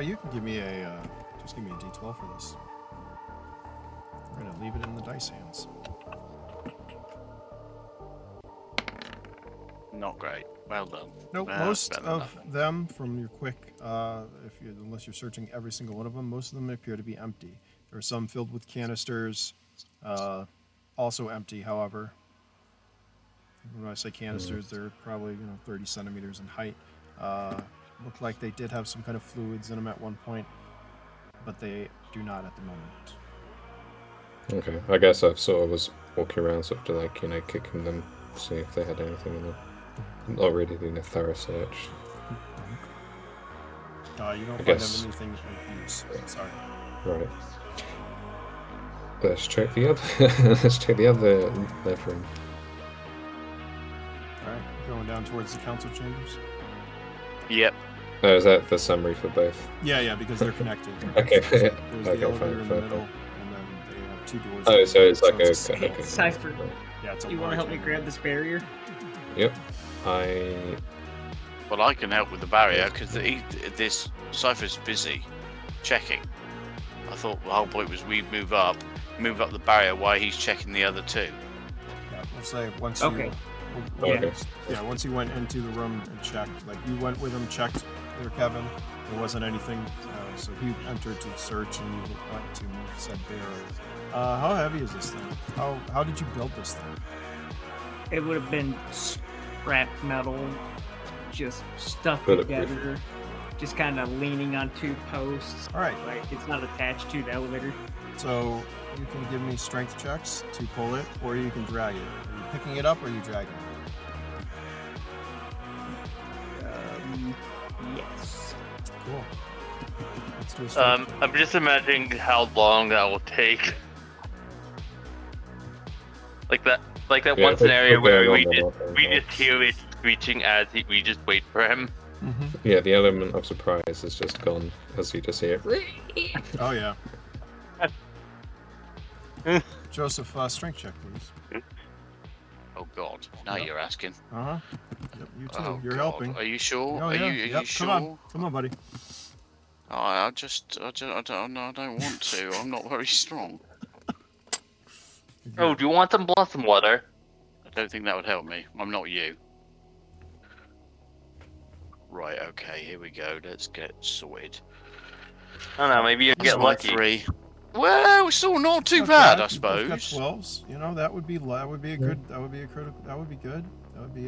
Speaker 2: You can give me just give me a D12 for this. We're gonna leave it in the dice hands.
Speaker 4: Not great. Well done.
Speaker 2: Nope, most of them, from your quick, unless you're searching every single one of them, most of them appear to be empty. There are some filled with canisters, also empty, however. When I say canisters, they're probably 30 centimeters in height. Look like they did have some kind of fluids in them at one point, but they do not at the moment.
Speaker 5: Okay, I guess I sort of was walking around sort of like, kicking them, see if they had anything in them. Not really doing a thorough search.
Speaker 2: You don't find anything of use. Sorry.
Speaker 5: Right. Let's check the other. Let's check the other left room.
Speaker 2: All right, going down towards the council chambers.
Speaker 4: Yep.
Speaker 5: Oh, is that the summary for both?
Speaker 2: Yeah, because they're connected.
Speaker 5: Okay.
Speaker 2: There's the
Speaker 5: Okay,
Speaker 2: elevator in the
Speaker 5: fine.
Speaker 2: middle, and then they have 2 doors.
Speaker 5: Oh, so it's like
Speaker 2: it's a
Speaker 5: okay.
Speaker 3: Cypher.
Speaker 2: Yeah, it's a
Speaker 3: You want to help me
Speaker 2: large
Speaker 3: grab this barrier?
Speaker 5: Yep.
Speaker 4: Well, I can help with the barrier because this Cypher's busy checking. I thought the whole point was we move up the barrier while he's checking the other 2.
Speaker 2: Yeah, we'll say once
Speaker 3: Okay.
Speaker 2: you.
Speaker 5: Okay.
Speaker 2: Yeah, once you went into the room and checked, like you went with him, checked there, Kevin. There wasn't anything, so he entered to search, and you went to said barrier. How heavy is this thing? How did you build this thing?
Speaker 3: It would have been scrap metal, just stuck
Speaker 5: Bulletproof.
Speaker 3: together, just kind of leaning on 2 posts.
Speaker 2: All right,
Speaker 3: Like it's not attached to the elevator.
Speaker 2: so you can give me strength checks to pull it, or you can drag it. Are you picking it up, or are you dragging it?
Speaker 3: Yes.
Speaker 2: Cool. Let's do a strength check.
Speaker 1: I'm just imagining how long that will take. Like that
Speaker 5: Yeah,
Speaker 1: one scenario
Speaker 5: we're
Speaker 1: where
Speaker 5: going
Speaker 1: we
Speaker 5: on
Speaker 1: just hear it screeching as we just wait for him.
Speaker 5: Yeah, the element of surprise is just gone as you just hear.
Speaker 2: Oh yeah. Joseph, strength check, please.
Speaker 4: Oh God! Now
Speaker 2: Yep.
Speaker 4: you're asking.
Speaker 2: Yep, you too.
Speaker 4: Oh,
Speaker 2: You're
Speaker 4: God.
Speaker 2: helping.
Speaker 4: Are you sure?
Speaker 2: Oh,
Speaker 4: Are
Speaker 2: yeah.
Speaker 4: you
Speaker 2: Yep,
Speaker 4: sure?
Speaker 2: Come on, buddy.
Speaker 4: I don't want to. I'm not very strong.
Speaker 1: Oh, do you want some blossom water?
Speaker 4: I don't think that would help me. I'm not you. Right. Okay. Here we go. Let's get sorted.
Speaker 1: I don't know. Maybe you get lucky.
Speaker 4: 3. Well, it's still not too bad, I suppose.
Speaker 2: Got 12s. That would be a good. That would be a critical. That would be good. That would be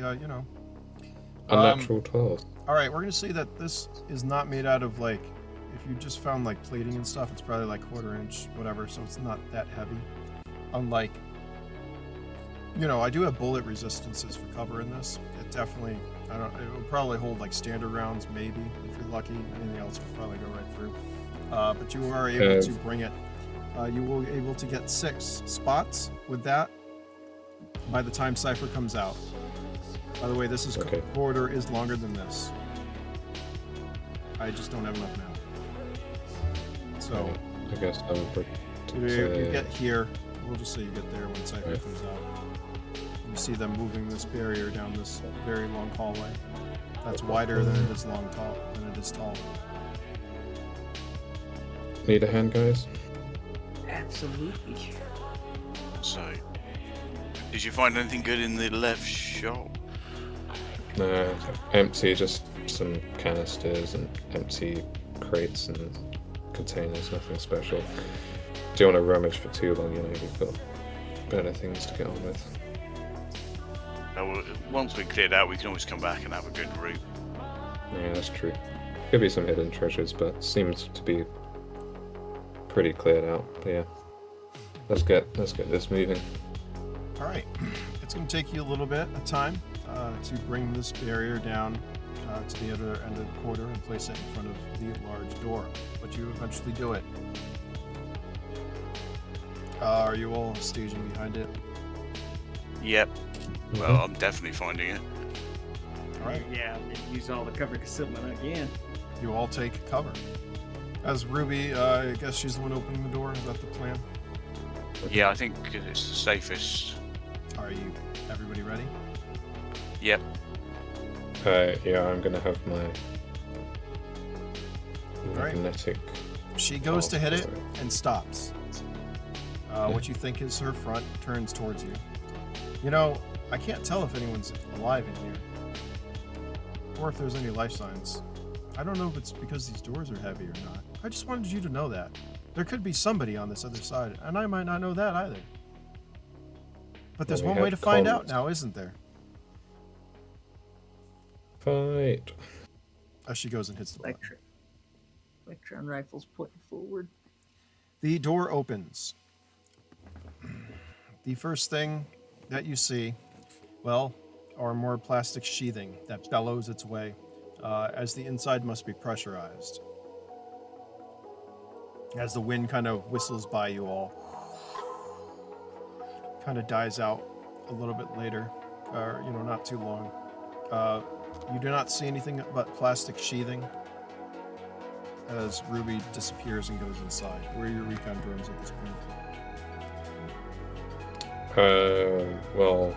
Speaker 5: Unnatural 12.
Speaker 2: All right, we're gonna say that this is not made out of like. If you just found like plating and stuff, it's probably like 1/4 inch, whatever. So it's not that heavy. Unlike. I do have bullet resistances for cover in this. It definitely. It will probably hold like standard rounds, maybe if you're lucky. Anything else will probably go right through. But you are able to bring it You will be able to get 6 spots with that by the time Cypher comes out. By the way, this is
Speaker 5: Okay.
Speaker 2: corridor is longer than this. I just don't have enough now. So
Speaker 5: I guess I'm pretty.
Speaker 2: you get here. We'll just say you get there when Cypher
Speaker 5: Right.
Speaker 2: comes out. You see them moving this barrier down this very long hallway. That's wider than it is tall.
Speaker 5: Need a hand, guys?
Speaker 3: Absolutely.
Speaker 4: So, did you find anything good in the left shop?
Speaker 5: No, empty, just some canisters and empty crates and containers, nothing special. Do you want to rummage for too long? You know, you've got better things to get on with.
Speaker 4: Once we cleared out, we can always come back and have a good route.
Speaker 5: Yeah, that's true. Could be some hidden treasures, but seems to be pretty cleared out. But yeah, let's get this moving.
Speaker 2: All right, it's going to take you a little bit of time to bring this barrier down to the other end of the corridor and place it in front of the large door, but you eventually do it. Are you all staging behind it?
Speaker 4: Yep. Well, I'm definitely finding it.
Speaker 2: All right,
Speaker 3: Yeah, they use all the cover concealment again.
Speaker 2: you all take cover. As Ruby, I guess she's the one opening the door. Is that the plan?
Speaker 4: Yeah, I think it's the safest.
Speaker 2: Are you everybody ready?
Speaker 4: Yep.
Speaker 5: Yeah, I'm gonna have my
Speaker 2: Alright.
Speaker 5: magnetic.
Speaker 2: She goes to hit it
Speaker 5: Sorry.
Speaker 2: and stops. What you think is her front turns towards you. You know, I can't tell if anyone's alive in here, or if there's any life signs. I don't know if it's because these doors are heavy or not. I just wanted you to know that. There could be somebody on this other side, and I might not know that either. But there's
Speaker 5: Well, we
Speaker 2: one way to
Speaker 5: have
Speaker 2: find out
Speaker 5: comms.
Speaker 2: now, isn't there?
Speaker 5: Fight.
Speaker 2: As she goes and hits the button.
Speaker 3: Electron rifles pointing forward.
Speaker 2: The door opens. The first thing that you see, well, are more plastic sheathing that bellows its way, as the inside must be pressurized. As the wind kind of whistles by you all, kind of dies out a little bit later, or not too long. You do not see anything but plastic sheathing as Ruby disappears and goes inside. Where are your recon drones at this point?
Speaker 5: Well,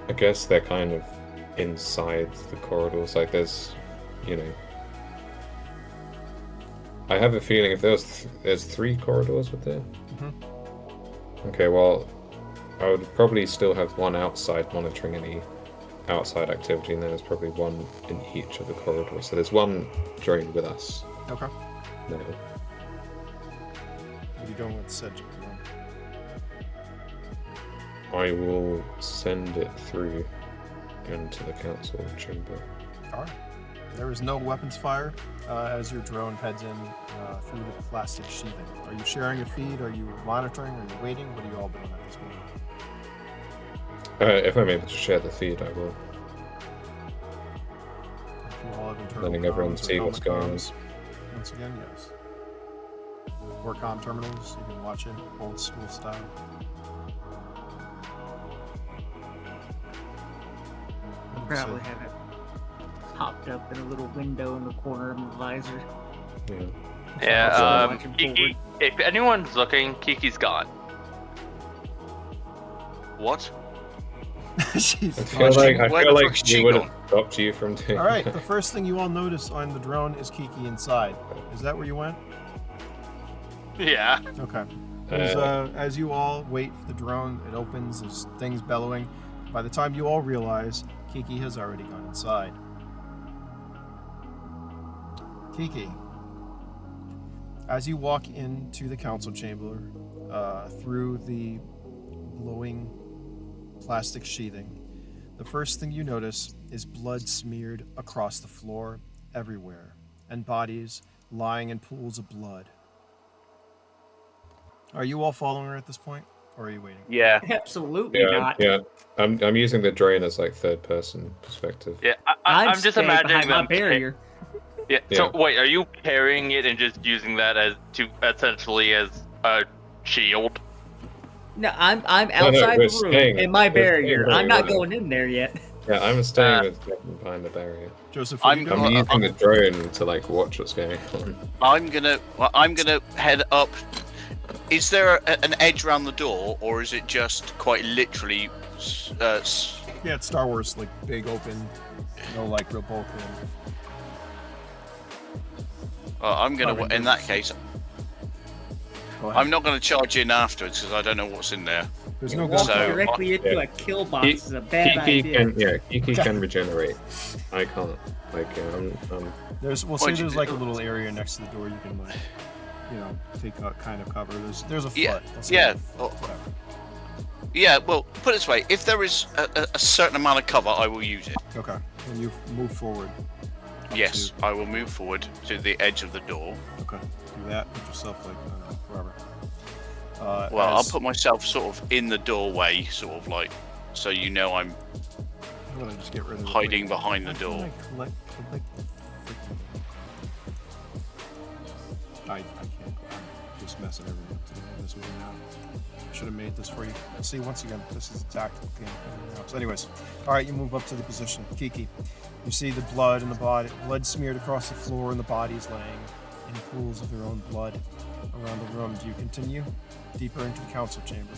Speaker 5: I guess they're kind of inside the corridors. Like there's, I have a feeling if there's 3 corridors with there. Okay, well, I would probably still have one outside monitoring any outside activity, and then there's probably one in each of the corridors. So there's one drone with us.
Speaker 2: Okay.
Speaker 5: No.
Speaker 2: What are you doing with said drone?
Speaker 5: I will send it through into the council chamber.
Speaker 2: All right. There is no weapons fire as your drone heads in through the plastic sheathing. Are you sharing a feed? Are you monitoring? Are you waiting? What are you all doing at this point?
Speaker 5: If I'm able to share the feed, I will.
Speaker 2: If you all have internal
Speaker 5: Letting everyone
Speaker 2: comms or
Speaker 5: see what's going on.
Speaker 2: comms, once again, yes. Or comm terminals, you can watch it old school style.
Speaker 3: Probably have it popped up in a little window in the corner of the visor.
Speaker 5: Yeah.
Speaker 1: Yeah,
Speaker 3: watching
Speaker 1: Kiki, if anyone's looking, Kiki's gone.
Speaker 4: What?
Speaker 2: She's
Speaker 5: I feel
Speaker 4: Where
Speaker 5: like
Speaker 4: the fuck's she
Speaker 5: we would have
Speaker 4: gone?
Speaker 5: stopped you from doing
Speaker 2: all right,
Speaker 5: that.
Speaker 2: the first thing you all notice on the drone is Kiki inside. Is that where you went?
Speaker 1: Yeah.
Speaker 2: Okay. As you all wait for the drone, it opens, there's things bellowing. By the time you all realize, Kiki has already gone inside. Kiki, as you walk into the council chamber, through the blowing plastic sheathing, the first thing you notice is blood smeared across the floor everywhere, and bodies lying in pools of blood. Are you all following her at this point, or are you waiting?
Speaker 1: Yeah.
Speaker 3: Absolutely
Speaker 5: Yeah,
Speaker 3: not.
Speaker 5: yeah. I'm using the drone as like third person perspective.
Speaker 1: Yeah.
Speaker 3: I'm
Speaker 1: I'm just
Speaker 3: staying
Speaker 1: imagining
Speaker 3: behind my
Speaker 1: them.
Speaker 3: barrier.
Speaker 1: Yeah.
Speaker 5: Yeah.
Speaker 1: So wait, are you carrying it and just using that as essentially as a shield?
Speaker 3: No, I'm
Speaker 5: No,
Speaker 3: outside
Speaker 5: we're
Speaker 3: the room
Speaker 5: staying-
Speaker 3: in my
Speaker 5: we're staying
Speaker 3: barrier.
Speaker 5: where
Speaker 3: I'm
Speaker 5: we
Speaker 3: not
Speaker 5: are.
Speaker 3: going in there yet.
Speaker 5: Yeah, I'm staying with Kevin behind the barrier.
Speaker 2: Joseph, what are you
Speaker 4: I'm-
Speaker 2: doing?
Speaker 5: I'm using the drone to like watch what's going on.
Speaker 4: I'm gonna head up. Is there an edge around the door, or is it just quite literally?
Speaker 2: Yeah, it's Star Wars, like big open, no like real bulk in.
Speaker 4: I'm gonna.
Speaker 2: Probably
Speaker 4: In that
Speaker 2: does.
Speaker 4: case,
Speaker 2: Go ahead.
Speaker 4: I'm not gonna charge in afterwards because I don't know what's in there.
Speaker 2: There's no
Speaker 3: Walking
Speaker 2: gunfire.
Speaker 4: So-
Speaker 3: directly into
Speaker 5: Yeah.
Speaker 3: a kill box is a bad
Speaker 5: Kiki
Speaker 3: idea.
Speaker 5: Kiki can regenerate. I can't. Like, I'm
Speaker 2: We'll say
Speaker 4: What'd you
Speaker 2: there's
Speaker 4: do?
Speaker 2: like a little area next to the door you can like, take kind of cover. There's a foot.
Speaker 4: Yeah,
Speaker 2: Let's say
Speaker 4: yeah.
Speaker 2: a foot, whatever.
Speaker 4: Yeah, well, put it this way: if there is a certain amount of cover, I will use it.
Speaker 2: Okay, and you move forward. up
Speaker 4: Yes,
Speaker 2: to-
Speaker 4: I will move forward to the edge of the door.
Speaker 2: Okay, do that. Put yourself like I don't know, wherever.
Speaker 4: Well, I'll
Speaker 2: as-
Speaker 4: put myself sort of in the doorway, sort of like, so you know I'm
Speaker 2: I'm gonna just get rid of the
Speaker 4: hiding
Speaker 2: thing.
Speaker 4: behind the
Speaker 2: Why can't
Speaker 4: door.
Speaker 2: I collect the freaking- I can't. I'm just messing everything up today. This way now. Should have made this for you. See, once again, this is a tactical game. So, anyways, all right, you move up to the position. Kiki, you see the blood in the body, blood smeared across the floor, and the bodies laying in pools of their own blood around the room. Do you continue deeper into the council chamber?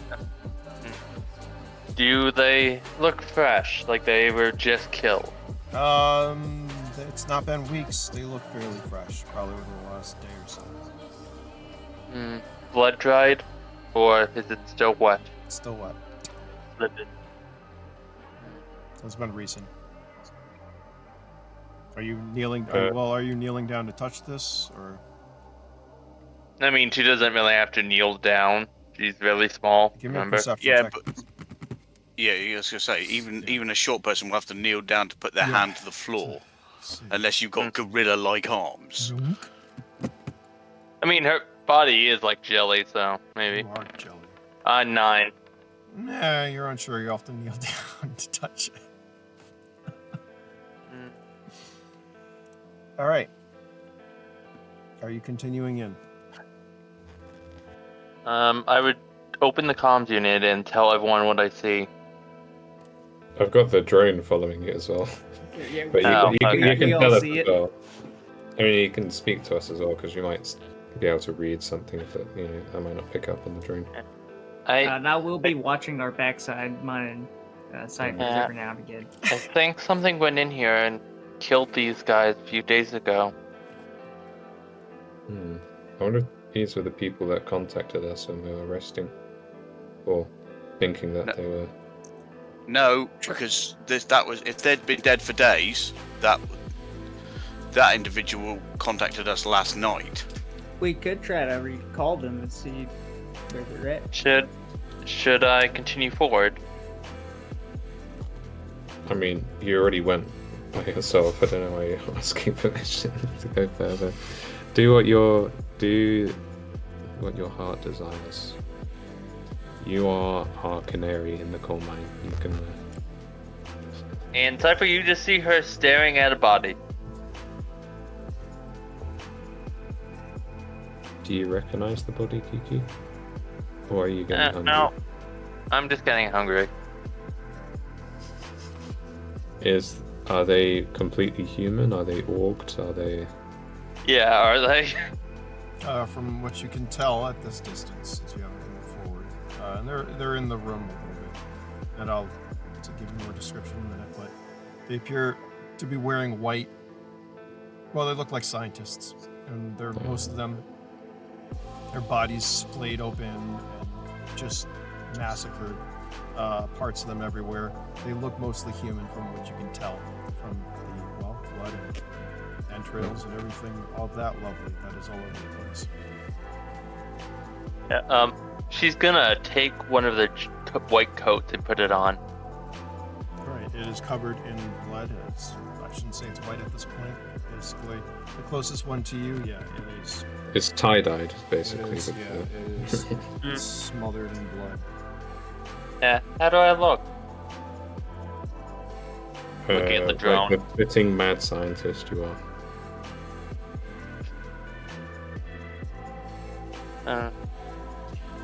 Speaker 1: Do they look fresh, like they were just killed?
Speaker 2: It's not been weeks. They look fairly fresh, probably within the last day or so.
Speaker 1: Blood dried, or is it still wet?
Speaker 2: It's still wet.
Speaker 1: Livid.
Speaker 2: It's been recent. Are you kneeling?
Speaker 5: Uh,
Speaker 2: Are you kneeling down to touch this, or?
Speaker 1: I mean, she doesn't really have to kneel down. She's really small.
Speaker 2: Give me a
Speaker 1: remember?
Speaker 2: perception
Speaker 4: Yeah,
Speaker 2: check.
Speaker 4: Yeah, I was gonna say, even a short person will have to kneel down to put their
Speaker 2: Yeah.
Speaker 4: hand to the floor,
Speaker 2: See.
Speaker 4: unless you've got gorilla-like arms.
Speaker 1: I mean, her body is like jelly, so maybe.
Speaker 2: You are jelly.
Speaker 1: 9.
Speaker 2: Nah, you're unsure. You have to kneel down to touch it. All right. Are you continuing in?
Speaker 1: I would open the comms unit and tell everyone what I see.
Speaker 5: I've got the drone following it as well.
Speaker 3: Yeah,
Speaker 5: But you,
Speaker 1: Oh,
Speaker 5: you,
Speaker 1: okay.
Speaker 5: you
Speaker 3: We
Speaker 5: can
Speaker 3: all
Speaker 5: tell us
Speaker 3: see
Speaker 5: as
Speaker 3: it.
Speaker 5: well. I mean, you can speak to us as well because you might be able to read something that I might not pick up on the drone.
Speaker 1: I
Speaker 3: Now we'll be watching our backside, mine and ciphers
Speaker 1: Yeah.
Speaker 3: every now and again.
Speaker 1: I think something went in here and killed these guys a few days ago.
Speaker 5: I wonder if these were the people that contacted us when we were resting, or thinking that
Speaker 4: No.
Speaker 5: they were.
Speaker 4: No, because that was if they'd been dead for days, that individual contacted us last night.
Speaker 3: We could try to recall them and see where they're at.
Speaker 1: Should I continue forward?
Speaker 5: I mean, you already went by yourself. I don't know why you're asking permission to go further. Do what your heart desires. You are our canary in the coal mine. You can.
Speaker 1: And Cypher, you just see her staring at a body.
Speaker 5: Do you recognize the body, Kiki? Or are you getting hungry?
Speaker 1: No, I'm just getting hungry.
Speaker 5: Are they completely human? Are they orged? Are they?
Speaker 1: Yeah, are they?
Speaker 2: From what you can tell at this distance, since you haven't moved forward, and they're in the room a little bit, and I'll to give you more description in a minute. But they appear to be wearing white. Well, they look like scientists, and they're most of them. Their bodies splayed open and just massacred. Parts of them everywhere. They look mostly human from what you can tell from the blood and entrails and everything. All of that lovely. That is all over the place.
Speaker 1: Yeah, she's gonna take one of the white coats and put it on.
Speaker 2: Right, it is covered in blood. I shouldn't say it's white at this point. Basically, the closest one to you, yeah, it is.
Speaker 5: It's tie-dyed,
Speaker 2: It
Speaker 5: basically.
Speaker 2: is,
Speaker 5: with
Speaker 2: yeah, it is smothered in blood.
Speaker 1: Yeah, how do I look? Looking at the drone.
Speaker 5: Like the fitting mad scientist you are.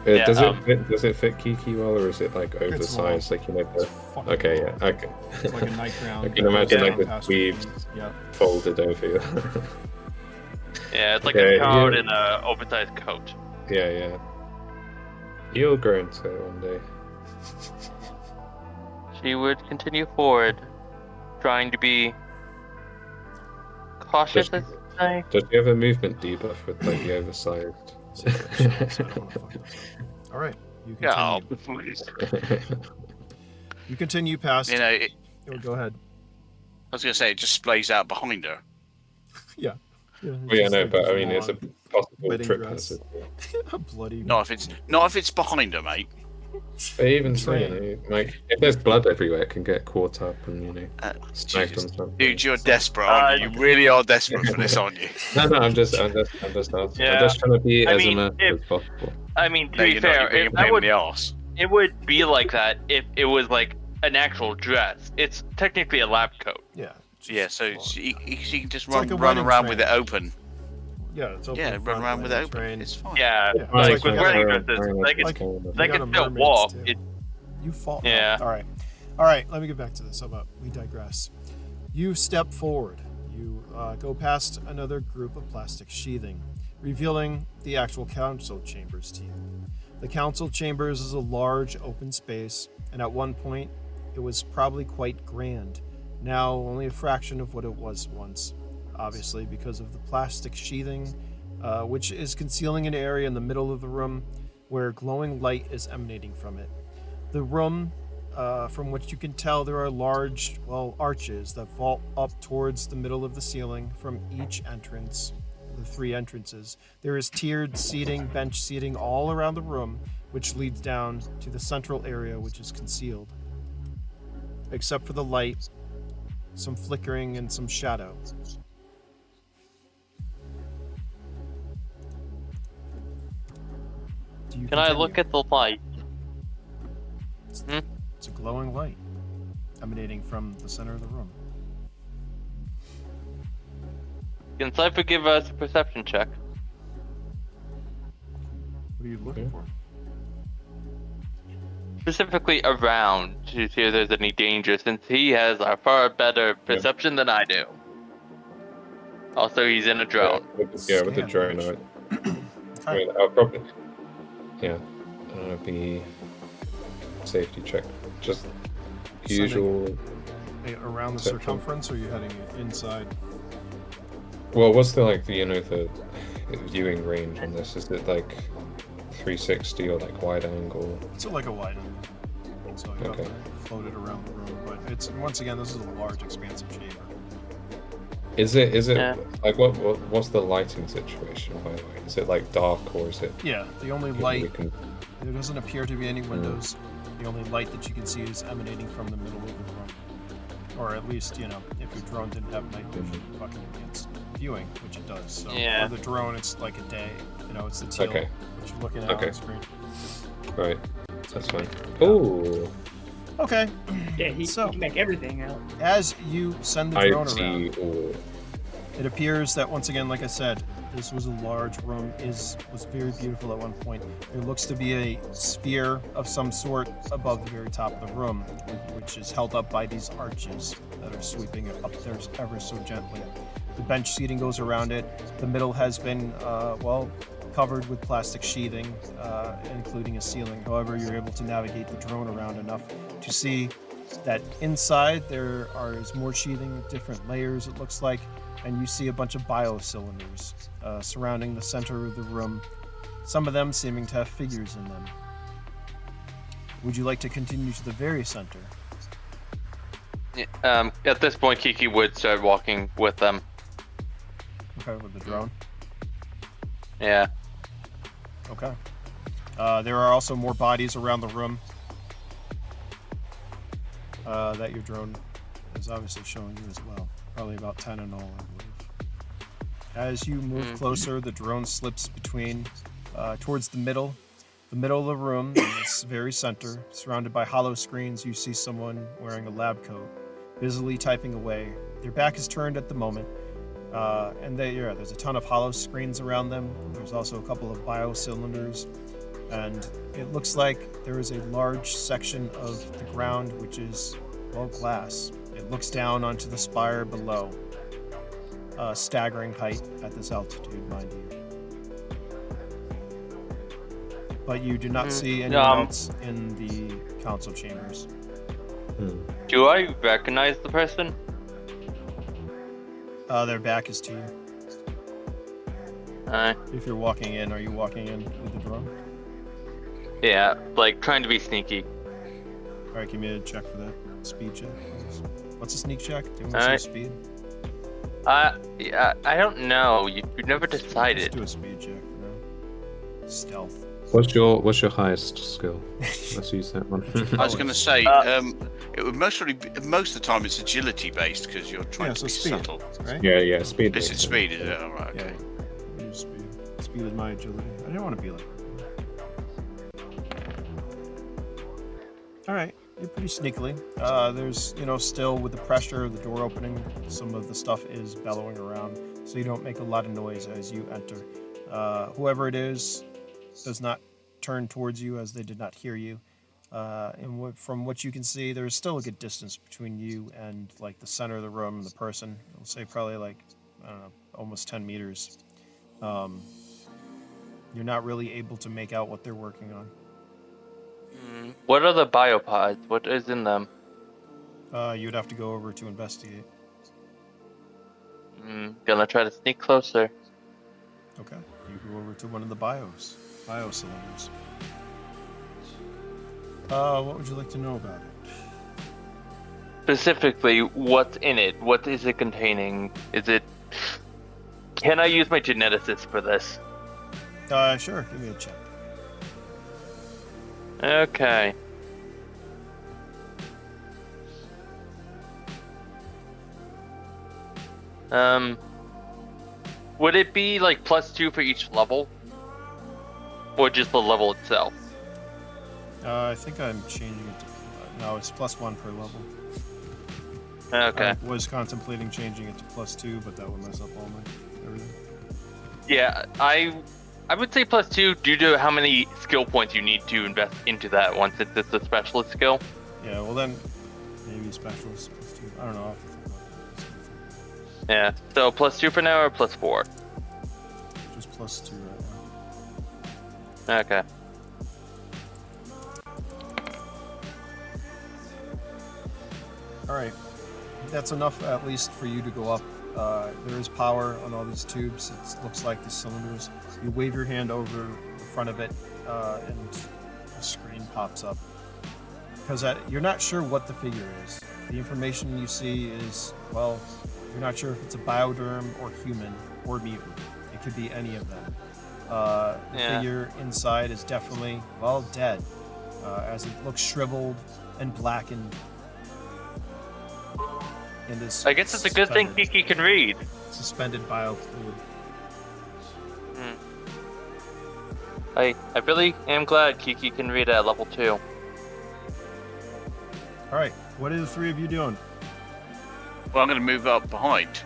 Speaker 1: Yeah,
Speaker 5: does it fit Kiki well, or is it like oversized? Like, you know,
Speaker 2: It's fucking
Speaker 5: okay,
Speaker 2: long.
Speaker 5: yeah, okay.
Speaker 2: It's like a nightgown.
Speaker 5: I can imagine
Speaker 1: Yeah.
Speaker 5: like the
Speaker 2: Past your
Speaker 5: sleeves
Speaker 2: feet. Yeah.
Speaker 5: folded over you.
Speaker 1: yeah, it's like
Speaker 5: Okay,
Speaker 1: a child
Speaker 5: yeah.
Speaker 1: in a oversized coat.
Speaker 5: Yeah. You'll grow into it one day.
Speaker 1: She would continue forward, trying to be cautious,
Speaker 5: Does-
Speaker 1: I say.
Speaker 5: Does she have a movement debuff with like the oversized?
Speaker 2: So I don't want to fuck myself. All right, you
Speaker 1: Oh,
Speaker 2: continue.
Speaker 1: please.
Speaker 2: You continue past.
Speaker 4: You know,
Speaker 2: Oh, go ahead.
Speaker 4: I was going to say, it just splays out behind her.
Speaker 2: Yeah. It's
Speaker 5: Well, yeah,
Speaker 2: just
Speaker 5: no,
Speaker 2: like
Speaker 5: but
Speaker 2: this
Speaker 5: I mean, it's a
Speaker 2: long
Speaker 5: possible
Speaker 2: wedding
Speaker 5: trip
Speaker 2: dress.
Speaker 5: hazard.
Speaker 2: A bloody.
Speaker 4: Not if it's behind her, mate.
Speaker 5: But even so,
Speaker 2: Train.
Speaker 5: you know, like if there's blood everywhere, it can get caught up and snagged
Speaker 4: Jesus.
Speaker 5: on something.
Speaker 4: Dude, you're desperate, aren't you? You really are desperate for this, aren't you?
Speaker 5: No, I'm just asking.
Speaker 1: Yeah.
Speaker 5: I'm just trying to be
Speaker 1: I
Speaker 5: as
Speaker 1: mean,
Speaker 5: immersive as possible.
Speaker 1: I mean, to
Speaker 4: No,
Speaker 1: be
Speaker 4: you're not.
Speaker 1: fair,
Speaker 4: You're being a
Speaker 1: that
Speaker 4: pain in
Speaker 1: would
Speaker 4: the arse.
Speaker 1: it would be like that if it was like an actual dress. It's technically a lab coat.
Speaker 2: Yeah. it's
Speaker 4: Yeah,
Speaker 2: just
Speaker 4: so
Speaker 2: long.
Speaker 4: she can just
Speaker 2: It's like a
Speaker 4: run
Speaker 2: wedding
Speaker 4: around with
Speaker 2: train.
Speaker 4: it open.
Speaker 2: Yeah, it's open.
Speaker 4: Yeah,
Speaker 2: front,
Speaker 4: run around with it
Speaker 2: wedding
Speaker 4: open.
Speaker 2: train.
Speaker 4: It's fine.
Speaker 1: Yeah,
Speaker 2: Yeah,
Speaker 1: like
Speaker 2: it's
Speaker 1: with
Speaker 2: like
Speaker 1: wedding
Speaker 2: a-
Speaker 1: dresses, they can
Speaker 2: like-
Speaker 1: they
Speaker 2: You
Speaker 1: can
Speaker 2: got a
Speaker 1: still
Speaker 2: mermaid's
Speaker 1: walk.
Speaker 2: tail.
Speaker 1: It,
Speaker 2: You fall.
Speaker 1: Yeah.
Speaker 2: All right. Let me get back to this. How about we digress? You step forward. You go past another group of plastic sheathing, revealing the actual council chambers to you. The council chambers is a large open space, and at one point, it was probably quite grand. Now, only a fraction of what it was once. Obviously, because of the plastic sheathing, which is concealing an area in the middle of the room where glowing light is emanating from it. The room, from which you can tell there are large, arches that vault up towards the middle of the ceiling from each entrance, the 3 entrances. There is tiered seating, bench seating all around the room, which leads down to the central area, which is concealed. Except for the light, some flickering, and some shadow. Do you
Speaker 1: can I
Speaker 2: continue?
Speaker 1: look at the light?
Speaker 2: It's a glowing light emanating from the center of the room.
Speaker 1: Can Cypher give us a perception check?
Speaker 2: What are you looking for?
Speaker 1: Specifically around to see if there's any danger, since he has a far better perception than I do. Also, he's in a drone.
Speaker 5: With the drone, I
Speaker 2: Okay.
Speaker 5: mean, I'll probably be safety check, just usual.
Speaker 2: Around the
Speaker 5: Perception.
Speaker 2: circumference, or are you heading inside?
Speaker 5: Well, what's the the viewing range on this? Is it like 360 or like wide angle?
Speaker 2: It's like a wide angle. So you
Speaker 5: Okay.
Speaker 2: have to float it around the room. But it's, once again, this is a large, expansive chamber.
Speaker 5: Is it
Speaker 1: Yeah.
Speaker 5: like what's the lighting situation, by the way? Is it like dark, or is it
Speaker 2: Yeah, the only
Speaker 5: you
Speaker 2: light,
Speaker 5: can-
Speaker 2: there doesn't appear to be any windows. The only light that you can see is emanating from the middle of the room. Or at least, if your drone didn't have night vision, fucking enhanced viewing, which it does. So
Speaker 1: Yeah.
Speaker 2: for the drone, it's like a day. It's the teal,
Speaker 5: Okay.
Speaker 2: which you're looking at
Speaker 5: Okay.
Speaker 2: on the screen.
Speaker 5: Right, that's fine. Oh,
Speaker 2: Okay.
Speaker 3: Yeah, he
Speaker 2: So-
Speaker 3: can make everything out.
Speaker 2: As you send the
Speaker 5: I
Speaker 2: drone
Speaker 5: see.
Speaker 2: around,
Speaker 5: Oh,
Speaker 2: it appears that, once again, like I said, this was a large room, was very beautiful at one point. There looks to be a sphere of some sort above the very top of the room, which is held up by these arches that are sweeping up there ever so gently. The bench seating goes around it. The middle has been, covered with plastic sheathing, including a ceiling. However, you're able to navigate the drone around enough to see that inside there is more sheathing, different layers, it looks like, and you see a bunch of biocylinders surrounding the center of the room, some of them seeming to have figures in them. Would you like to continue to the very center?
Speaker 1: At this point, Kiki would start walking with them.
Speaker 2: Okay, with the drone?
Speaker 1: Yeah.
Speaker 2: Okay. There are also more bodies around the room that your drone is obviously showing you as well. Probably about 10 in all, I believe. As you move closer, the drone slips between, towards the middle of the room, in its very center, surrounded by hollow screens. You see someone wearing a lab coat, busily typing away. Their back is turned at the moment. And there's a ton of hollow screens around them. There's also a couple of biocylinders, and it looks like there is a large section of the ground which is, well, glass. It looks down onto the spire below. Staggering height at this altitude, mind you. But you do not see anyone else in the council chambers.
Speaker 1: Do I recognize the person?
Speaker 2: Their back is to you. If you're walking in, are you walking in with the drone?
Speaker 1: Yeah, like trying to be sneaky.
Speaker 2: Alright, give me a check for that. Speed check. What's a sneak check? Do you want to see speed?
Speaker 1: Yeah, I don't know. You never decided.
Speaker 2: Let's do a speed check for now. Stealth.
Speaker 5: What's your highest skill? Let's use that one.
Speaker 4: I was going to say, it would most of the time it's agility based because you're trying to be
Speaker 2: speed,
Speaker 4: subtle.
Speaker 2: Right?
Speaker 5: Yeah, speed.
Speaker 4: This is speed, is it? All right, okay.
Speaker 2: Yeah, use speed. Speed is my agility. I didn't want to be like that. Alright, you're pretty sneakily. There's, still with the pressure of the door opening, some of the stuff is bellowing around, so you don't make a lot of noise as you enter. Whoever it is does not turn towards you as they did not hear you. And from what you can see, there's still a good distance between you and like the center of the room and the person. I'll say probably like, I don't know, almost 10 meters. You're not really able to make out what they're working on.
Speaker 1: What are the biopods? What is in them?
Speaker 2: You'd have to go over to investigate.
Speaker 1: Gonna try to sneak closer.
Speaker 2: Okay. You go over to one of the biocylinders. What would you like to know about it?
Speaker 1: Specifically, what's in it? What is it containing? Can I use my geneticist for this?
Speaker 2: Sure. Give me a check.
Speaker 1: Okay. Would it be like +2 for each level? Or just the level itself?
Speaker 2: I think I'm changing it to... no, it's +1 per level.
Speaker 1: Okay.
Speaker 2: I was contemplating changing it to +2, but that would mess up all my everything.
Speaker 1: Yeah, I would say +2 due to how many skill points you need to invest into that once it's a specialist skill.
Speaker 2: Yeah, well then, maybe specialist +2. I don't know. I'll have to think about that.
Speaker 1: Yeah, so +2 for now or +4?
Speaker 2: Just +2 right now.
Speaker 1: Okay.
Speaker 2: Alright. That's enough at least for you to go up. There is power on all these tubes. It looks like these cylinders. You wave your hand over the front of it, and a screen pops up. Because you're not sure what the figure is. The information you see is, well, you're not sure if it's a bioderm or human or mutant. It could be any of them. The figure inside is definitely, well, dead, as it looks shriveled and blackened. In this
Speaker 1: I guess it's a good thing Kiki can read.
Speaker 2: Suspended biofluid.
Speaker 1: I really am glad Kiki can read at level 2.
Speaker 2: Alright, what are the three of you doing?
Speaker 4: Well, I'm going to move up behind.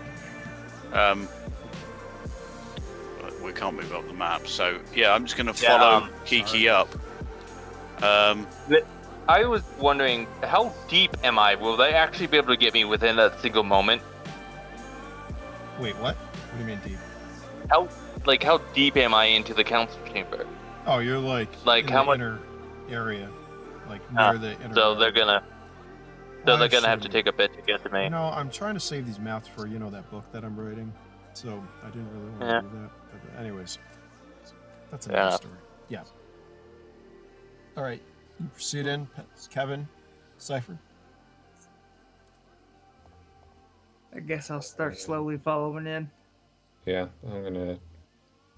Speaker 4: We can't move up the map, so yeah, I'm just going to follow Kiki up.
Speaker 1: I was wondering, how deep am I? Will they actually be able to get me within a single moment?
Speaker 2: Wait, what? What do you mean deep?
Speaker 1: How deep am I into the council chamber?
Speaker 2: Oh, you're like in
Speaker 1: how
Speaker 2: the
Speaker 1: much
Speaker 2: inner area, like near the inner.
Speaker 1: So
Speaker 2: area.
Speaker 1: they're gonna have to take a bit to get to me.
Speaker 2: You know, I'm trying to save these maps for that book that I'm writing, so I didn't really want to do that. But anyways, that's another story. Yeah. All right, you proceed in, Kevin, Cypher.
Speaker 3: I guess I'll start slowly following in.
Speaker 5: Yeah, I'm gonna.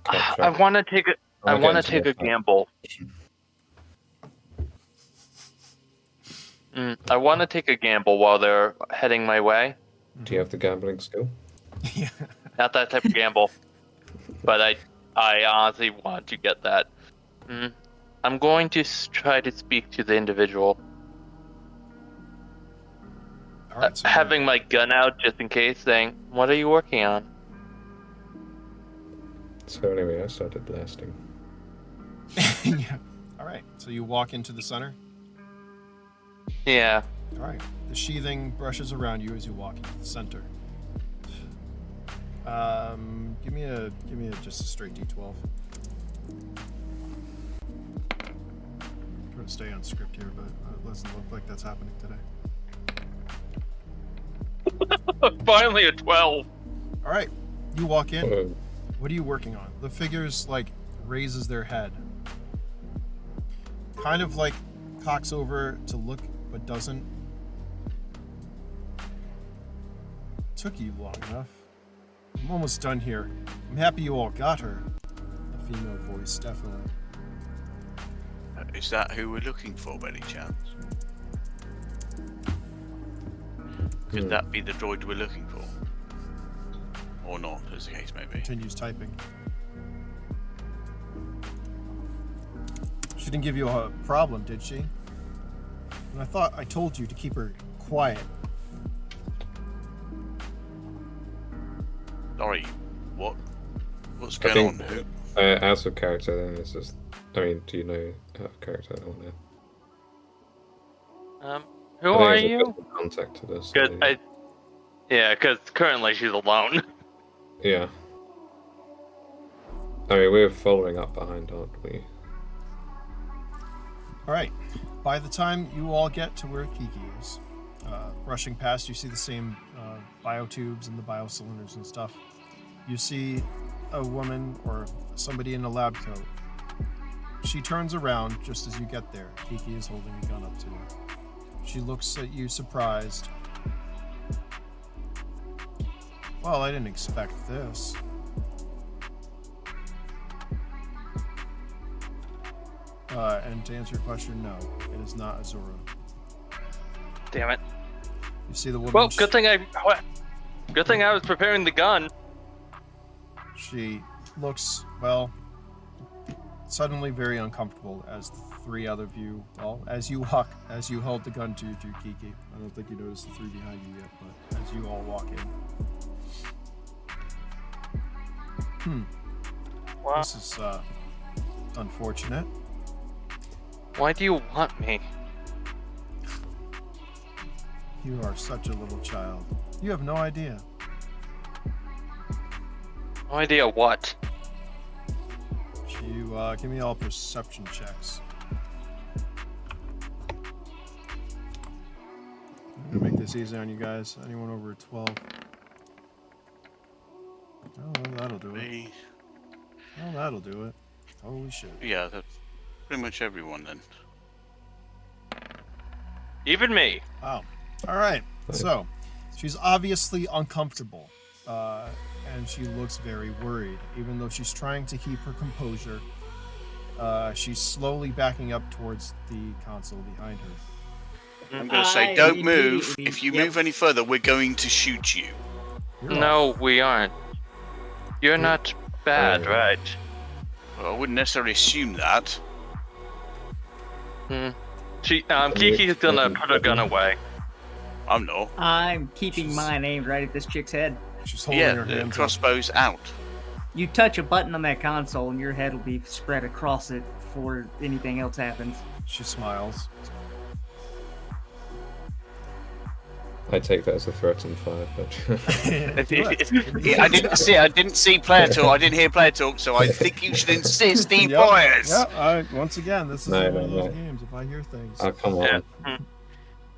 Speaker 1: I want to take a gamble. I want to take a gamble while they're heading my way.
Speaker 5: Do you have the gambling skill?
Speaker 2: Yeah.
Speaker 1: Not that type of gamble, but I honestly want to get that. I'm going to try to speak to the individual.
Speaker 2: All right, so
Speaker 1: Having my gun out just in case, saying, "What are you working on?"
Speaker 5: So anyway, I started blasting.
Speaker 2: Yeah. All right. So you walk into the center.
Speaker 1: Yeah.
Speaker 2: All right. The sheathing brushes around you as you walk into the center. Give me a just a straight D12. I'm trying to stay on script here, but it doesn't look like that's happening today.
Speaker 1: Finally a 12.
Speaker 2: All right. You walk in.
Speaker 5: Whoa.
Speaker 2: What are you working on? The figure's like raises their head. Kind of like cocks over to look, but doesn't. Took you long enough. I'm almost done here. I'm happy you all got her. A female voice, definitely.
Speaker 4: Is that who we're looking for, by any chance? Could that be the droid we're looking for? Or not, as the case may be.
Speaker 2: Continues typing. She didn't give you a problem, did she? And I thought I told you to keep her quiet.
Speaker 4: Sorry, what? What's
Speaker 5: I
Speaker 4: going on?
Speaker 5: think-
Speaker 4: Who?
Speaker 5: Out of character, then it's just. I mean, do you know out of character? I don't know.
Speaker 1: Who
Speaker 5: I think
Speaker 1: are
Speaker 5: it's a
Speaker 1: you?
Speaker 5: personal contact to this.
Speaker 1: Cause because currently she's alone.
Speaker 5: Yeah. I mean, we're following up behind, aren't we?
Speaker 2: All right. By the time you all get to where Kiki is, rushing past, you see the same biotubes and the biocylinders and stuff. You see a woman or somebody in a lab coat. She turns around just as you get there. Kiki is holding a gun up to her. She looks at you surprised. Well, I didn't expect this. And to answer your question, no, it is not Azura.
Speaker 1: Damn it.
Speaker 2: You see the woman.
Speaker 1: Well, good thing I was preparing the gun.
Speaker 2: She looks, well, suddenly very uncomfortable as the three other of you, well, as you hold the gun to Kiki. I don't think you noticed the three behind you yet, but as you all walk in.
Speaker 1: Wow.
Speaker 2: This is unfortunate.
Speaker 1: Why do you want me?
Speaker 2: You are such a little child. You have no idea.
Speaker 1: No idea what.
Speaker 2: You give me all perception checks. I'm gonna make this easy on you guys. Anyone over 12? Oh, well, that'll do it.
Speaker 4: Me?
Speaker 2: Oh, that'll do it. Holy shit.
Speaker 4: Yeah, that's pretty much everyone then.
Speaker 1: Even me.
Speaker 2: Wow. All right. So, she's obviously uncomfortable, and she looks very worried. Even though she's trying to keep her composure, she's slowly backing up towards the console behind her.
Speaker 4: I'm going to say, don't move. If you move any further, we're going to shoot you.
Speaker 2: You're
Speaker 1: No,
Speaker 2: off.
Speaker 1: we aren't. You're not bad, right?
Speaker 4: Well, I wouldn't necessarily assume that.
Speaker 1: Kiki's gonna put her gun away.
Speaker 4: I'm not.
Speaker 3: I'm keeping mine aimed right at this chick's head.
Speaker 2: She's holding
Speaker 4: Yeah,
Speaker 2: her
Speaker 4: the
Speaker 2: hands up.
Speaker 4: crossbow's out.
Speaker 3: You touch a button on that console and your head will be spread across it before anything else happens.
Speaker 2: She smiles.
Speaker 5: I take that as a threat and fire, but
Speaker 4: I didn't see player talk. I didn't hear player talk, so I think you should insist he fires.
Speaker 2: Yeah, once again, this is
Speaker 5: No,
Speaker 2: one
Speaker 5: no,
Speaker 2: of those
Speaker 5: no.
Speaker 2: games. If I hear things.
Speaker 5: oh, come on.
Speaker 1: Yeah.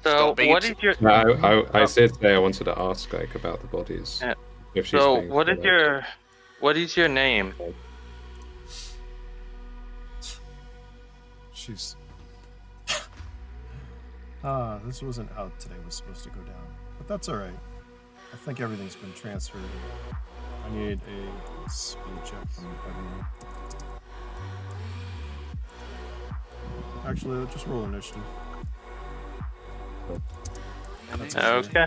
Speaker 1: So
Speaker 4: Stop being
Speaker 1: what
Speaker 4: t-
Speaker 1: is your
Speaker 5: No, I did say I wanted to ask like about the bodies.
Speaker 1: Yeah.
Speaker 5: If she's
Speaker 1: so
Speaker 5: being
Speaker 1: what is
Speaker 5: followed.
Speaker 1: your name?
Speaker 2: She's. This wasn't out today. It was supposed to go down. But that's alright. I think everything's been transferred. I need a speed check from everyone. Actually, just roll initiative. That's
Speaker 1: Okay.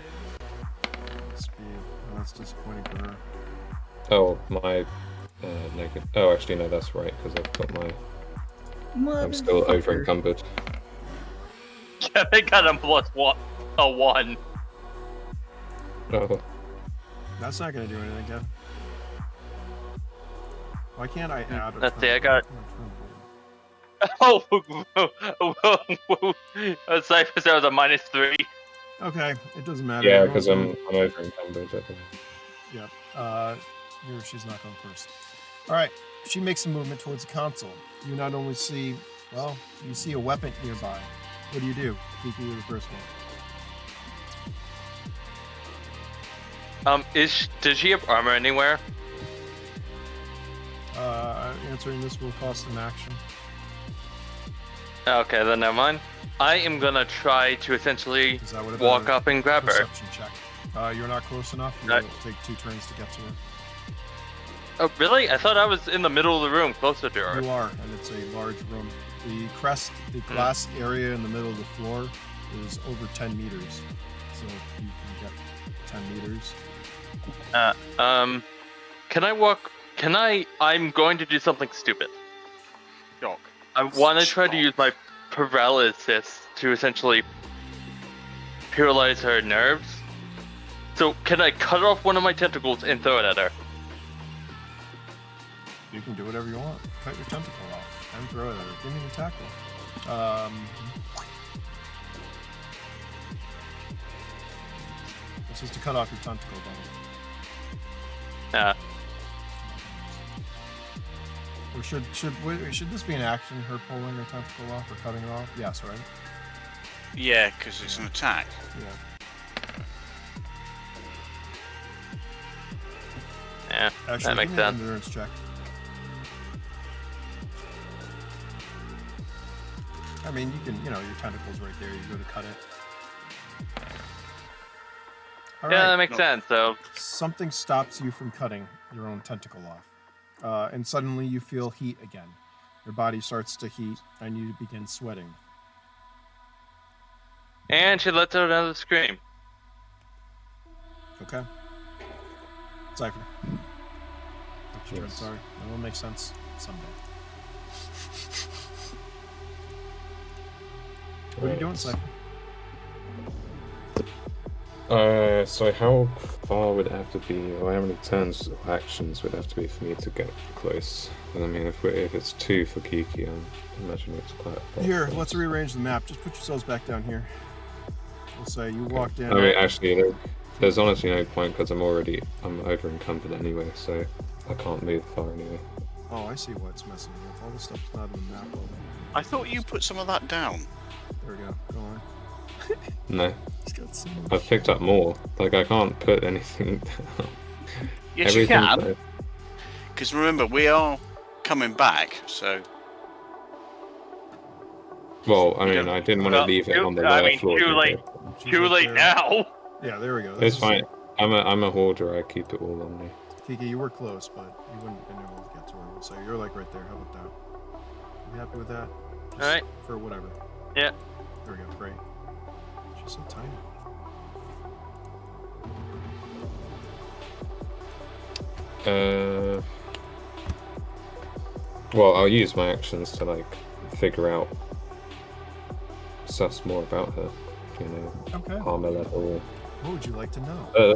Speaker 2: Speed. Oh, that's disappointing for her.
Speaker 5: Oh, my negative. Oh, actually, no, that's right because I've got my. I'm still over
Speaker 3: Motherfucker.
Speaker 5: encumbered.
Speaker 1: Yeah, they got him plus a 1.
Speaker 5: Oh,
Speaker 2: That's not gonna do anything, Kev. Why can't I add a
Speaker 1: Let's see,
Speaker 2: turn
Speaker 1: I got-
Speaker 2: order?
Speaker 1: Oh, Cypher said it was a -3.
Speaker 2: Okay, it doesn't matter.
Speaker 5: Yeah,
Speaker 2: Everyone's
Speaker 5: because I'm
Speaker 2: going-
Speaker 5: over encumbered. I think.
Speaker 2: Yep. She's not going first. All right. She makes a movement towards the console. You not only see, well, you see a weapon nearby. What do? Kiki, you're the first one.
Speaker 1: Does she have armor anywhere?
Speaker 2: Answering this will cost an action.
Speaker 1: Okay, then never mind. I am gonna try to essentially
Speaker 2: Is that what
Speaker 1: walk up and grab her.
Speaker 2: Perception check. You're not close enough.
Speaker 1: Uh,
Speaker 2: You'll take 2 turns to get to her.
Speaker 1: Oh, really? I thought I was in the middle of the room, closer to her.
Speaker 2: You are, and it's a large room. The crest, the glass area in the middle of the floor is over 10 meters. So you can get 10 meters.
Speaker 1: Can I walk? I'm going to do something stupid.
Speaker 4: Doc.
Speaker 1: I want to try to use my paralysis to essentially paralyze her nerves. So can I cut off one of my tentacles and throw it at her?
Speaker 2: You can do whatever you want. Cut your tentacle off and throw it at her. Give me an attack roll. This is to cut off your tentacle, buddy. Or should this be an action? Her pulling her tentacle off or cutting it off? Yes, right?
Speaker 4: Yeah, because it's an attack.
Speaker 2: Yeah.
Speaker 1: Yeah,
Speaker 2: Actually,
Speaker 1: that makes
Speaker 2: give me an
Speaker 1: sense.
Speaker 2: endurance check. I mean, you can, your tentacle's right there. You go to cut it. All
Speaker 1: Yeah,
Speaker 2: right.
Speaker 1: that makes sense. So
Speaker 2: Something stops you from cutting your own tentacle off. And suddenly you feel heat again. Your body starts to heat, and you begin sweating.
Speaker 1: and she lets out another scream.
Speaker 2: Okay. Cypher. That's your turn,
Speaker 5: Yes.
Speaker 2: sorry. That will make sense someday. What are you doing, Cypher?
Speaker 5: So how far would it have to be, or how many turns or actions would it have to be for me to get close? And I mean, if it's 2 for Kiki, I imagine it's quite far.
Speaker 2: Here, let's rearrange the map. Just put yourselves back down here. We'll say you walked in.
Speaker 5: I mean, actually, there's honestly no point because I'm over encumbered anyway, so I can't move far anyway.
Speaker 2: Oh, I see what's messing you up. All the stuff's not in the map.
Speaker 4: I thought you put some of that down.
Speaker 2: There we go. Go on.
Speaker 5: No,
Speaker 2: He's got so much.
Speaker 5: I've picked up more. Like, I can't put anything down.
Speaker 4: Yes, you can.
Speaker 5: Everything's
Speaker 4: Because remember, we are coming back, so...
Speaker 5: Well, I mean, I didn't want to
Speaker 1: Well,
Speaker 5: leave it on the
Speaker 1: I
Speaker 5: lower
Speaker 1: mean,
Speaker 5: floor.
Speaker 1: too late.
Speaker 2: She's
Speaker 1: Too
Speaker 2: right
Speaker 1: late
Speaker 2: there.
Speaker 1: now.
Speaker 2: Yeah, there we go.
Speaker 5: It's fine. I'm a hoarder. I keep it all on me.
Speaker 2: Kiki, you were close, but you wouldn't have been able to get to her. So you're like right there. How about that? You happy with that? Just
Speaker 1: Alright.
Speaker 2: For whatever.
Speaker 1: Yeah.
Speaker 2: There we go. Great. She's so tiny.
Speaker 5: Well, I'll use my actions to like figure out, suss more about her.
Speaker 2: Okay.
Speaker 5: Armor level.
Speaker 2: What would you like to know?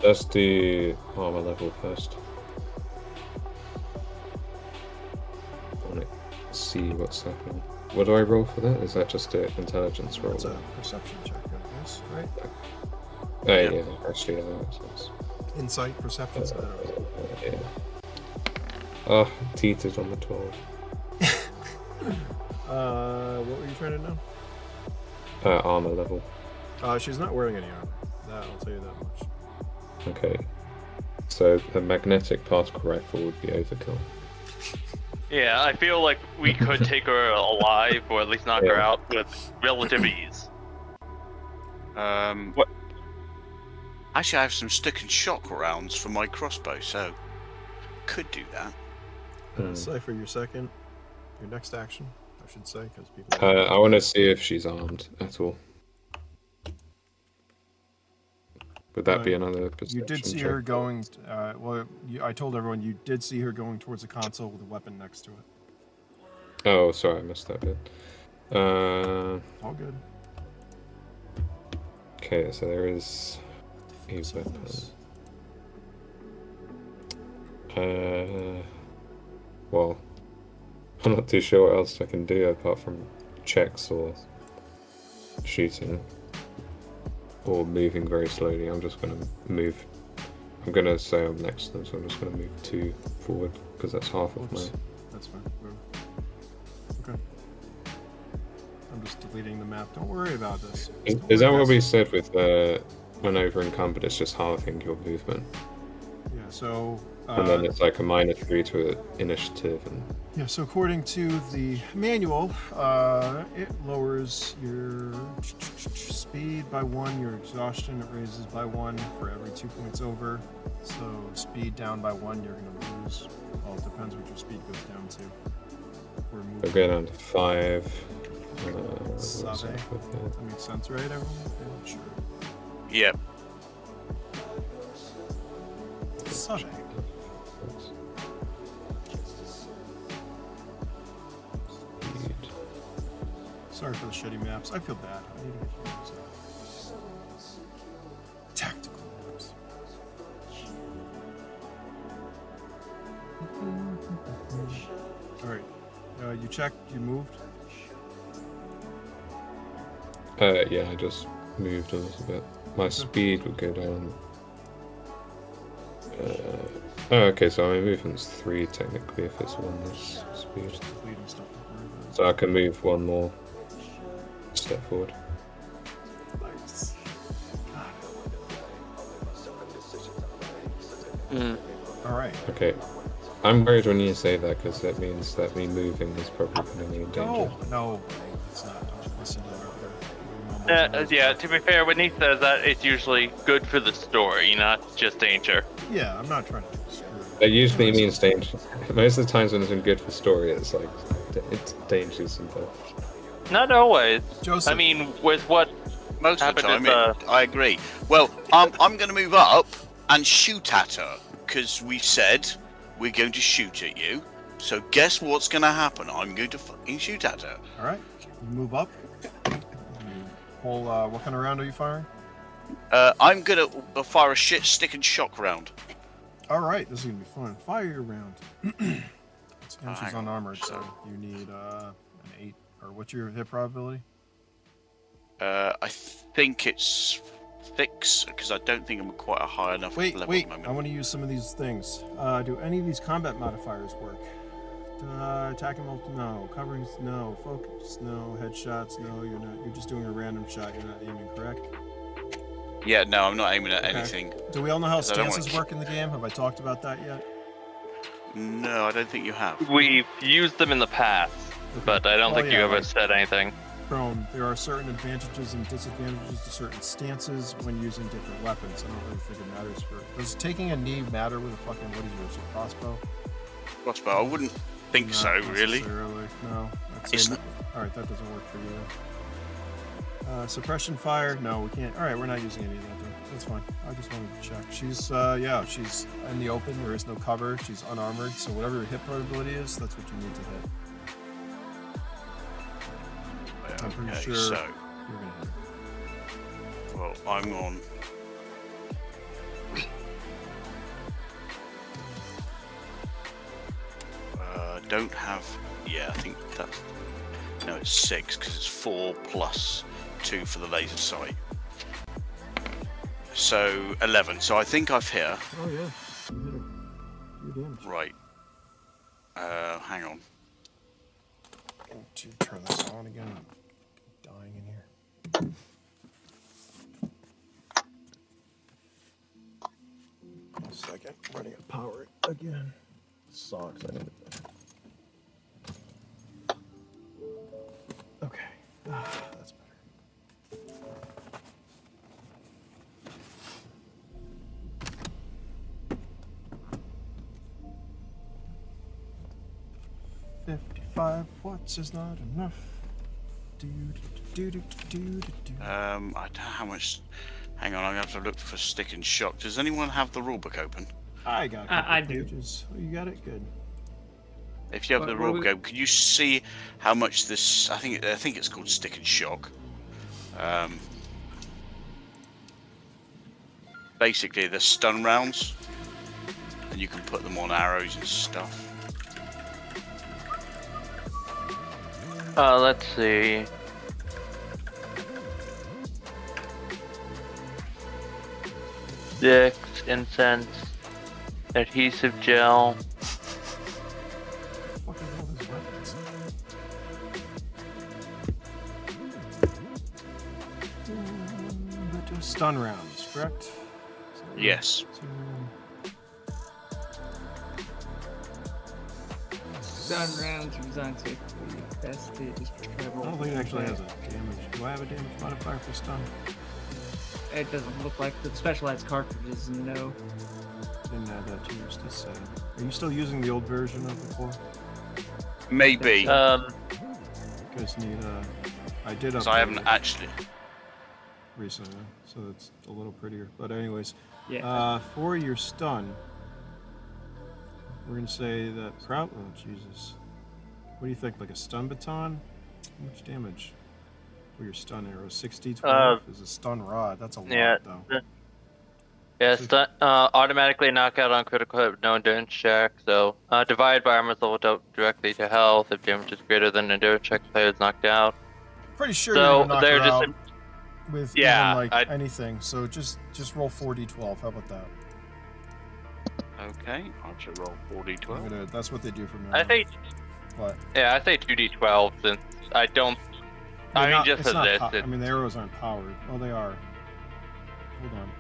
Speaker 5: Let's do armor level first. I want to see what's happening. What do I roll for that? Is that just an intelligence roll?
Speaker 2: That's a perception check, I guess, right?
Speaker 5: Oh yeah, actually, yeah, that makes sense.
Speaker 2: Insight, perception. I don't know.
Speaker 5: Yeah. Oh, teetered on the 12.
Speaker 2: What were you trying to know?
Speaker 5: Armor level.
Speaker 2: She's not wearing any armor. I'll tell you that much.
Speaker 5: Okay. So a magnetic particle rifle would be overkill.
Speaker 1: Yeah, I feel like we could take her alive, or at least knock her
Speaker 5: Yeah.
Speaker 1: out with relative ease.
Speaker 4: What? Actually, I have some stick and shock rounds for my crossbow, so could do that.
Speaker 2: Cypher, your next action, I should say, because people.
Speaker 5: I want to see if she's armed at all. Would that be another perception
Speaker 2: You did see
Speaker 5: check?
Speaker 2: her going. I told everyone you did see her going towards the console with a weapon next to it.
Speaker 5: Oh, sorry, I missed that bit.
Speaker 2: All good.
Speaker 5: Okay, so there is a weapon. well, I'm not too sure what else I can do apart from checks or shooting or moving very slowly. I'm just going to move. I'm going to say I'm next to them, so I'm just going to move 2 forward because that's half of my.
Speaker 2: Oops. That's fine. Okay. I'm just deleting the map. Don't worry about this.
Speaker 5: Is that what we said with when over encumbered? It's just halving your movement,
Speaker 2: Yeah. So.
Speaker 5: and then it's like a -3 to initiative. And
Speaker 2: Yeah, so according to the manual, it lowers your speed by 1, your exhaustion it raises by 1 for every 2 points over. So speed down by 1, you're going to lose. Well, it depends what your speed goes down to. We're
Speaker 5: we'll
Speaker 2: moving.
Speaker 5: go down to 5.
Speaker 2: Save. That makes sense, right, everyone? Yeah, sure.
Speaker 4: Yep.
Speaker 2: Save. Sorry for the shitty maps. I feel bad. I need to get these tactical maps. Alright. You checked, you moved?
Speaker 5: Yeah, I just moved a little bit. My speed would go down. Okay, so my movement's 3 technically if it's 1 less speed.
Speaker 2: Deleting stuff. Don't worry about it.
Speaker 5: So I can move 1 more step forward.
Speaker 2: Nice. Alright.
Speaker 5: Okay. I'm worried when you say that because that means that me moving is probably putting me in danger.
Speaker 2: No, it's not. Don't listen to her.
Speaker 1: Yeah, to be fair, when he says that, it's usually good for the story, not just danger.
Speaker 2: Yeah, I'm not trying to screw it.
Speaker 5: That usually means danger. Most of the times when it's been good for story, it's like it's danger's involved.
Speaker 1: Not always.
Speaker 2: Joseph.
Speaker 1: I mean, with what
Speaker 4: Most of the
Speaker 1: happened
Speaker 4: time,
Speaker 1: is,
Speaker 4: I agree. Well, I'm going to move up and shoot at her because we said we're going to shoot at you. So guess what's going to happen? I'm going to fucking shoot at her.
Speaker 2: Alright. You move up. What kind of round are you firing?
Speaker 4: I'm going to fire a stick and shock round.
Speaker 2: Alright, this is going to be fun. Fire your round. And she's
Speaker 4: hang on.
Speaker 2: unarmored, so you need an 8. Or what's your hit probability?
Speaker 4: I think it's 6 because I don't think I'm quite a high enough
Speaker 2: Wait,
Speaker 4: level
Speaker 2: wait.
Speaker 4: at the
Speaker 2: I
Speaker 4: moment.
Speaker 2: want to use some of these things. Do any of these combat modifiers work? Attacking multi, no. Coverings, no. Focus, no. Headshots, no. You're not. You're just doing a random shot. You're not aiming, correct?
Speaker 4: Yeah, no, I'm not aiming at
Speaker 2: Okay.
Speaker 4: anything.
Speaker 2: Do we all know how
Speaker 4: 'Cause I don't
Speaker 2: stances
Speaker 4: wanna-
Speaker 2: work in the game? Have I talked about that yet?
Speaker 4: No, I don't think you have.
Speaker 1: we've used them in the past, but I don't
Speaker 2: Oh,
Speaker 1: think you
Speaker 2: yeah,
Speaker 1: ever
Speaker 2: like-
Speaker 1: said anything.
Speaker 2: Prone. There are certain advantages and disadvantages to certain stances when using different weapons. I don't really think it matters for. Does taking a knee matter with a fucking what is yours? A crossbow?
Speaker 4: Crossbow, I wouldn't think
Speaker 2: Not
Speaker 4: so, really.
Speaker 2: necessarily. No. I'd
Speaker 4: It's
Speaker 2: say
Speaker 4: not-
Speaker 2: Alright, that doesn't work for you. Suppression fire? No, we can't. Alright, we're not using any of that then. That's fine. I just wanted to check. She's, she's in the open. There is no cover. She's unarmored. So whatever your hit probability is, that's what you need to hit. I'm pretty
Speaker 4: Okay,
Speaker 2: sure
Speaker 4: so,
Speaker 2: you're going to hit.
Speaker 4: well, I'm on. Don't have. Yeah, I think that's. No, it's 6 because it's 4 plus 2 for the laser sight. So 11. So I think I've hit her.
Speaker 2: Oh, yeah. You hit her. You're damaged.
Speaker 4: Right. Hang on.
Speaker 2: I need to turn this on again. I'm dying in here. A second. I'm running out of power again. Sucks. I need it. Okay. That's better. $55 watts is not enough.
Speaker 4: I don't know how much. Hang on, I'm gonna have to look for stick and shock. Does anyone have the rulebook open?
Speaker 2: I got
Speaker 3: I do.
Speaker 2: pages. Oh, you got it? Good.
Speaker 4: If you have the
Speaker 3: What we-
Speaker 4: rulebook open, can you see how much this? I think it's called stick and shock. Basically, they're stun rounds, and you can put them on arrows and stuff.
Speaker 1: Let's see. Six, incense, adhesive gel.
Speaker 2: What the fuck is all these weapons? But stun rounds, correct?
Speaker 4: Yes.
Speaker 3: Stun rounds are designed to tested. Just try to
Speaker 2: I
Speaker 3: roll
Speaker 2: don't think it actually has
Speaker 3: it.
Speaker 2: a damage. Do I have a damage modifier for stun?
Speaker 3: It doesn't look like for the specialized cartridges, no.
Speaker 2: Didn't add that to yours to say. Are you still using the old version of the core?
Speaker 4: Maybe.
Speaker 2: You guys need I did
Speaker 4: Because
Speaker 2: update
Speaker 4: I haven't
Speaker 2: it
Speaker 4: actually.
Speaker 2: recently, so it's a little prettier. But anyways,
Speaker 3: Yeah.
Speaker 2: for your stun, we're gonna say that oh Jesus. What do you think? Like a stun baton? How much damage for your stun arrow? 6d12 is a stun rod. That's a lot,
Speaker 1: Yeah.
Speaker 2: though.
Speaker 1: Yeah, stun, automatically knockout on critical hit with no endurance check. So, divide by armor's level directly to health. If damage is greater than endurance check, player is knocked out.
Speaker 2: Pretty sure
Speaker 1: So,
Speaker 2: you're gonna knock
Speaker 1: they're
Speaker 2: her
Speaker 1: just-
Speaker 2: out with
Speaker 1: Yeah,
Speaker 2: even like
Speaker 1: I-
Speaker 2: anything. So just roll 4d12. How about that?
Speaker 4: Okay, I should roll 4d12.
Speaker 2: That's what they do from now
Speaker 1: I
Speaker 2: on.
Speaker 1: think,
Speaker 2: What?
Speaker 1: yeah, I say 2d12 since I don't. I
Speaker 2: They're
Speaker 1: mean,
Speaker 2: not-
Speaker 1: just
Speaker 2: it's
Speaker 1: for
Speaker 2: not
Speaker 1: this,
Speaker 2: I
Speaker 1: it-
Speaker 2: mean, the arrows aren't powered. Oh, they are. Hold on.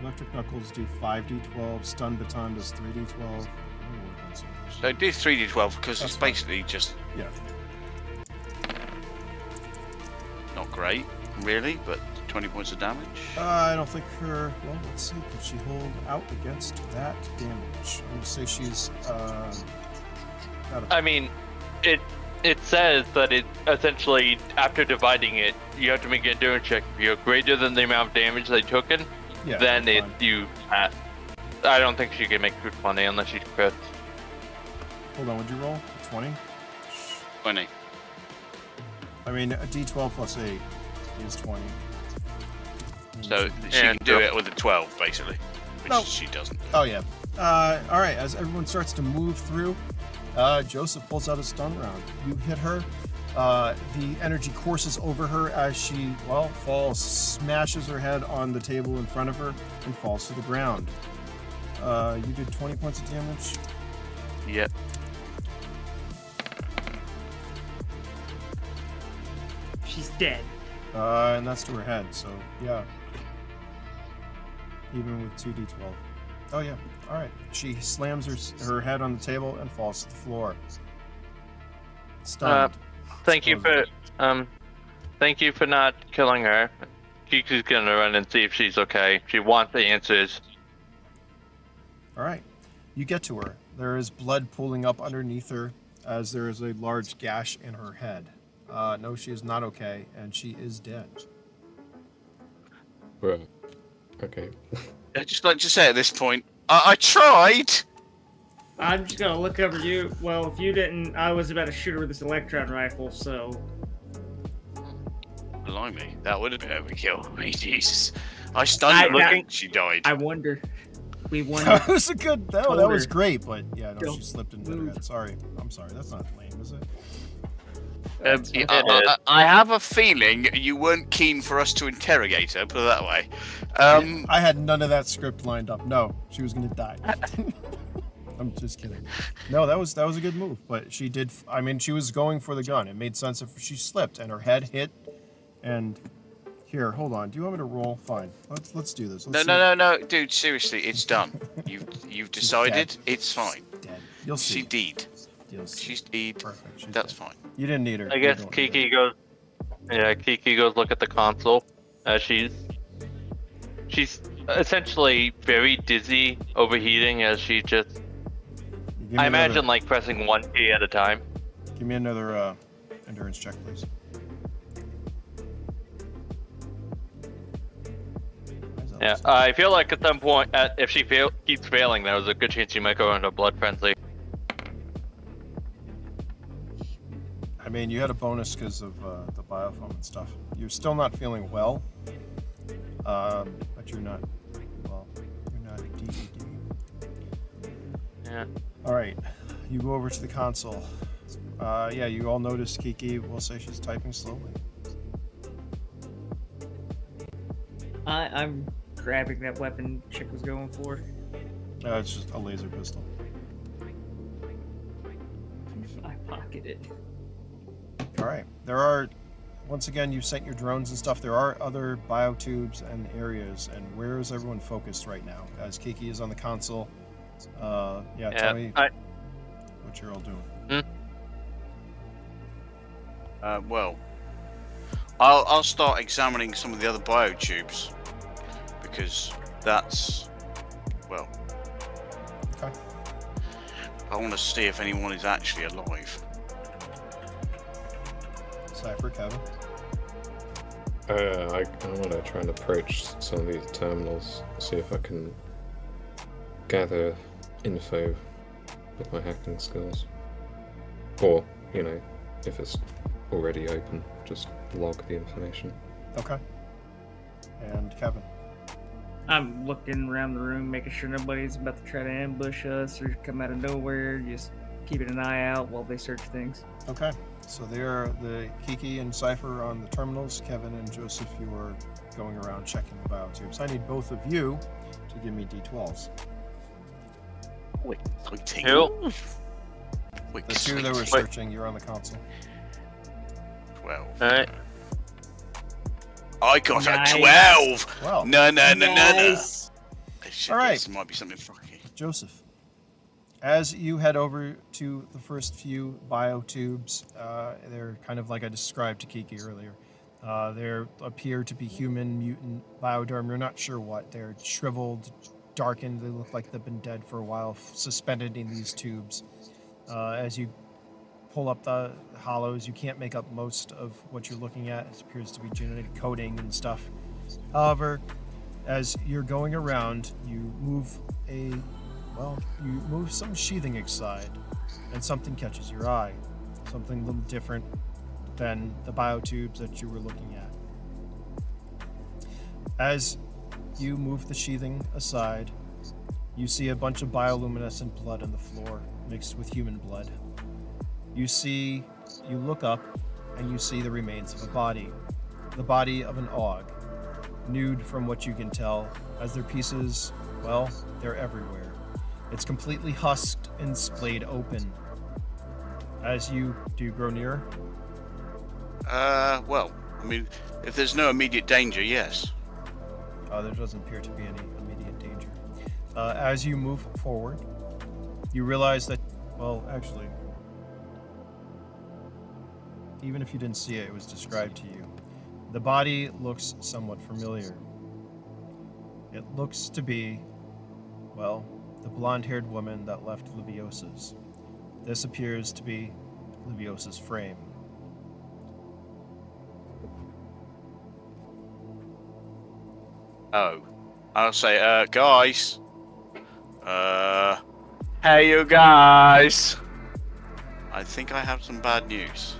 Speaker 2: Electric Knuckles do 5d12. Stun Baton does 3d12. I'm gonna work on some of this.
Speaker 4: So do 3d12 because
Speaker 2: That's
Speaker 4: it's
Speaker 2: fine.
Speaker 4: basically just
Speaker 2: Yeah.
Speaker 4: not great, really, but 20 points of damage.
Speaker 2: I don't think her. Well, let's see. Can she hold out against that damage? I'm gonna say she's. Got a
Speaker 1: I mean, it says that it essentially after dividing it, you have to make an endurance check. If you're greater than the amount of damage they took in,
Speaker 2: yeah,
Speaker 1: then
Speaker 2: fine.
Speaker 1: I don't think she can make 220 unless she crits.
Speaker 2: Hold on. Would you roll 20?
Speaker 4: 20.
Speaker 2: I mean, a d12 plus 8 is 20.
Speaker 4: So she
Speaker 1: Yeah,
Speaker 4: can do
Speaker 1: sure.
Speaker 4: it with a 12, basically, which
Speaker 2: No.
Speaker 4: she doesn't.
Speaker 2: Oh yeah. All right. As everyone starts to move through, Joseph pulls out a stun round. You hit her. The energy courses over her as she falls, smashes her head on the table in front of her, and falls to the ground. You did 20 points of damage.
Speaker 4: Yep.
Speaker 3: She's dead.
Speaker 2: And that's to her head. So yeah. Even with 2d12. Oh yeah. All right. She slams her head on the table and falls to the floor. Stunned.
Speaker 1: Thank you for not killing her. Kiki's gonna run and see if she's okay. She wants the answers.
Speaker 2: All right. You get to her. There is blood pooling up underneath her as there is a large gash in her head. No, she is not okay, and she is dead.
Speaker 5: Right. Okay.
Speaker 4: I'd just like to say at this point, I tried!
Speaker 3: I'm just gonna look over you. Well, if you didn't, I was about to shoot her with this electron rifle, so.
Speaker 4: Blimey, that would have been overkill. Jesus. I stunned her
Speaker 3: I-
Speaker 4: and she died.
Speaker 3: I wonder. We wonder.
Speaker 2: That was a good. That
Speaker 3: Told
Speaker 2: was
Speaker 3: her.
Speaker 2: great, but yeah, no,
Speaker 3: Don't
Speaker 2: she slipped into her
Speaker 3: move.
Speaker 2: head. Sorry. I'm sorry. That's not lame, is it?
Speaker 4: I have a feeling you weren't keen for us to interrogate her, put it that way.
Speaker 2: I had none of that script lined up. No, she was gonna die. I'm just kidding. No, that was a good move, but she did. I mean, she was going for the gun. It made sense if she slipped and her head hit. And here, hold on. Do you want me to roll? Fine. Let's do this. Let's see.
Speaker 4: No, dude, seriously, it's done. You've decided,
Speaker 2: dead.
Speaker 4: it's fine.
Speaker 2: Dead. You'll see.
Speaker 4: She did.
Speaker 2: You'll see.
Speaker 4: She's dead.
Speaker 2: Perfect. She's
Speaker 4: That's
Speaker 2: dead.
Speaker 4: fine.
Speaker 2: You didn't need her.
Speaker 1: I
Speaker 2: You
Speaker 1: guess
Speaker 2: don't need
Speaker 1: Kiki goes. Yeah, Kiki goes look at the console. She's essentially very dizzy, overheating as she just.
Speaker 2: her. Give me
Speaker 1: I
Speaker 2: another-
Speaker 1: imagine like pressing one key at a time.
Speaker 2: Give me another endurance check, please. Why is that
Speaker 1: Yeah,
Speaker 2: listed?
Speaker 1: I feel like at some point, if she keeps failing, there's a good chance she might go into a blood frenzy.
Speaker 2: I mean, you had a bonus because of the biofoam and stuff. You're still not feeling well, but you're not. Well, you're not DED.
Speaker 1: Yeah.
Speaker 2: All right, you go over to the console. Yeah, you all notice Kiki. We'll say she's typing slowly.
Speaker 3: I'm grabbing that weapon chick was going for.
Speaker 2: It's just a laser pistol.
Speaker 3: I pocket it.
Speaker 2: All right. There are, once again, you've sent your drones and stuff. There are other biotubes and areas. And where is everyone focused right now? As Kiki is on the console. Tell me what you're all doing.
Speaker 4: Well, I'll start examining some of the other biotubes because that's well.
Speaker 2: Okay.
Speaker 4: I want to see if anyone is actually alive.
Speaker 2: Cypher, Kevin.
Speaker 5: I want to try and approach some of these terminals, see if I can gather info with my hacking skills. Or, if it's already open, just log the information.
Speaker 2: Okay. And Kevin.
Speaker 3: I'm looking around the room, making sure nobody's about to try to ambush us or come out of nowhere. Just keeping an eye out while they search things.
Speaker 2: Okay. So they're the Kiki and Cypher on the terminals. Kevin and Joseph, you are going around checking the biotubes. I need both of you to give me D12s.
Speaker 4: Wait,
Speaker 1: Who?
Speaker 2: The two that were searching, you're on the console.
Speaker 4: 12.
Speaker 1: Alright.
Speaker 4: I got
Speaker 3: Nice.
Speaker 4: a 12!
Speaker 2: Well,
Speaker 4: No.
Speaker 3: Nice.
Speaker 2: All right.
Speaker 4: This might be something funky.
Speaker 2: Joseph, as you head over to the first few biotubes, they're kind of like I described to Kiki earlier. There appear to be human, mutant, bioderm. You're not sure what. They're shriveled, darkened. They look like they've been dead for a while, suspended in these tubes. As you pull up the hollows, you can't make up most of what you're looking at. It appears to be genetic coding and stuff. However, as you're going around, you move some sheathing aside, and something catches your eye. Something a little different than the biotubes that you were looking at. As you move the sheathing aside, you see a bunch of bioluminescent blood on the floor mixed with human blood. You look up, and you see the remains of a body. The body of an Aug, nude from what you can tell, as their pieces, they're everywhere. It's completely husked and splayed open. Do you grow nearer?
Speaker 4: If there's no immediate danger, yes.
Speaker 2: There doesn't appear to be any immediate danger. As you move forward, you realize that, even if you didn't see it, it was described to you. The body looks somewhat familiar. It looks to be, the blonde-haired woman that left Leviosa's. This appears to be Leviosa's frame.
Speaker 4: Oh. I'll say, guys. Hey, you guys. I think I have some bad news.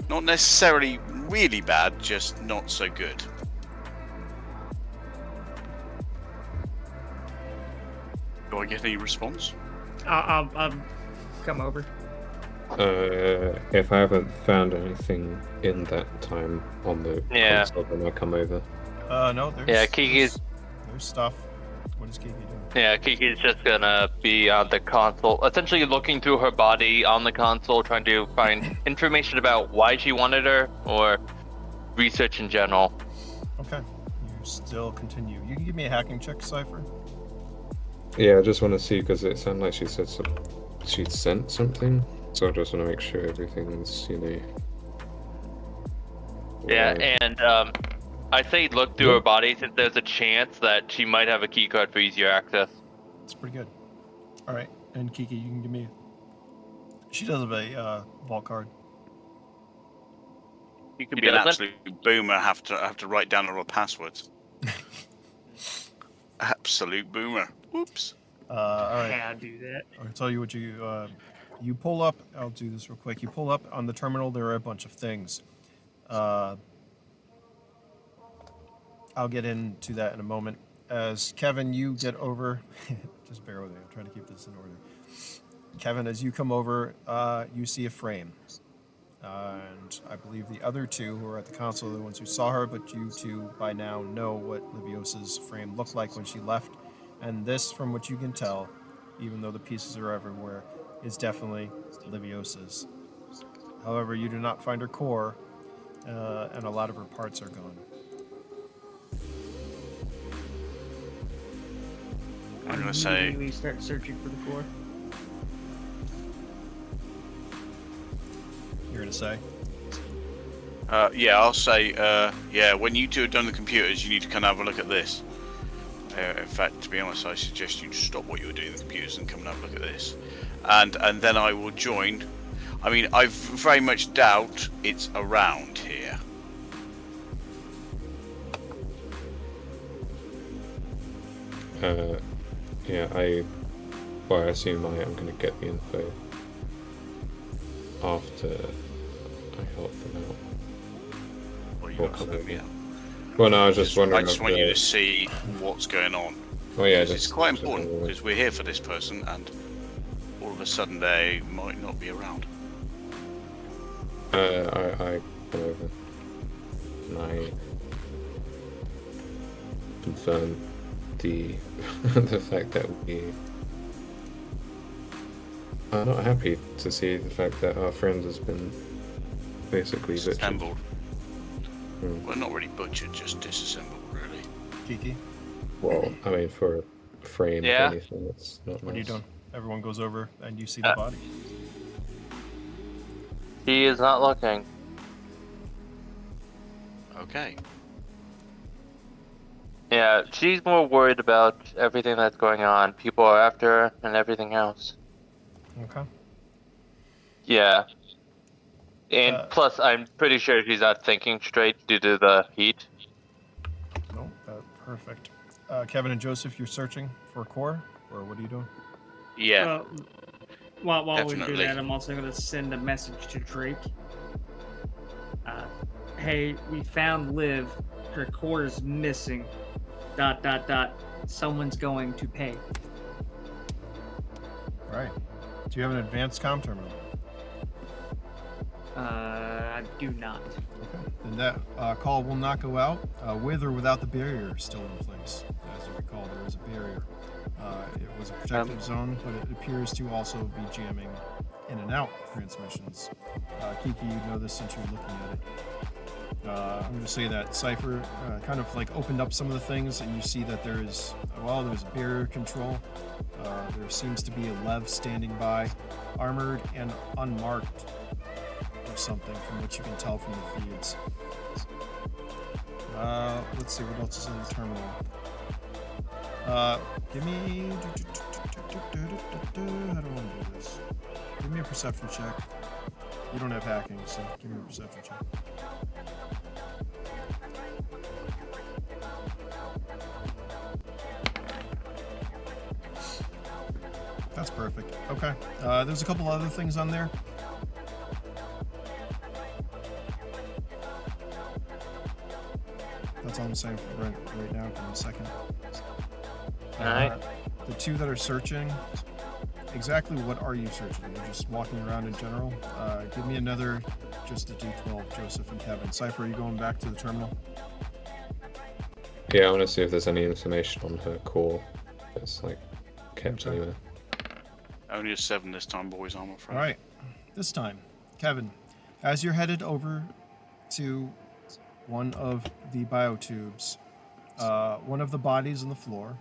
Speaker 4: Not necessarily really bad, just not so good. Do I get any response?
Speaker 3: I'll come over.
Speaker 5: If I haven't found anything in that time on the console, then I'll come over.
Speaker 2: No, there's...
Speaker 1: Kiki's...
Speaker 2: There's stuff. What is Kiki doing?
Speaker 1: Yeah, Kiki's just gonna be on the console, essentially looking through her body on the console, trying to find information about why she wanted her, or research in general.
Speaker 2: Okay. You still continue. You can give me a hacking check, Cypher.
Speaker 5: Yeah, I just want to see, because it sounded like she said she'd sent something, so I just want to make sure everything's,
Speaker 1: Yeah,
Speaker 5: right.
Speaker 1: and I say look through her body since there's a chance that she might have a key card for easier access.
Speaker 2: That's pretty good. All right, and Kiki, you can give me. She does have a vault card.
Speaker 4: You could be an absolute boomer. Have to write down all the passwords. Absolute boomer. Whoops.
Speaker 2: All right.
Speaker 3: Yeah, I'll do that.
Speaker 2: I'll tell you what you pull up. I'll do this real quick. You pull up on the terminal. There are a bunch of things. I'll get into that in a moment. As Kevin, you get over. Just bear with me. I'm trying to keep this in order. Kevin, as you come over, you see a frame. And I believe the other two who are at the console are the ones who saw her, but you two by now know what Liviosa's frame looked like when she left. And this, from what you can tell, even though the pieces are everywhere, is definitely Liviosa's. However, you do not find her core, and a lot of her parts are gone.
Speaker 4: I'm gonna say.
Speaker 3: We start searching for the core.
Speaker 2: You're gonna say?
Speaker 4: Yeah, I'll say. Yeah, when you two are done the computers, you need to come have a look at this. In fact, to be honest, I suggest you stop what you were doing in the computers and come and have a look at this, and then I will join. I mean, I very much doubt it's around here.
Speaker 5: Yeah, I assume I am going to get the info after I help them out.
Speaker 4: Well, you
Speaker 5: Or
Speaker 4: got
Speaker 5: come
Speaker 4: to
Speaker 5: over.
Speaker 4: yeah.
Speaker 5: Well, no, I was just wondering.
Speaker 4: I just
Speaker 5: if
Speaker 4: want you
Speaker 5: the-
Speaker 4: to see what's going on.
Speaker 5: Oh yeah,
Speaker 4: It's
Speaker 5: just
Speaker 4: quite important because we're here for this person, and all of a sudden they might not be around.
Speaker 5: I come over and I confirm the the fact that we are not happy to see the fact that our friend has been basically butchered.
Speaker 4: Disassembled.
Speaker 5: Hmm.
Speaker 4: Well, not really butchered, just disassembled, really.
Speaker 2: Kiki,
Speaker 5: Well, I mean, for a frame,
Speaker 1: Yeah.
Speaker 5: if anything, it's not
Speaker 2: what are you
Speaker 5: nice.
Speaker 2: doing? Everyone goes over and you see the body.
Speaker 1: He is not looking.
Speaker 4: Okay.
Speaker 1: Yeah, she's more worried about everything that's going on. People are after her and everything else.
Speaker 2: Okay.
Speaker 1: Yeah. And
Speaker 2: plus,
Speaker 1: I'm pretty sure she's not thinking straight due to the heat.
Speaker 2: No, perfect. Kevin and Joseph, you're searching for a core, or what are you doing?
Speaker 4: Yeah.
Speaker 3: While we do
Speaker 4: Definitely.
Speaker 3: that, I'm also going to send a message to Drake. Hey, we found Liv. Her core is missing. ... Someone's going to pay.
Speaker 2: All right. Do you have an advanced comm terminal?
Speaker 3: I do not.
Speaker 2: Okay. Then that call will not go out with or without the barrier still in place. As you recall, there is a barrier. It was a protective zone, but it appears to also be jamming in and out transmissions. Kiki, you know this since you're looking at it. I'm going to say that Cypher kind of like opened up some of the things, and you see that there's a barrier control. There seems to be a Lev standing by, armored and unmarked or something, from what you can tell from the feeds. Let's see what else is in the terminal. Give me. How do I want to do this? Give me a perception check. You don't have hacking, so give me a perception check. That's perfect. Okay. There's a couple other things on there. That's all I'm saying for right now. Give me a second.
Speaker 1: Alright.
Speaker 2: The two that are searching, exactly what are you searching? You're just walking around in general? Give me another, just a D12, Joseph and Kevin. Cypher, are you going back to the terminal?
Speaker 5: Yeah, I want to see if there's any information on her core that's like kept
Speaker 2: Okay.
Speaker 5: anywhere.
Speaker 4: Only a 7 this time, boys, I'm afraid.
Speaker 2: All right. This time, Kevin, as you're headed over to one of the biotubes, one of the bodies on the floor,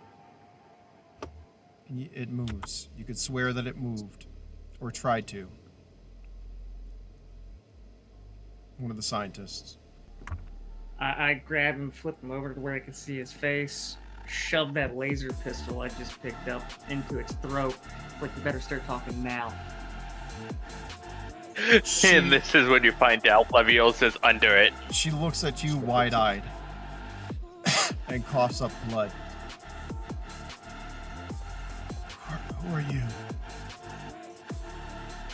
Speaker 2: it moves. You could swear that it moved, or tried to. One of the scientists.
Speaker 3: I grab him, flip him over to where I can see his face, shove that laser pistol I just picked up into its throat. Like, you better start talking now.
Speaker 1: And this is when you find out Leviosa's under it.
Speaker 2: She looks at you wide-eyed and coughs up blood. Who are you?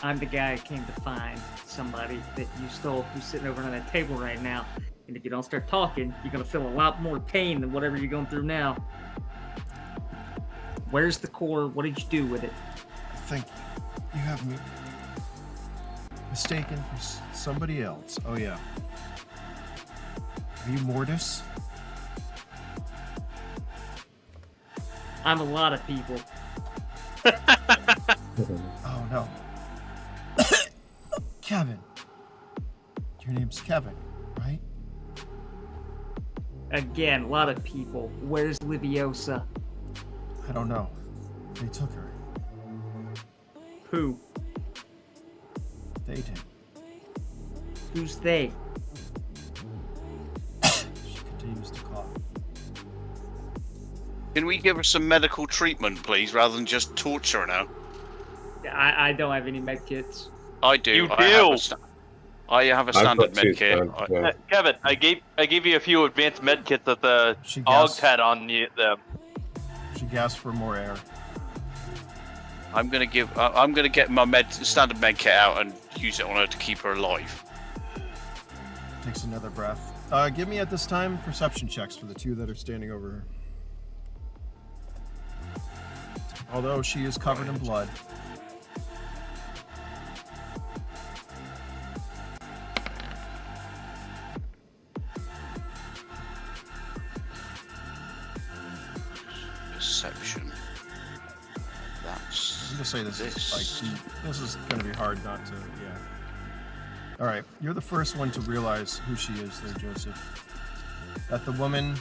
Speaker 3: I'm the guy who came to find somebody that you stole who's sitting over on that table right now. And if you don't start talking, you're gonna feel a lot more pain than whatever you're going through now. Where's the core? What did you do with it?
Speaker 2: I think You have me mistaken for somebody else. Oh, yeah. Are you Mortis?
Speaker 3: I'm a lot of people.
Speaker 2: Oh, no. Kevin. Your name's Kevin, right?
Speaker 3: Again, a lot of people. Where's Liviosa?
Speaker 2: I don't know. They took her.
Speaker 3: Who?
Speaker 2: They did.
Speaker 3: Who's they?
Speaker 2: She continues to cough.
Speaker 4: Can we give her some medical treatment, please, rather than just torture her now?
Speaker 3: I don't have any med kits.
Speaker 4: I do.
Speaker 1: You
Speaker 4: I have
Speaker 1: do.
Speaker 4: a I have a
Speaker 5: I've
Speaker 4: standard
Speaker 5: got two
Speaker 4: med kit.
Speaker 5: stands, yeah.
Speaker 1: Kevin, I gave you a few advanced med kits that the
Speaker 2: She
Speaker 1: Augs
Speaker 2: gasps.
Speaker 1: had on them.
Speaker 2: She gasps for more air.
Speaker 4: I'm gonna get my standard med kit out and use it on her to keep her alive.
Speaker 2: Takes another breath. Give me at this time perception checks for the two that are standing over her. Although she is covered in blood.
Speaker 4: Perception. That's.
Speaker 2: I'm gonna say this is gonna be hard not to. Yeah. All right, you're the first one to realize who she is, there, Joseph. That the woman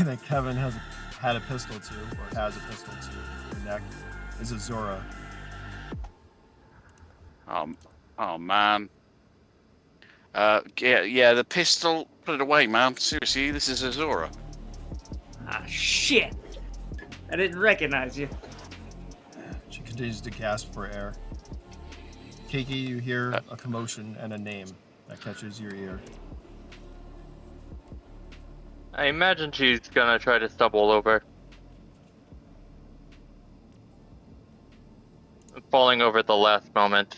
Speaker 2: that Kevin had a pistol to, or has a pistol to her neck, is Azura.
Speaker 4: Oh man. Yeah, the pistol. Put it away, man. Seriously, this is Azura.
Speaker 3: Ah, shit! I didn't recognize you.
Speaker 2: She continues to gasp for air. Kiki, you hear a commotion and a name that catches your ear.
Speaker 1: I imagine she's gonna try to stumble over. Falling over at the last moment.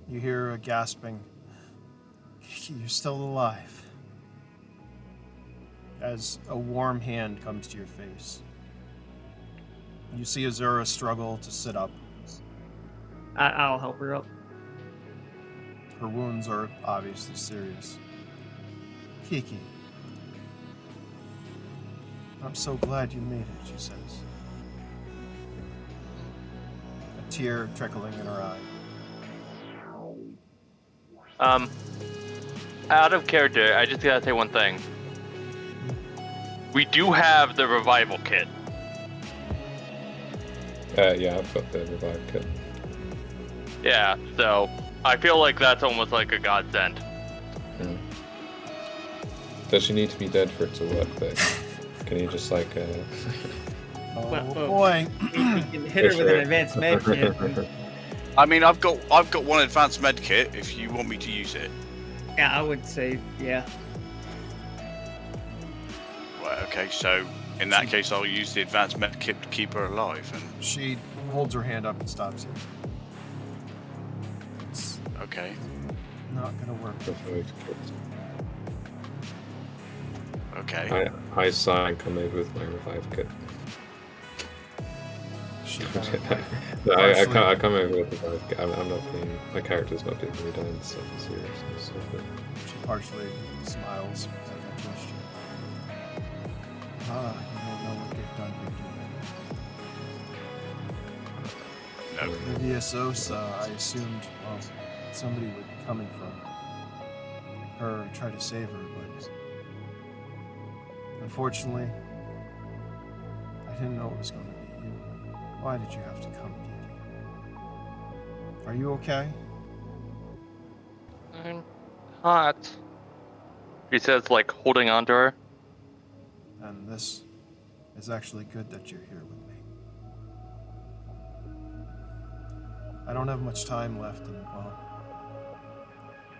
Speaker 2: You hear a gasping. Kiki, you're still alive. As a warm hand comes to your face. You see Azura struggle to sit up.
Speaker 3: I'll help her up.
Speaker 2: Her wounds are obviously serious. Kiki, I'm so glad you made it, she says. A tear trickling in her eye.
Speaker 1: Out of character, I just gotta say one thing. We do have the revival kit.
Speaker 5: Yeah, I've got the revive kit.
Speaker 1: Yeah, so I feel like that's almost like a godsend.
Speaker 5: Hmm. Does she need to be dead for it to work, though? Can you just, like,
Speaker 2: Oh
Speaker 3: Well,
Speaker 2: boy.
Speaker 3: You can hit her with an advanced med kit.
Speaker 4: I mean, I've got one advanced med kit. If you want me to use it.
Speaker 3: Yeah, I would say, yeah.
Speaker 4: Right. Okay. So in that case, I'll use the advanced med kit to keep her alive. And
Speaker 2: She holds her hand up and stops you. It's
Speaker 4: okay.
Speaker 2: not gonna work.
Speaker 5: revive kit?
Speaker 4: Okay.
Speaker 5: I sigh and come over with my revive kit.
Speaker 2: She kind of
Speaker 5: No, I come over with the revive kit. I'm not being, my character's not being really done so seriously. So,
Speaker 2: She partially smiles at that gesture. You don't know what they've done here, do you?
Speaker 4: No.
Speaker 2: Liviosa, I assumed, well, somebody would be coming from her, try to save her, but unfortunately, I didn't know it was going to be you. Why did you have to come, Kiki? Are you okay?
Speaker 1: I'm hot. She says, like, holding on to her.
Speaker 2: And this is actually good that you're here with me. I don't have much time left, and, well,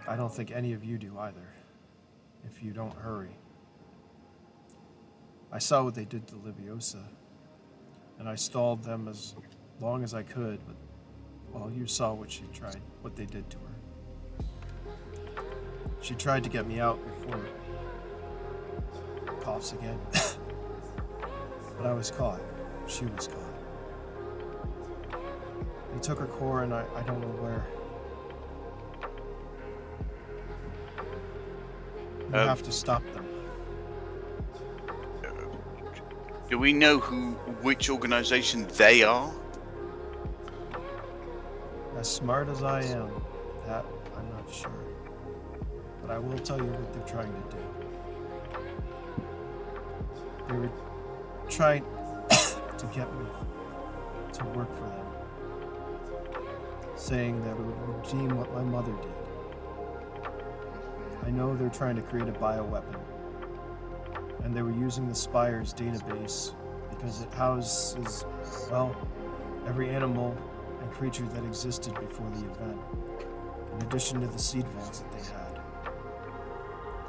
Speaker 2: I don't think any of you do either, if you don't hurry. I saw what they did to Liviosa, and I stalled them as long as I could, but, well, you saw what they did to her. She tried to get me out before coughs again. But I was caught. She was caught. took her core and I don't know where. We have to stop them.
Speaker 4: Do we know which organization they are?
Speaker 2: As smart as I am, that I'm not sure. But I will tell you what they're trying to do. They were trying to get me to work for them, saying that it would redeem what my mother did. I know they're trying to create a bioweapon, and they were using the Spire's database because it houses, well, every animal and creature that existed before the event, in addition to the seed vaults that they had.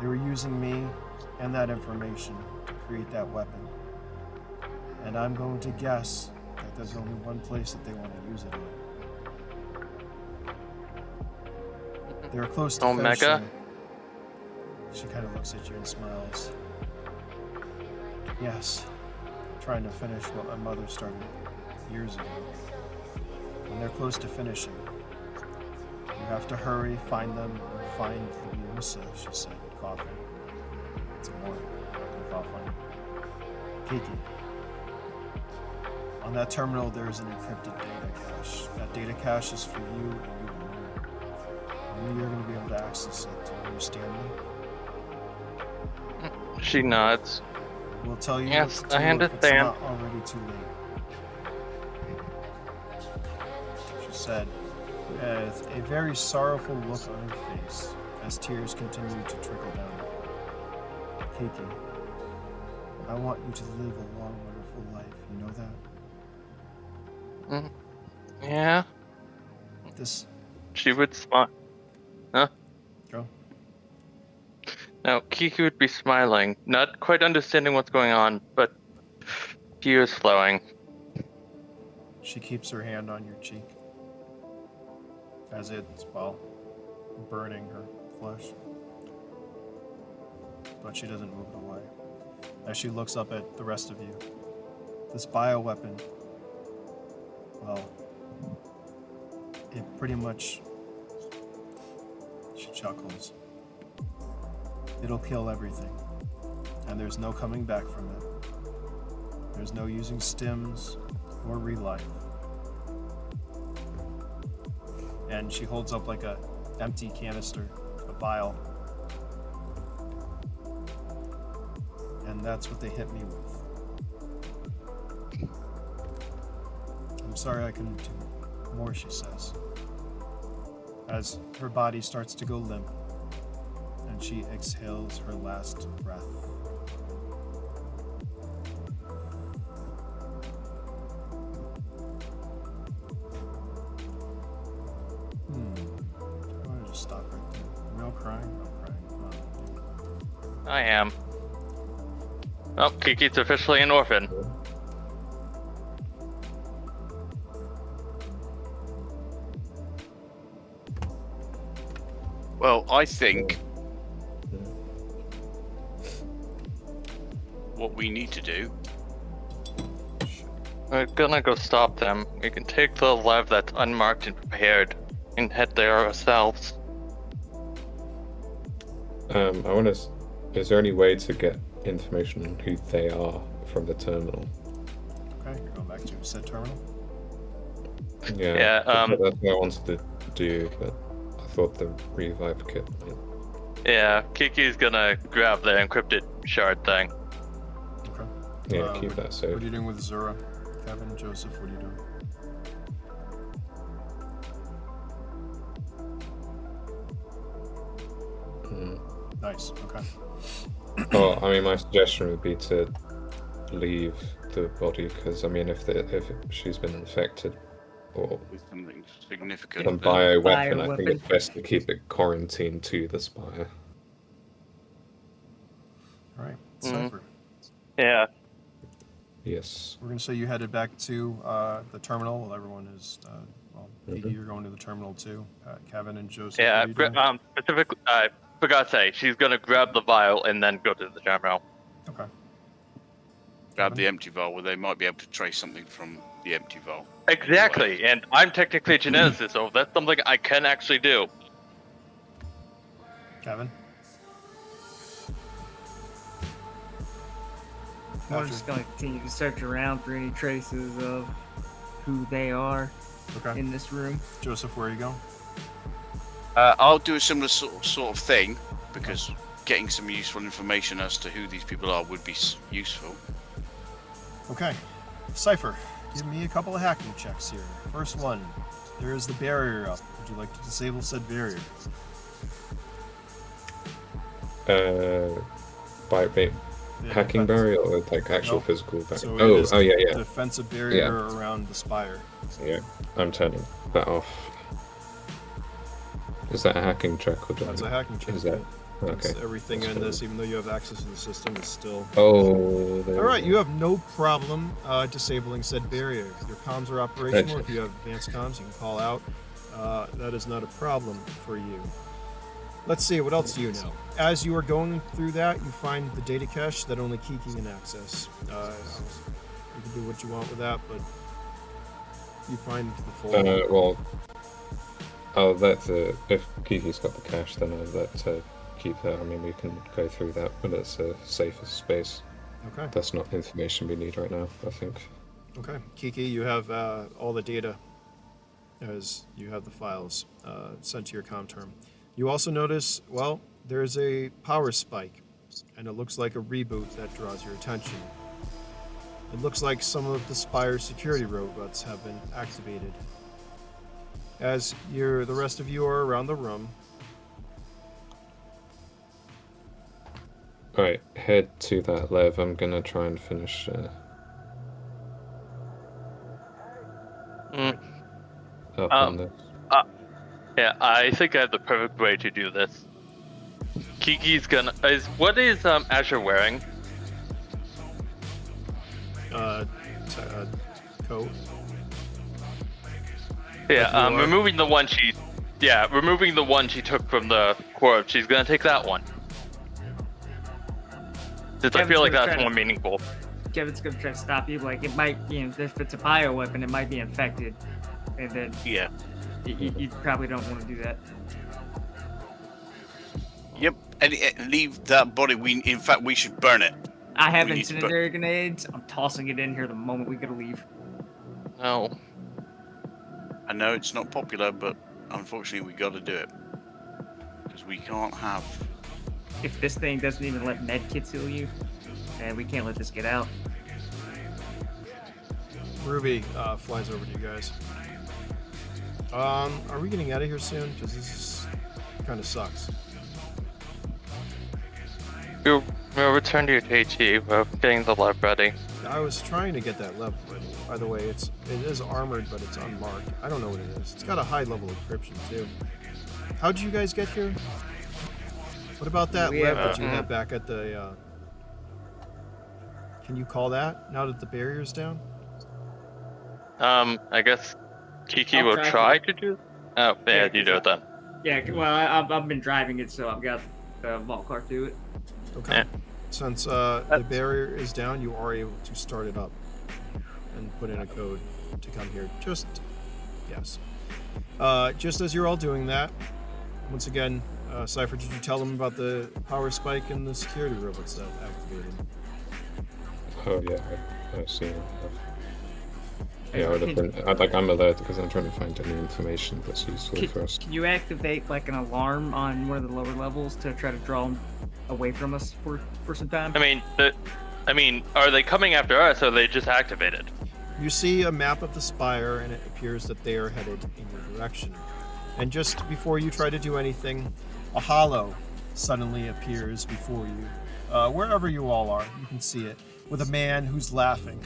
Speaker 2: They were using me and that information to create that weapon. And I'm going to guess that there's only one place that they want to use it on. They're close to
Speaker 1: Omega?
Speaker 2: finishing. She kind of looks at you and smiles. Yes, trying to finish what my mother started years ago. And they're close to finishing. You have to hurry, find them, and find Leviosa, she said, coughing. It's more coughing. Kiki. On that terminal, there is an encrypted data cache. That data cache is for you and you alone. Only you're going to be able to access it. Do you understand me?
Speaker 1: She nods.
Speaker 2: We'll tell you
Speaker 1: Yes,
Speaker 2: what to do
Speaker 1: I
Speaker 2: if it's
Speaker 1: understand.
Speaker 2: not already too late. She said, with a very sorrowful look on her face as tears continued to trickle down. Kiki, I want you to live a long, wonderful life. You know that?
Speaker 1: Yeah,
Speaker 2: This...
Speaker 1: she would smile. Huh?
Speaker 2: Go.
Speaker 1: Now, Kiki would be smiling, not quite understanding what's going on, but tears flowing.
Speaker 2: She keeps her hand on your cheek as it's, well, burning her flesh. But she doesn't move it away. As she looks up at the rest of you, this bioweapon, well, it pretty much, she chuckles. It'll kill everything, and there's no coming back from it. There's no using stims or relife. And she holds up like a empty canister, a vial. And that's what they hit me with. I'm sorry I couldn't do more, she says, as her body starts to go limp, and she exhales her last breath. Why don't I just stop right there? Are we all crying? I'm crying.
Speaker 1: I am. Oh, Kiki's officially an orphan.
Speaker 4: Well, I think what we need to do.
Speaker 1: We're gonna go stop them. We can take the lev that's unmarked and prepared and head there ourselves.
Speaker 5: I want to. Is there any way to get information on who they are from the terminal?
Speaker 2: Okay, you're going back to said terminal.
Speaker 5: Yeah.
Speaker 1: Yeah,
Speaker 5: That's what I wanted to do, but I thought the revive kit.
Speaker 1: Yeah, Kiki's gonna grab the encrypted shard thing.
Speaker 2: Okay.
Speaker 5: Yeah, keep that
Speaker 2: What
Speaker 5: safe.
Speaker 2: are you doing with Azura? Kevin, Joseph, what are you doing? Nice, okay.
Speaker 5: Well, I mean, my suggestion would be to leave the body because, I mean, if she's been infected or
Speaker 4: With something significant.
Speaker 5: some bioweapon, I think
Speaker 3: Bioweapon.
Speaker 5: it's best to keep it quarantined to the spire.
Speaker 2: Alright,
Speaker 1: Mhm.
Speaker 2: Cypher.
Speaker 1: Yeah.
Speaker 5: Yes.
Speaker 2: We're going to say you headed back to the terminal while everyone is, Kiki, you're going to the terminal too. Kevin and Joseph, what
Speaker 1: Yeah,
Speaker 2: are you doing?
Speaker 1: specifically, I forgot to say, she's gonna grab the vial and then go to the terminal.
Speaker 2: Okay.
Speaker 4: grab the empty vial, where they might be able to trace something from the empty vial.
Speaker 1: Exactly, and I'm technically a geneticist, so that's something I can actually do.
Speaker 2: Kevin?
Speaker 3: We're just going to continue to search around for any traces of who they are
Speaker 2: Okay.
Speaker 3: in this room.
Speaker 2: Joseph, where are you going?
Speaker 4: I'll do a similar sort of thing, because getting some useful information as to who these people are would be useful.
Speaker 2: Okay. Cypher, give me a couple of hacking checks here. First one, there is the barrier up. Would you like to disable said barrier?
Speaker 5: By
Speaker 2: The
Speaker 5: hacking
Speaker 2: defense-
Speaker 5: barrier or like actual
Speaker 2: Nope.
Speaker 5: physical barrier?
Speaker 2: So it
Speaker 5: Oh,
Speaker 2: is
Speaker 5: yeah.
Speaker 2: defensive barrier around the spire.
Speaker 5: Yeah, I'm turning that off. Is that a hacking check or
Speaker 2: That's a hacking check.
Speaker 5: Is that
Speaker 2: It's
Speaker 5: okay?
Speaker 2: everything
Speaker 5: That's
Speaker 2: in
Speaker 5: cool.
Speaker 2: this, even though you have access to the system, is still.
Speaker 5: Oh, there
Speaker 2: All right,
Speaker 5: we
Speaker 2: you
Speaker 5: go.
Speaker 2: have no problem disabling said barrier. Your comms are operational.
Speaker 5: Gotcha.
Speaker 2: If you have advanced comms, you can call out. That is not a problem for you. Let's see, what else do you know? As you are going through that, you find the data cache that only Kiki can access. You can do what you want with that, but you find the folder.
Speaker 5: Well, I'll let if Kiki's got the cache, then I'll let keep that. I mean, we can go through that, but it's a safer space.
Speaker 2: Okay.
Speaker 5: That's not information we need right now, I think.
Speaker 2: Okay, Kiki, you have all the data as you have the files sent to your comm term. You also notice, well, there's a power spike, and it looks like a reboot that draws your attention. It looks like some of the Spire security robots have been activated. As the rest of you are around the room,
Speaker 5: Alright, head to that lev. I'm gonna try and finish up on this.
Speaker 1: Yeah, I think I have the perfect way to do this. Kiki's gonna. What is Azure wearing?
Speaker 2: coat.
Speaker 1: Yeah,
Speaker 2: Like you are?
Speaker 1: removing the one she. Yeah, removing the one she took from the corpse. She's gonna take that one. Since I
Speaker 3: Kevin's
Speaker 1: feel like
Speaker 3: gonna
Speaker 1: that's
Speaker 3: try
Speaker 1: more
Speaker 3: to-
Speaker 1: meaningful.
Speaker 3: Kevin's going to try to stop you. Like, it might, if it's a bioweapon, it might be infected. And then
Speaker 4: Yeah.
Speaker 3: you probably don't want to do that.
Speaker 4: Yep. And leave that body. In fact, we should burn it.
Speaker 3: I have
Speaker 4: We need to
Speaker 3: incendiary grenades. I'm tossing it in here the moment we get to leave.
Speaker 1: No.
Speaker 4: I know it's not popular, but unfortunately, we got to do it because we can't have.
Speaker 3: If this thing doesn't even let medkits heal you, and we can't let this get out.
Speaker 2: Ruby flies over to you guys. Are we getting out of here soon? Because this kind of sucks.
Speaker 1: We'll return to your TT. We're getting the lab ready.
Speaker 2: I was trying to get that level ready. By the way, it is armored, but it's unmarked. I don't know what it is. It's got a high level encryption too. How'd you guys get here? What about that
Speaker 3: We
Speaker 2: lev
Speaker 3: have,
Speaker 2: that you had back at the? Can you call that now that the barrier's down?
Speaker 1: I guess Kiki
Speaker 3: I'll
Speaker 1: will
Speaker 3: try
Speaker 1: try to do. Oh, yeah,
Speaker 3: Yeah,
Speaker 1: you do it then.
Speaker 3: Yeah, well, I've been driving it, so I've got the vault car to it.
Speaker 2: Okay.
Speaker 1: Yeah.
Speaker 2: Since the barrier is down, you are able to start it up and put in a code to come here. Just as you're all doing that, once again, Cypher, did you tell them about the power spike and the security robots that activated?
Speaker 5: Oh yeah, I've seen it. Yeah, I would have been. I'm alert because I'm trying to find any information that's useful for us.
Speaker 3: Can you activate like an alarm on one of the lower levels to try to draw them away from us for some time?
Speaker 1: I mean, are they coming after us, or are they just activated?
Speaker 2: You see a map of the spire, and it appears that they are headed in your direction. And just before you try to do anything, a hollow suddenly appears before you. Wherever you all are, you can see it, with a man who's laughing.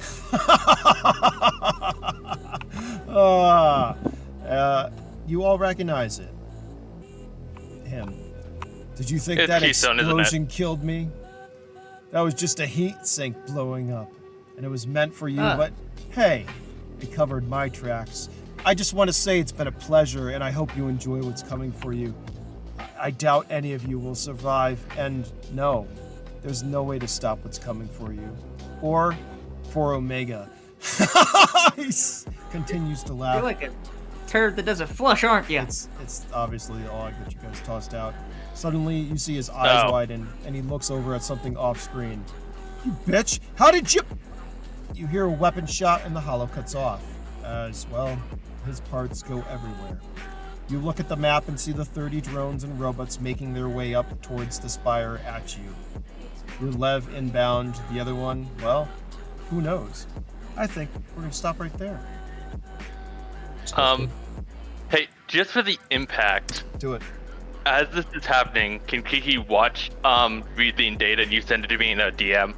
Speaker 2: You all recognize it. Him. Did you think
Speaker 1: It's
Speaker 2: that
Speaker 1: Keystone, isn't it?
Speaker 2: explosion killed me? That was just a heat sink blowing up. And it was meant for you, but hey, it covered my tracks. I just want to say it's been a pleasure, and I hope you enjoy what's coming for you. I doubt any of you will survive, and no, there's no way to stop what's coming for you. Or poor Omega. He continues to laugh.
Speaker 3: You're like a turd that doesn't flush, aren't you?
Speaker 2: It's obviously the log that you guys tossed out. Suddenly, you see his eyes widen, and he looks over at something off screen. You bitch! How did you... You hear a weapon shot, and the hollow cuts off. As, well, his parts go everywhere. You look at the map and see the 30 drones and robots making their way up towards the spire at you. Your Lev inbound, the other one, well, who knows? I think we're going to stop right there.
Speaker 1: Hey, just for the impact,
Speaker 2: Do it.
Speaker 1: as this is happening, can Kiki watch reading data and you send it to me in a DM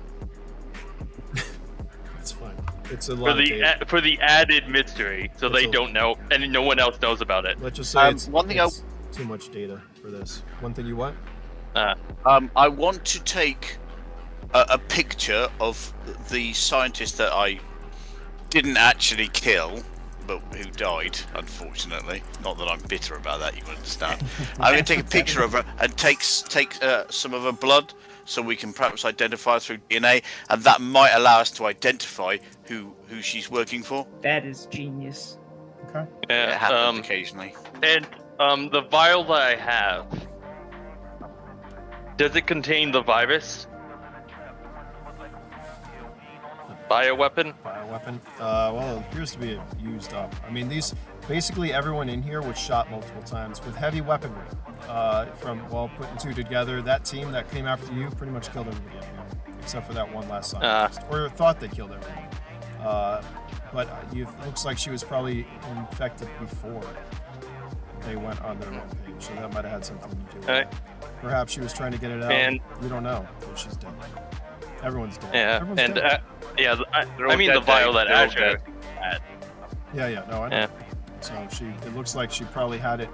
Speaker 2: It's fine. It's a lot of data.
Speaker 1: for the added mystery, so they
Speaker 2: a-
Speaker 1: don't know and no one else knows about it.
Speaker 2: Let's just say it's,
Speaker 4: one thing
Speaker 2: it's too much data for this. One thing you want?
Speaker 4: I want to take a picture of the scientist that I didn't actually kill, but who died, unfortunately. Not that I'm bitter about that, you understand. I'm going to take a picture of her and take some of her blood, so we can perhaps identify her through DNA, and that might allow us to identify who she's working for.
Speaker 3: That is genius.
Speaker 2: Okay.
Speaker 4: It happens occasionally.
Speaker 1: And the vial that I have, does it contain the virus? Bioweapon?
Speaker 2: Bioweapon. Well, it appears to be used up. I mean, basically everyone in here was shot multiple times with heavy weaponry. Putting two together, that team that came after you pretty much killed everybody in here, except for that one last scientist, or thought they killed everybody. But it looks like she was probably infected before they went on their rampage, so that might have had something to do with it. Perhaps she was trying to get it out.
Speaker 1: And
Speaker 2: we don't know, but she's dead. Everyone's dead.
Speaker 1: yeah,
Speaker 2: Everyone's
Speaker 1: and
Speaker 2: dead.
Speaker 1: I mean the vial that
Speaker 4: They're all
Speaker 1: Azura had.
Speaker 2: Yeah, no, I know.
Speaker 1: Yeah.
Speaker 2: So it looks like she probably had it,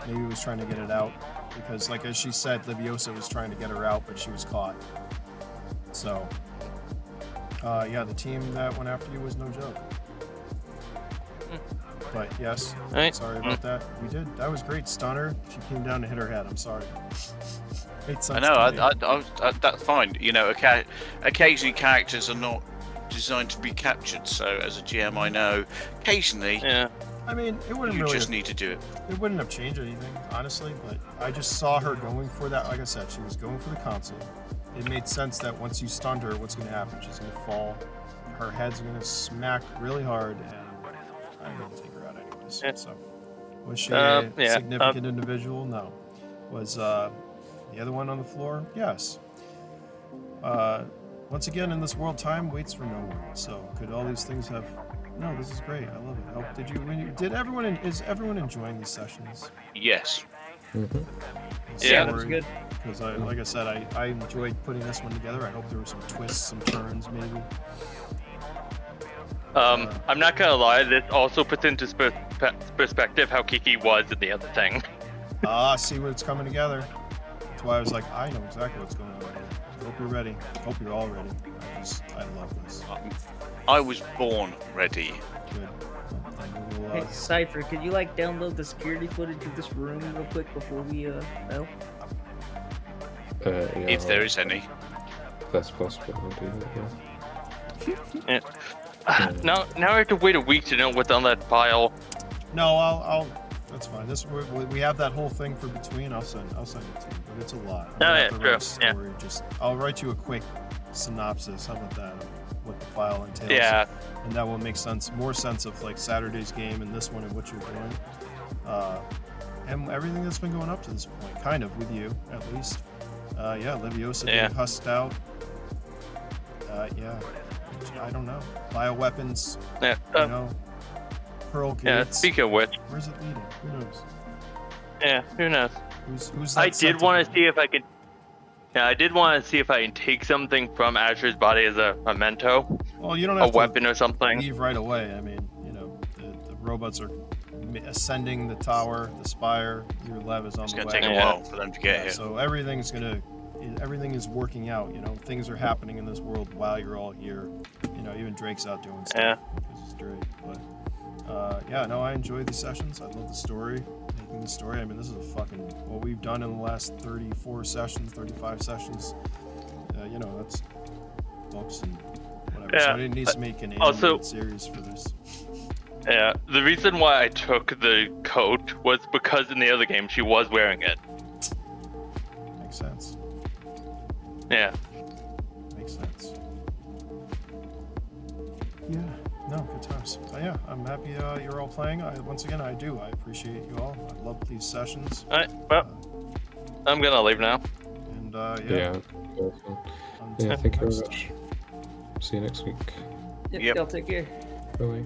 Speaker 2: maybe was trying to get it out, because like as she said, Leviosa was trying to get her out, but she was caught. So, yeah, the team that went after you was no joke. But yes,
Speaker 1: Right.
Speaker 2: sorry about that. We did. That was great. Stunner. She came down to hit her head. I'm sorry.
Speaker 4: I know, that's fine. You know, occasionally characters are not designed to be captured, so as a GM I know, occasionally
Speaker 1: Yeah.
Speaker 2: I mean, it wouldn't
Speaker 4: you
Speaker 2: really
Speaker 4: just need to do it.
Speaker 2: It wouldn't have changed anything, honestly, but I just saw her going for that. Like I said, she was going for the console. It made sense that once you stunned her, what's going to happen? She's going to fall. Her head's going to smack really hard, and I'm going to take her out anyways.
Speaker 1: Yeah.
Speaker 2: So, was she a
Speaker 1: yeah,
Speaker 2: significant individual? No. Was the other one on the floor? Yes. Once again, in this world, time waits for no one. So, could all these things have... No, this is great. I love it. Is everyone enjoying these sessions?
Speaker 4: Yes.
Speaker 5: Mm-hmm.
Speaker 1: Yeah,
Speaker 3: that's good.
Speaker 2: Because like I said, I enjoyed putting this one together. I hope there were some twists, some turns, maybe.
Speaker 1: I'm not gonna lie, this also puts into perspective how Kiki was in the other thing.
Speaker 2: See what's coming together. That's why I was like, I know exactly what's going on here. Hope you're ready. Hope you're all ready. I love this.
Speaker 4: I was born ready.
Speaker 2: Good. And we'll,
Speaker 3: Hey, Cypher, could you download the security footage of this room real quick before we
Speaker 5: Yeah,
Speaker 4: If there is any.
Speaker 5: if that's possible, I'll do that. Yeah.
Speaker 1: Now I have to wait a week to know what's on that file.
Speaker 2: No, I'll. That's fine. We have that whole thing for between. I'll send it to you, but it's a lot. I'm gonna have to write a story. I'll write you a quick synopsis. How about that? Of what the file entails.
Speaker 1: Yeah.
Speaker 2: And that will make more sense of Saturday's game and this one and what you're doing. And everything that's been going up to this point, kind of with you at least. Leviosa being hussed out. I don't know. Bioweapons.
Speaker 1: Yeah.
Speaker 2: Pearl gates.
Speaker 1: Yeah. Speaking of which,
Speaker 2: Where's it leading? Who knows?
Speaker 1: yeah, who knows?
Speaker 2: Who's that?
Speaker 1: I did want to see if I could. Yeah, I did want to see if I can take something from Azura's body as a memento,
Speaker 2: Well, you don't have
Speaker 1: a weapon or something.
Speaker 2: leave right away. I mean, the robots are ascending the tower, the spire. Your Lev is on
Speaker 4: It's
Speaker 2: the
Speaker 4: going
Speaker 2: way.
Speaker 4: to take a while for them to get here.
Speaker 2: So everything is working out. Things are happening in this world while you're all here. Even Drake's out doing stuff because he's Drake. But I enjoy these sessions. I love the story, making the story. I mean, this is what we've done in the last 35 sessions. That's books and whatever. So
Speaker 1: Yeah.
Speaker 2: I didn't need to make an
Speaker 1: Also-
Speaker 2: animated series for this.
Speaker 1: Yeah, the reason why I took the coat was because in the other game she was wearing it.
Speaker 2: Makes sense.
Speaker 1: Yeah.
Speaker 2: Makes sense. Yeah. No, good times. Yeah, I'm happy you're all playing. Once again, I do. I appreciate you all. I love these sessions.
Speaker 1: Alright, well, I'm gonna leave now.
Speaker 2: And
Speaker 5: Yeah.
Speaker 2: until
Speaker 5: Yeah, thank you very
Speaker 2: next
Speaker 5: much.
Speaker 2: time.
Speaker 5: See you next week.
Speaker 3: Yep,
Speaker 4: Yep.
Speaker 3: y'all take care.
Speaker 5: Bye.